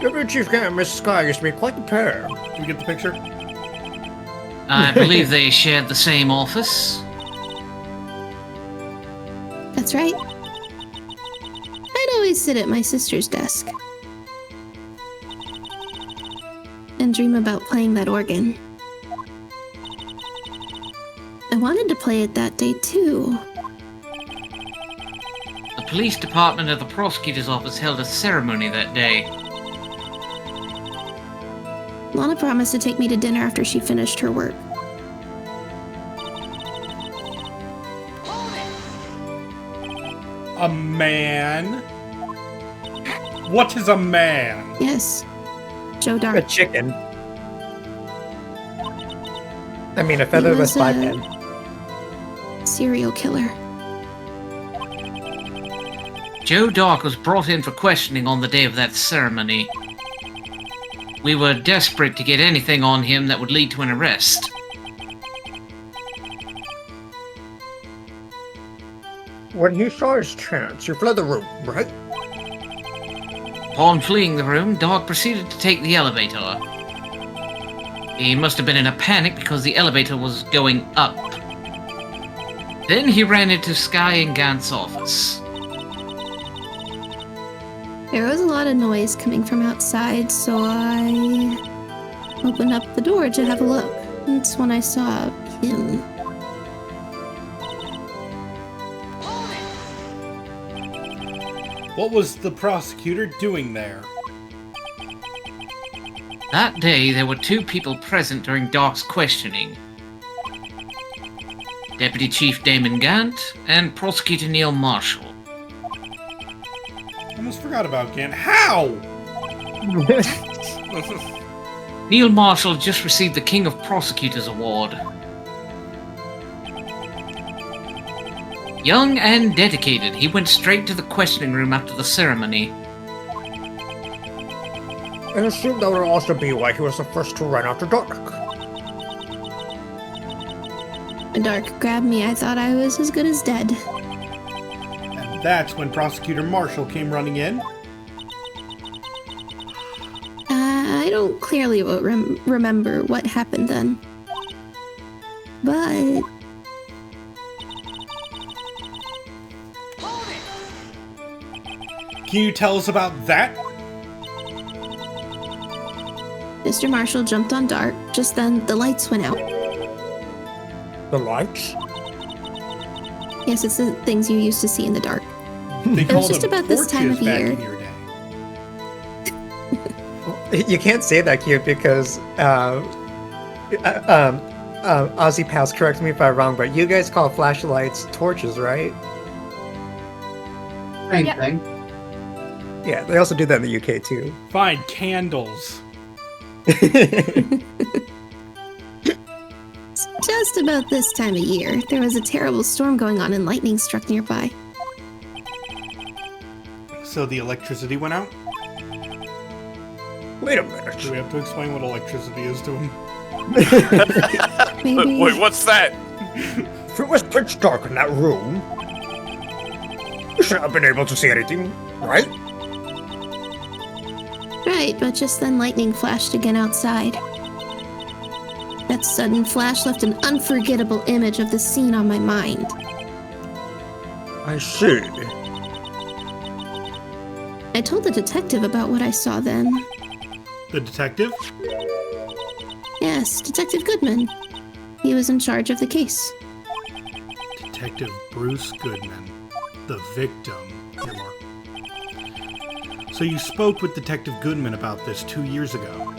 Deputy Chief Gant and Mrs. Sky used to be quite the pair.
Can we get the picture?
I believe they shared the same office.
That's right. I'd always sit at my sister's desk and dream about playing that organ. I wanted to play it that day too.
The police department of the prosecutor's office held a ceremony that day.
Lana promised to take me to dinner after she finished her work.
A man? What is a man?
Yes, Joe
A
Dark.
chicken. I mean, a featherless
was,
biped.
Serial killer.
Joe Dark was brought in for questioning on the day of that ceremony. We were desperate to get anything on him that would lead to an arrest.
When he saw his chance, he fled the room, right?
Upon fleeing the room, Dog proceeded to take the elevator. He must have been in a panic because the elevator was going up. Then he ran into Sky and Gant's office.
There was a lot of noise coming from outside, so I opened up the door to have a look. That's when I saw him.
What was the prosecutor doing there?
That day, there were two people present during Doc's questioning. Deputy Chief Damon Gant and Prosecutor Neil Marshall.
I almost forgot about Gant. How?
Neil Marshall just received the King of Prosecutors Award. Young and dedicated, he went straight to the questioning room after the ceremony.
I assume that would also be why he was the first to run after Dark.
When Dark grabbed me, I thought I was as good as dead.
And that's when Prosecutor Marshall came running in.
I don't clearly remember what happened then. But
Can you tell us about that?
Mr. Marshall jumped on Dark. Just then, the lights went out.
The lights?
Yes, it's the things you used to see in the dark.
They
It was
called
just
them
about this time of
torches back
year.
in your day.
You can't say that, Cute, because Ozzy Pals, correct me if I'm wrong, but you guys call flashlights torches, right?
Same
Yeah.
thing.
Yeah, they also do that in the UK too.
Fine, candles.
Just about this time of year, there was a terrible storm going on and lightning struck nearby.
So the electricity went out?
Wait a minute.
Do we have to explain what electricity is to him?
Maybe.
Wait, what's that?
If it was pitch dark in that room, you should have been able to see anything, right?
Right, but just then lightning flashed again outside. That sudden flash left an unforgettable image of the scene on my mind.
I see.
I told the detective about what I saw then.
The detective?
Yes, Detective Goodman. He was in charge of the case.
Detective Bruce Goodman. The victim. Here, Mark. So you spoke with Detective Goodman about this 2 years ago.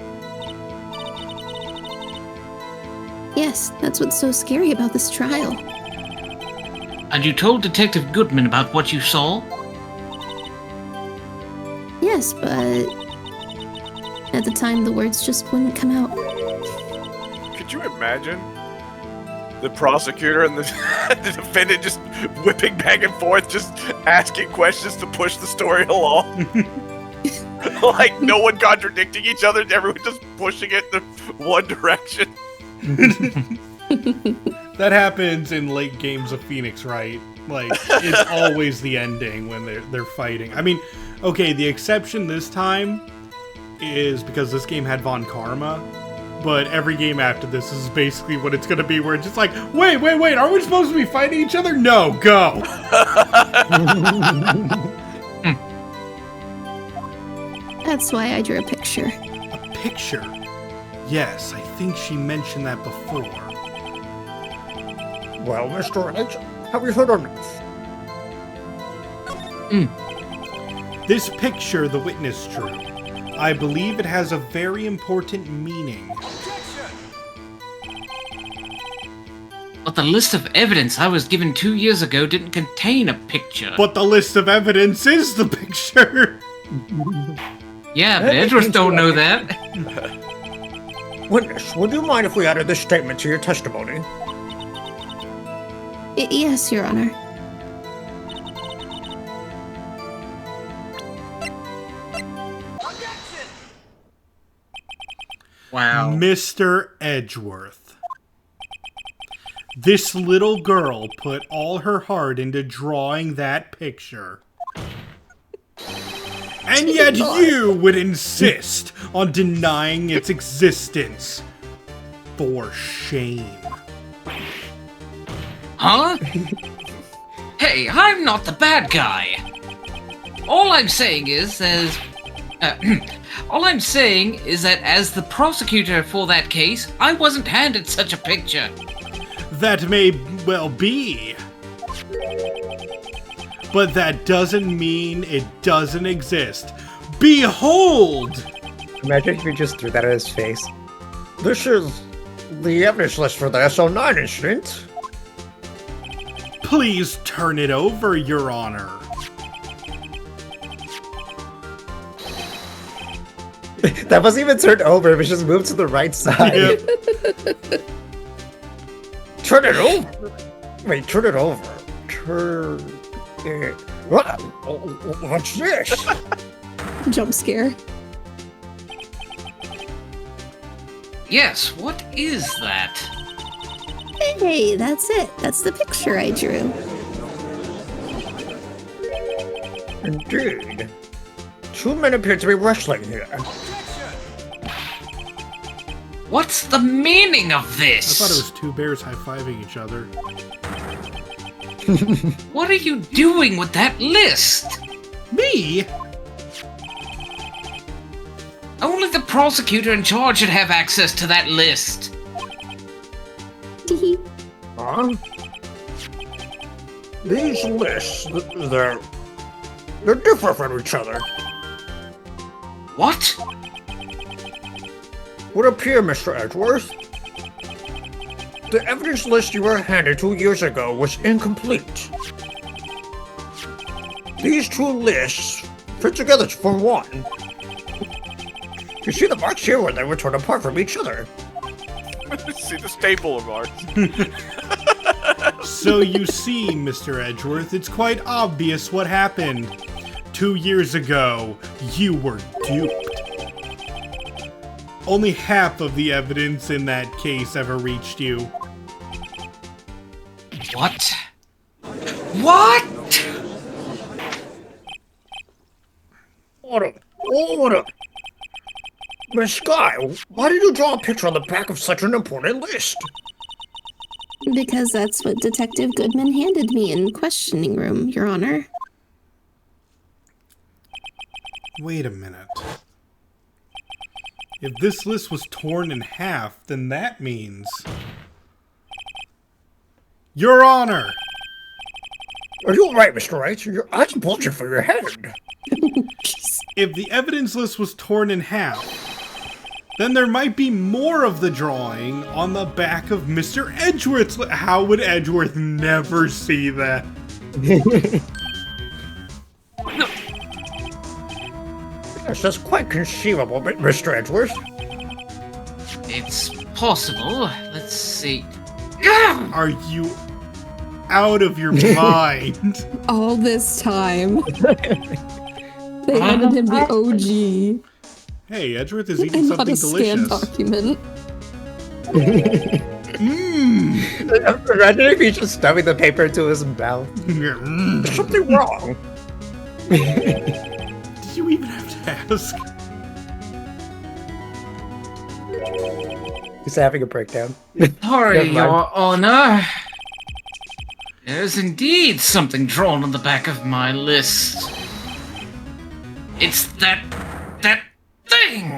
Yes, that's what's so scary about this trial.
And you told Detective Goodman about what you saw?
Yes, but at the time the words just wouldn't come out.
Could you imagine the prosecutor and the, the defendant just whipping back and forth, just asking questions to push the story along? Like no one contradicting each other, everyone just pushing it in one direction.
That happens in late games of Phoenix, right? Like, it's always the ending when they're fighting. I mean, okay, the exception this time is because this game had Von Karma, but every game after this is basically what it's gonna be, where it's just like, wait, are we supposed to be fighting each other? No, go!
That's why I drew a picture.
A picture? Yes, I think she mentioned that before.
Well, Mr. Wright, have you heard enough?
This picture the witness drew, I believe it has a very important meaning.
But the list of evidence I was given 2 years ago didn't contain a picture.
But the list of evidence is the picture!
Yeah, but Edwards don't know that.
Witness, would you mind if we added this statement to your testimony?
Yes, Your Honor.
Wow.
Mr. Edgeworth. This little girl put all her heart into drawing that picture. And yet you would insist on denying its existence. For shame.
Huh? Hey, I'm not the bad guy. All I'm saying is all I'm saying is that as the prosecutor for that case, I wasn't handed such a picture.
That may well be. But that doesn't mean it doesn't exist. Behold!
Imagine if you just threw that at his face. This is the evidence list for the SO9 incident.
Please turn it over, Your Honor.
That wasn't even turned over, it was just moved to the right side.
Yep.
Turn it over? Wait, turn it over. Turn it... What's this?
Jump scare.
Yes, what is that?
Hey, that's it. That's the picture I drew.
Indeed. Two men appear to be wrestling here.
What's the meaning of
I
this?
thought it was two bears high-fiving each other.
What are you doing with that list?
Me?
Only the prosecutor in charge should have access to that list.
Huh? These lists, they're different from each other.
What?
Would appear, Mr. Edgeworth. The evidence list you were handed 2 years ago was incomplete. These two lists fit together to form one. You see the marks here where they were torn apart from each other.
See the staple marks.
So you see, Mr. Edgeworth, it's quite obvious what happened. 2 years ago, you were duped. Only half of the evidence in that case ever reached you.
What? What?
Order! Miss Sky, why did you draw a picture on the back of such an important list?
Because that's what Detective Goodman handed me in questioning room, Your Honor.
Wait a minute. If this list was torn in half, then that means... Your Honor!
Are you alright, Mr. Wright? Your eyes bulging for your head.
If the evidence list was torn in half, then there might be more of the drawing on the back of Mr. Edgeworth's list. How would Edgeworth never see that?
Yes, that's quite conceivable, Mr. Edgeworth.
It's possible. Let's see.
Are you out of your mind?
All this time. They handed him the OG
Hey, Edgeworth is eating
and not
something
a scanned
delicious.
document.
Imagine if he's just stuffing the paper into his mouth. There's something wrong.
Did you even have to ask?
He's having a breakdown.
Sorry,
Never mind.
Your Honor. There's indeed something drawn on the back of my list. It's that thing!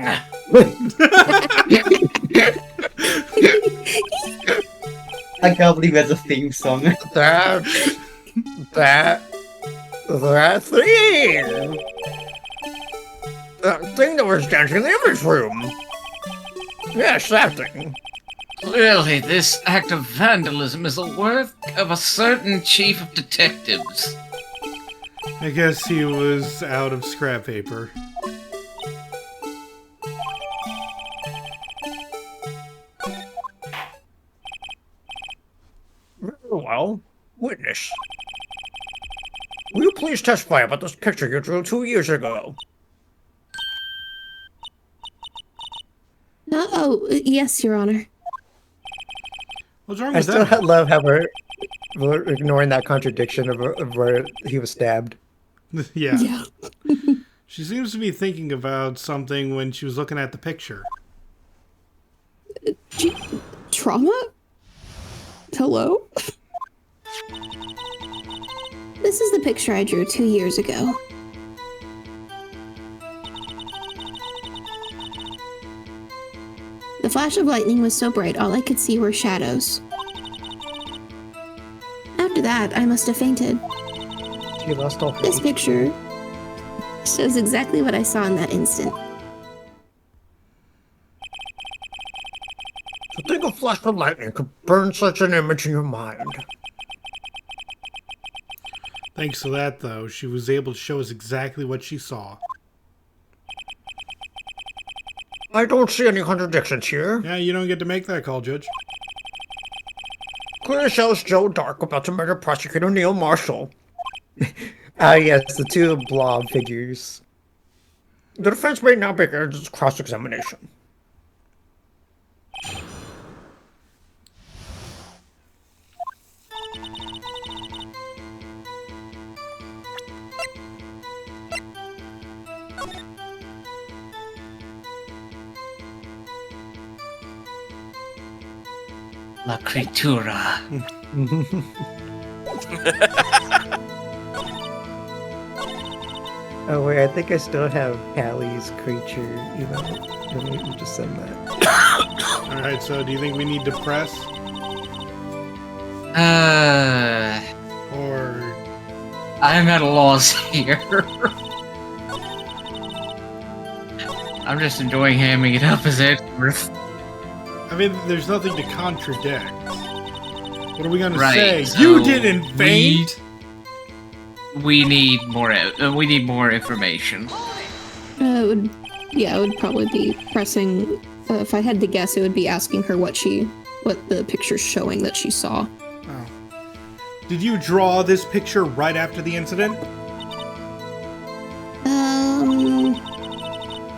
I can't believe there's a theme song.
That thing! That thing that was dancing in the image room! Yes, that thing.
Clearly, this act of vandalism is the work of a certain chief of detectives.
I guess he was out of scrap paper.
Well, witness. Will you please testify about this picture you drew 2 years ago?
Yes, Your Honor.
What's wrong
I
with
still
that?
love how we're ignoring that contradiction of where he was stabbed.
Yeah.
Yeah.
She seems to be thinking about something when she was looking at the picture.
Trauma? Hello?
This is the picture I drew 2 years ago. The flash of lightning was so bright, all I could see were shadows. After that, I must have fainted.
She lost all her
This
HP.
picture shows exactly what I saw in that instant.
To think a flash of lightning could burn such an image in your mind.
Thanks to that, though, she was able to show us exactly what she saw.
I don't see any contradictions here.
Yeah, you don't get to make that call, Judge.
Clearly shows Joe Dark about to murder prosecutor Neil Marshall. Yes, the two blob figures. The defense may now begin its cross-examination.
La Critura.
Oh wait, I think I still have Hallie's creature. Let me just send that.
Alright, so do you think we need to press? Or...
I'm at a loss here. I'm just enjoying hamming it up as Edgeworth.
I mean, there's nothing to contradict. What are we gonna
Right,
say?
so
You didn't faint!
We need more. We need more information.
It would probably be pressing. If I had to guess, it would be asking her what the picture's showing that she saw.
Oh. Did you draw this picture right after the incident?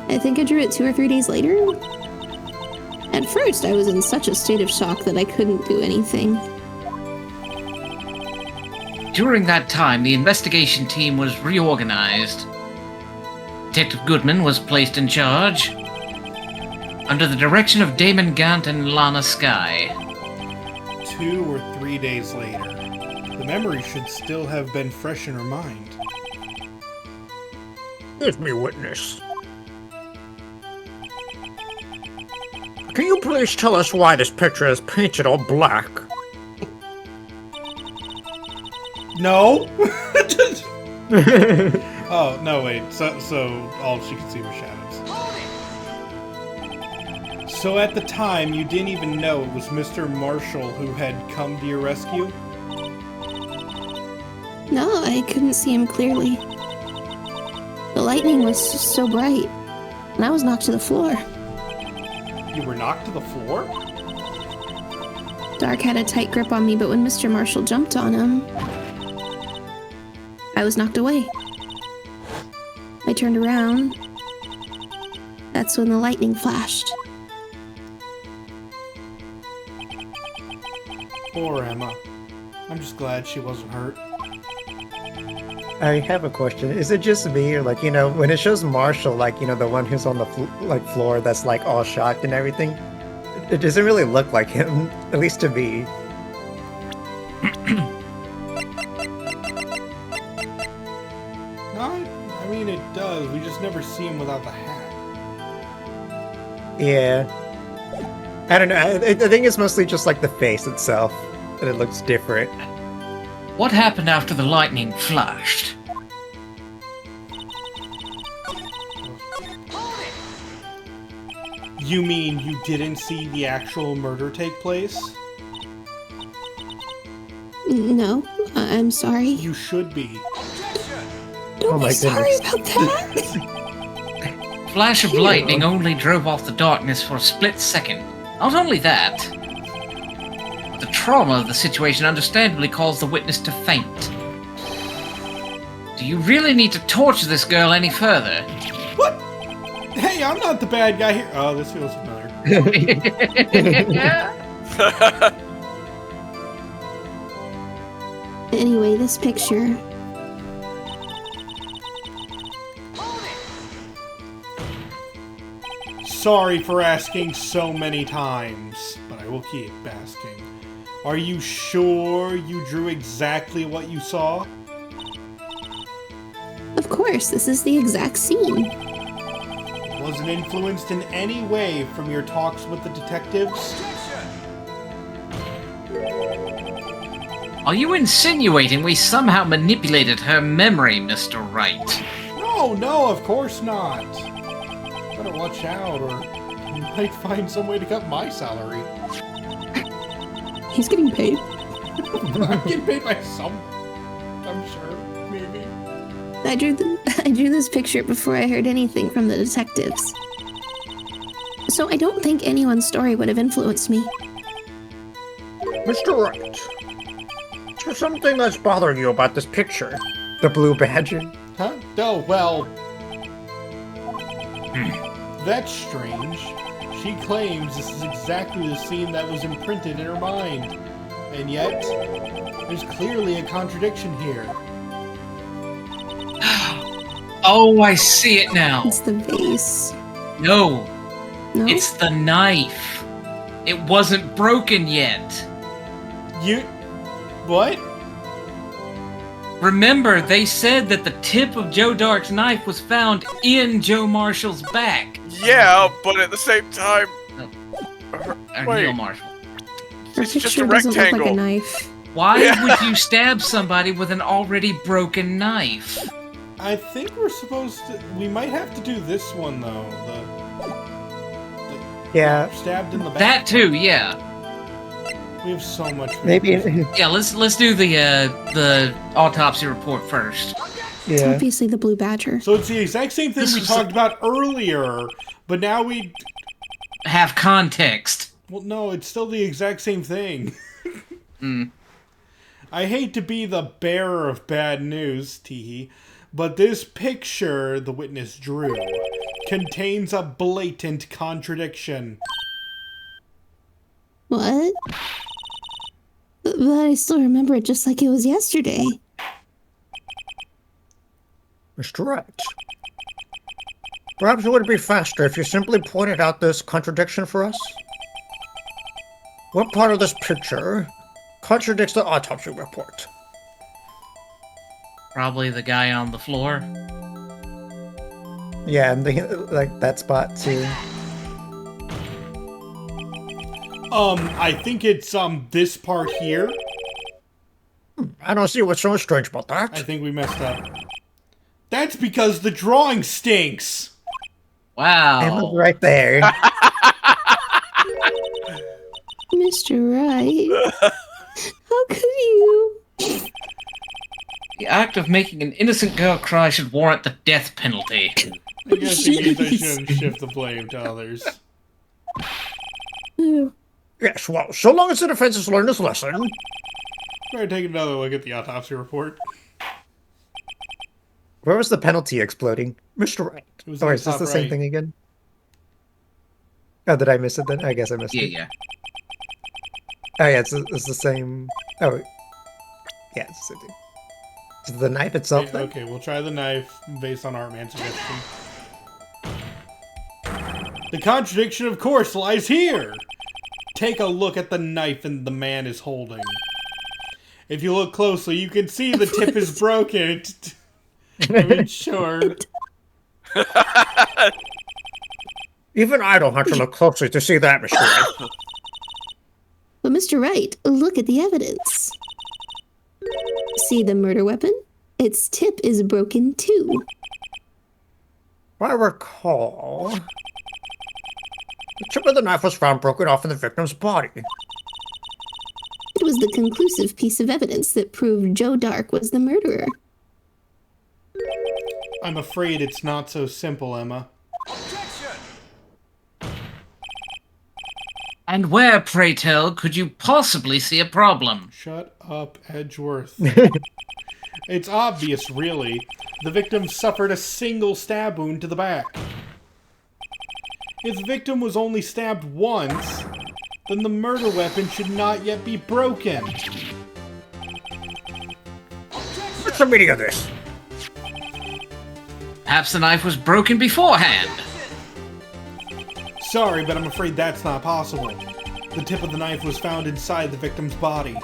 I think I drew it 2 or 3 days later. At first, I was in such a state of shock that I couldn't do anything.
During that time, the investigation team was reorganized. Detective Goodman was placed in charge, under the direction of Damon Gant and Lana Skye.
2 or 3 days later. The memory should still have been fresh in her mind.
Give me witness. Can you please tell us why this picture is painted all black?
No? Oh, no, wait. So all she could see were shadows. So at the time, you didn't even know it was Mr. Marshall who had come to your rescue?
No, I couldn't see him clearly. The lightning was so bright, and I was knocked to the floor.
You were knocked to the floor?
Dark had a tight grip on me, but when Mr. Marshall jumped on him, I was knocked away. I turned around. That's when the lightning flashed.
Poor Emma. I'm just glad she wasn't hurt.
I have a question. Is it just me, or like, when it shows Marshall, like, the one who's on the floor that's like all shocked and everything, it doesn't really look like him, at least to me.
No, I mean it does. We just never see him without the hat.
Yeah. I don't know. I think it's mostly just like the face itself, that it looks different.
What happened after the lightning flashed?
You mean you didn't see the actual murder take place?
No, I'm sorry.
You should be.
Don't
my
be sorry
goodness.
about that.
Flash of lightning only drove off the darkness for a split second. Not only that, but the trauma of the situation understandably caused the witness to faint. Do you really need to torture this girl any further?
What? Hey, I'm not the bad guy here. Oh, this feels familiar.
Anyway, this picture.
Sorry for asking so many times, but I will keep asking. Are you sure you drew exactly what you saw?
Of course, this is the exact scene.
It wasn't influenced in any way from your talks with the detectives?
Are you insinuating we somehow manipulated her memory, Mr. Wright?
No, of course not. Better watch out, or you might find some way to cut my salary.
He's getting paid.
I'm getting paid by some, I'm sure, maybe.
I drew this picture before I heard anything from the detectives. So I don't think anyone's story would have influenced me.
Mr. Wright, is there something that's bothering you about this picture? The blue badger?
Huh? Oh, well... That's strange. She claims this is exactly the scene that was imprinted in her mind. And yet, there's clearly a contradiction here.
Oh, I see it now.
It's the vase.
No,
No?
it's the knife. It wasn't broken yet.
You... What?
Remember, they said that the tip of Joe Dark's knife was found in Joe Marshall's back.
Yeah, but at the same time, Wait.
Neil Marshall.
Her
it's just a
picture doesn't look like a
rectangle.
knife.
Why
Yeah.
would you stab somebody with an already broken knife?
I think we're supposed to... We might have to do this one, though.
Yeah,
Stabbed in the back.
That too, yeah.
We have so much...
maybe.
Yeah, let's do the autopsy report first.
It's
Yeah.
obviously the blue badger.
So it's the exact same thing
This
we
was-
talked about earlier, but now we...
Have context.
Well, no, it's still the exact same thing.
Mm.
I hate to be the bearer of bad news, teehee, but this picture the witness drew contains a blatant contradiction.
What? But I still remember it just like it was yesterday.
Mr. Wright, perhaps it would be faster if you simply pointed out this contradiction for us? What part of this picture contradicts the autopsy report?
Probably the guy on the floor.
Yeah, and like that spot too.
I think it's, this part here.
I don't see what's so strange about
I
that.
think we messed up. That's because the drawing stinks!
Wow.
Emma's right there.
Mr. Wright. How could you?
The act of making an innocent girl cry should warrant the death penalty.
I guess it means I
Jeez.
shouldn't shift the blame to others.
Yes, well, so long as the defense has learned its lesson.
Better take another look at the autopsy report.
Where was the penalty exploding? Mr. Wright.
It was
Oh,
in
is this
top
the same
right.
thing again? Oh, did I miss it then? I guess I missed
Yeah,
it.
yeah.
Oh, yeah, it's the same. Oh, yeah, it's the same thing. Is it the knife itself then?
Okay, we'll try the knife based on Artman's suggestion. The contradiction, of course, lies here! Take a look at the knife the man is holding. If you look closely, you can see the tip is broken. I mean, sure.
Even I don't have to look closely to see that, Mr. Wright.
But Mr. Wright, look at the evidence. See the murder weapon? Its tip is broken too.
If I recall, the tip of the knife was found broken off in the victim's body.
It was the conclusive piece of evidence that proved Joe Dark was the murderer.
I'm afraid it's not so simple, Emma.
And where, pray tell, could you possibly see a problem?
Shut up, Edgeworth. It's obvious, really. The victim suffered a single stab wound to the back. If the victim was only stabbed once, then the murder weapon should not yet be broken.
What's the meaning of this?
Perhaps the knife was broken beforehand.
Sorry, but I'm afraid that's not possible. The tip of the knife was found inside the victim's body.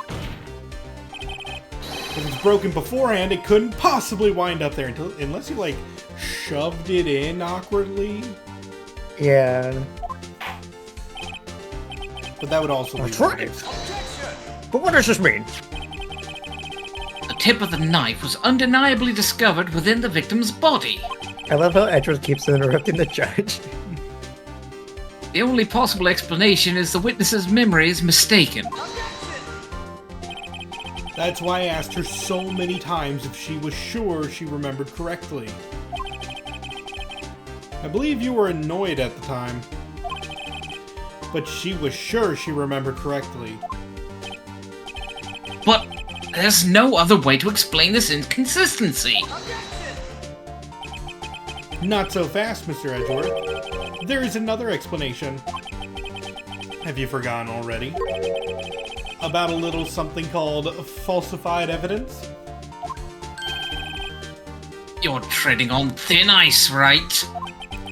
If it's broken beforehand, it couldn't possibly wind up there unless you, like, shoved it in awkwardly.
Yeah.
But that would also be
That's right. But what does this mean?
The tip of the knife was undeniably discovered within the victim's body.
I love how Edgeworth keeps interrupting the judge.
The only possible explanation is the witness's memory is mistaken.
That's why I asked her so many times if she was sure she remembered correctly. I believe you were annoyed at the time, but she was sure she remembered correctly.
But there's no other way to explain this inconsistency.
Not so fast, Mr. Edgeworth. There is another explanation. Have you forgotten already? About a little something called falsified evidence?
You're treading on thin ice, Wright.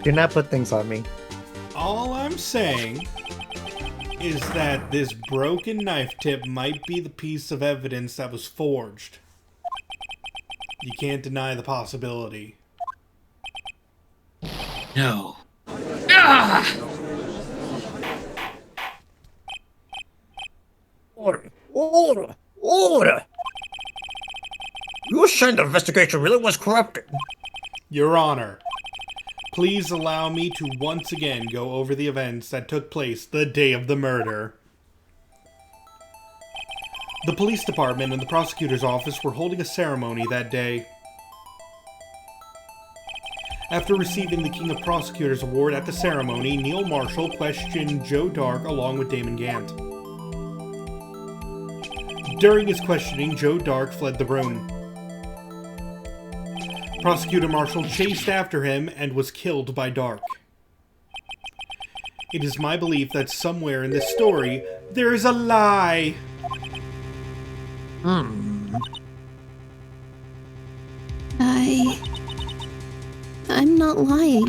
Do not put things on me.
All I'm saying is that this broken knife tip might be the piece of evidence that was forged. You can't deny the possibility.
No. Ah!
Order! You were saying the investigation really was corrupted.
Your Honor, please allow me to once again go over the events that took place the day of the murder. The police department and the prosecutor's office were holding a ceremony that day. After receiving the King of Prosecutors Award at the ceremony, Neil Marshall questioned Joe Dark along with Damon Gant. During his questioning, Joe Dark fled the room. Prosecutor Marshall chased after him and was killed by Dark. It is my belief that somewhere in this story, there is a lie.
I'm not lying.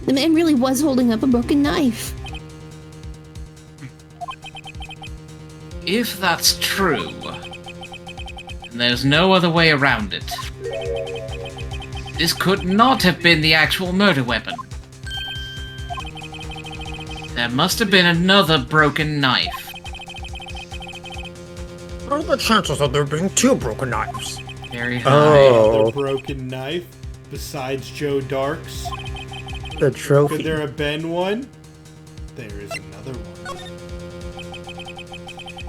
The man really was holding up a broken knife.
If that's true, then there's no other way around it. This could not have been the actual murder weapon. There must have been another broken knife.
What are the chances of there being two broken knives?
Very high.
Another broken knife besides Joe Dark's.
The trophy.
Could there have been one? There is another one.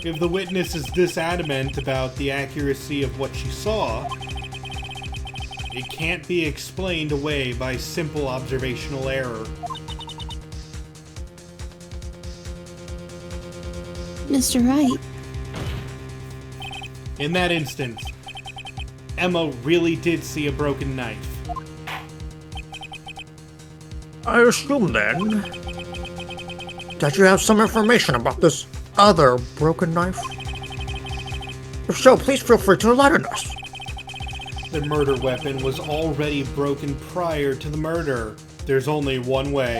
If the witness is this adamant about the accuracy of what she saw, it can't be explained away by simple observational error.
Mr. Wright,
In that instance, Emma really did see a broken knife.
I assume then that you have some information about this other broken knife. If so, please feel free to enlighten us.
The murder weapon was already broken prior to the murder. There's only one way.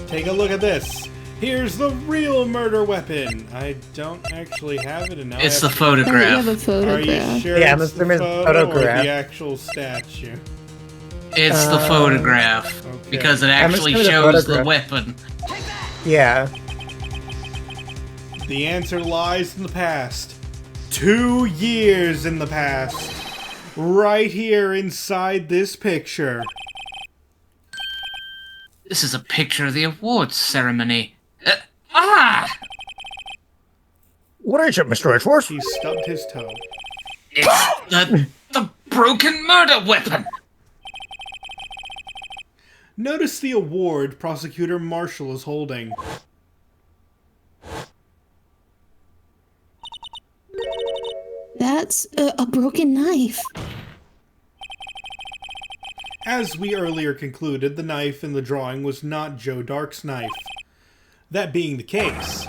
Take a look at this. Here's the real murder weapon. I don't actually have it, and now
It's
I
the
have
you
photograph.
have a
Are
photograph.
you sure
Yeah,
it's
Mr.
the
Miss
photo or
photograph.
the actual statue?
It's the photograph.
Okay.
Because it
I'm
actually
assuming the
shows the
photograph.
weapon.
Yeah.
The answer lies in the past. 2 years in the past. Right here inside this picture.
This is a picture of the awards ceremony.
What is it, Mr. Edgeworth?
He stubbed his toe.
It's the broken murder weapon.
Notice the award Prosecutor Marshall is holding.
That's a broken knife.
As we earlier concluded, the knife in the drawing was not Joe Dark's knife. That being the case,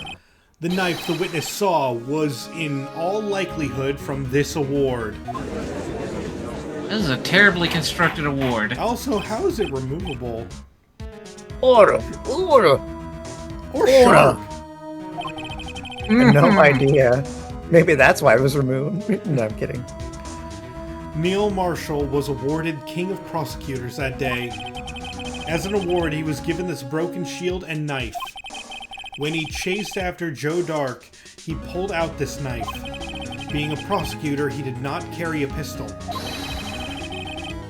the knife the witness saw was in all likelihood from this award.
This is a terribly constructed award.
Also, how is it removable?
Order!
Or
Order!
sharp?
No idea. Maybe that's why it was removed. No, I'm kidding.
Neil Marshall was awarded King of Prosecutors that day. As an award, he was given this broken shield and knife. When he chased after Joe Dark, he pulled out this knife. Being a prosecutor, he did not carry a pistol.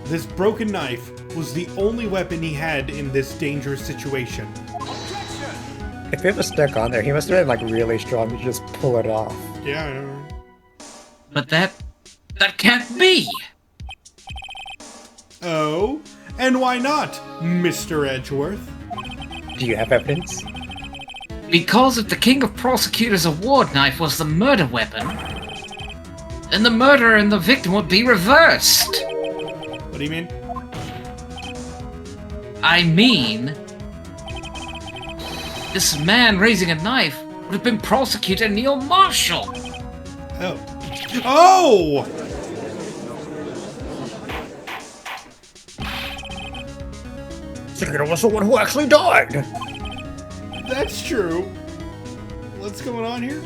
This broken knife was the only weapon he had in this dangerous situation.
If it was stuck on there, he must have been like really strong to just pull it off.
Yeah, I know.
But that can't be!
Oh? And why not, Mr. Edgeworth?
Do you have evidence?
Because if the King of Prosecutors award knife was the murder weapon, then the murderer and the victim would be reversed!
What do you mean?
I mean, this man raising a knife would have been Prosecutor Neil Marshall!
Oh. Oh!
Thinking it was the one who actually died!
That's true. What's going on here?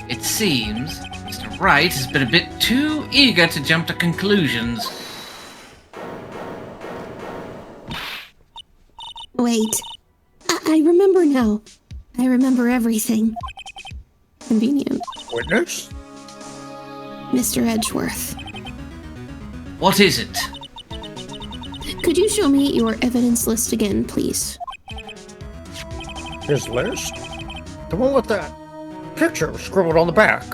It seems Mr. Wright has been a bit too eager to jump to conclusions.
Wait. I remember now. I remember everything. Convenient.
Witness?
Mr. Edgeworth,
What is it?
could you show me your evidence list again, please?
His list? The one with that picture scribbled on the back.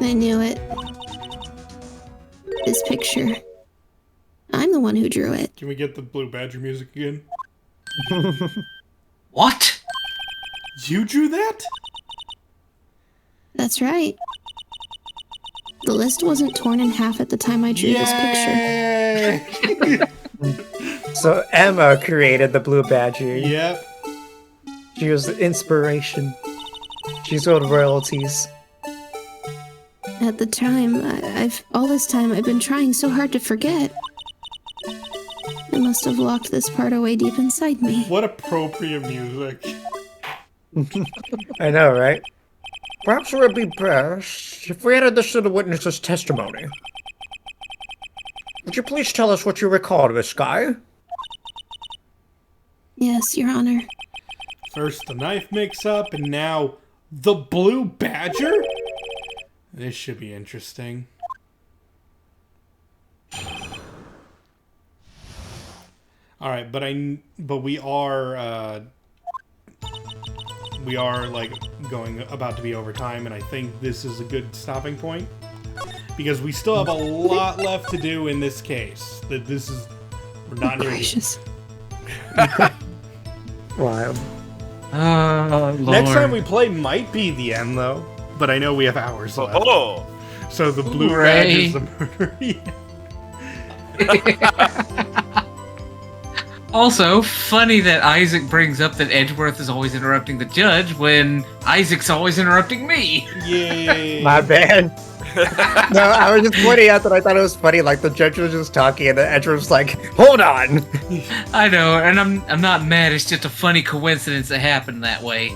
I knew it. This picture. I'm the one who drew it.
Can we get the Blue Badger music again?
What?
You drew that?
That's right. The list wasn't torn in half at the time I drew this picture.
Yay!
So Emma created the Blue Badger.
Yep.
She was the inspiration. She sold royalties.
At the time, all this time I've been trying so hard to forget. I must have locked this part away deep inside me.
What appropriate music.
I know, right? Perhaps it would be best if we added this to the witness's testimony. Would you please tell us what you recall of this guy?
Yes, Your Honor.
First the knife mix-up, and now the Blue Badger? This should be interesting. Alright, but we are like about to be over time, and I think this is a good stopping point. Because we still have a lot left to do in this case. We're not near
Gracious.
Wow.
Oh, Lord.
Next time we play might be the end, though. But I know we have hours left.
Oh,
So the Blue
Hooray.
Badge is the murderer.
Also, funny that Isaac brings up that Edgeworth is always interrupting the judge when Isaac's always interrupting me.
Yay.
My bad. No, I was just pointing out that I thought it was funny, like the judge was just talking and the Edgeworth was like, hold on!
I know, and I'm not mad. It's just a funny coincidence that happened that way.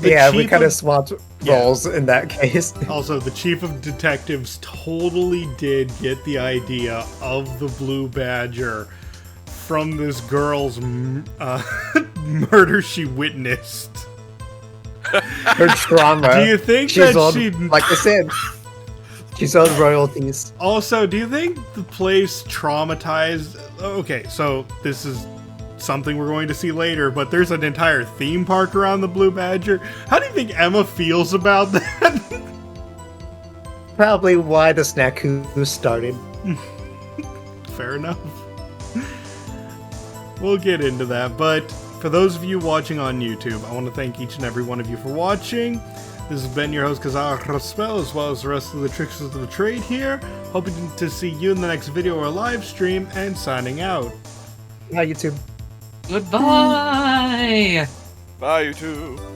Yeah, we
chief
kind of
of-
swapped roles in that case.
Also, the chief of detectives totally did get the idea of the Blue Badger from this girl's murder she witnessed.
Her trauma.
Do you think
She's
that
on,
she...
like I said, she's on royalties.
Also, do you think the place traumatized... Okay, so this is something we're going to see later, but there's an entire theme park around the Blue Badger. How do you think Emma feels about that?
Probably why the Snaku started.
Fair enough. We'll get into that, but for those of you watching on YouTube, I want to thank each and every one of you for watching. This has been your host, Kazar Raspel, as well as the rest of the Tricksters of the Trade here. Hoping to see you in the next video or live stream, and signing out.
Bye, YouTube.
Goodbye.
Bye, you two.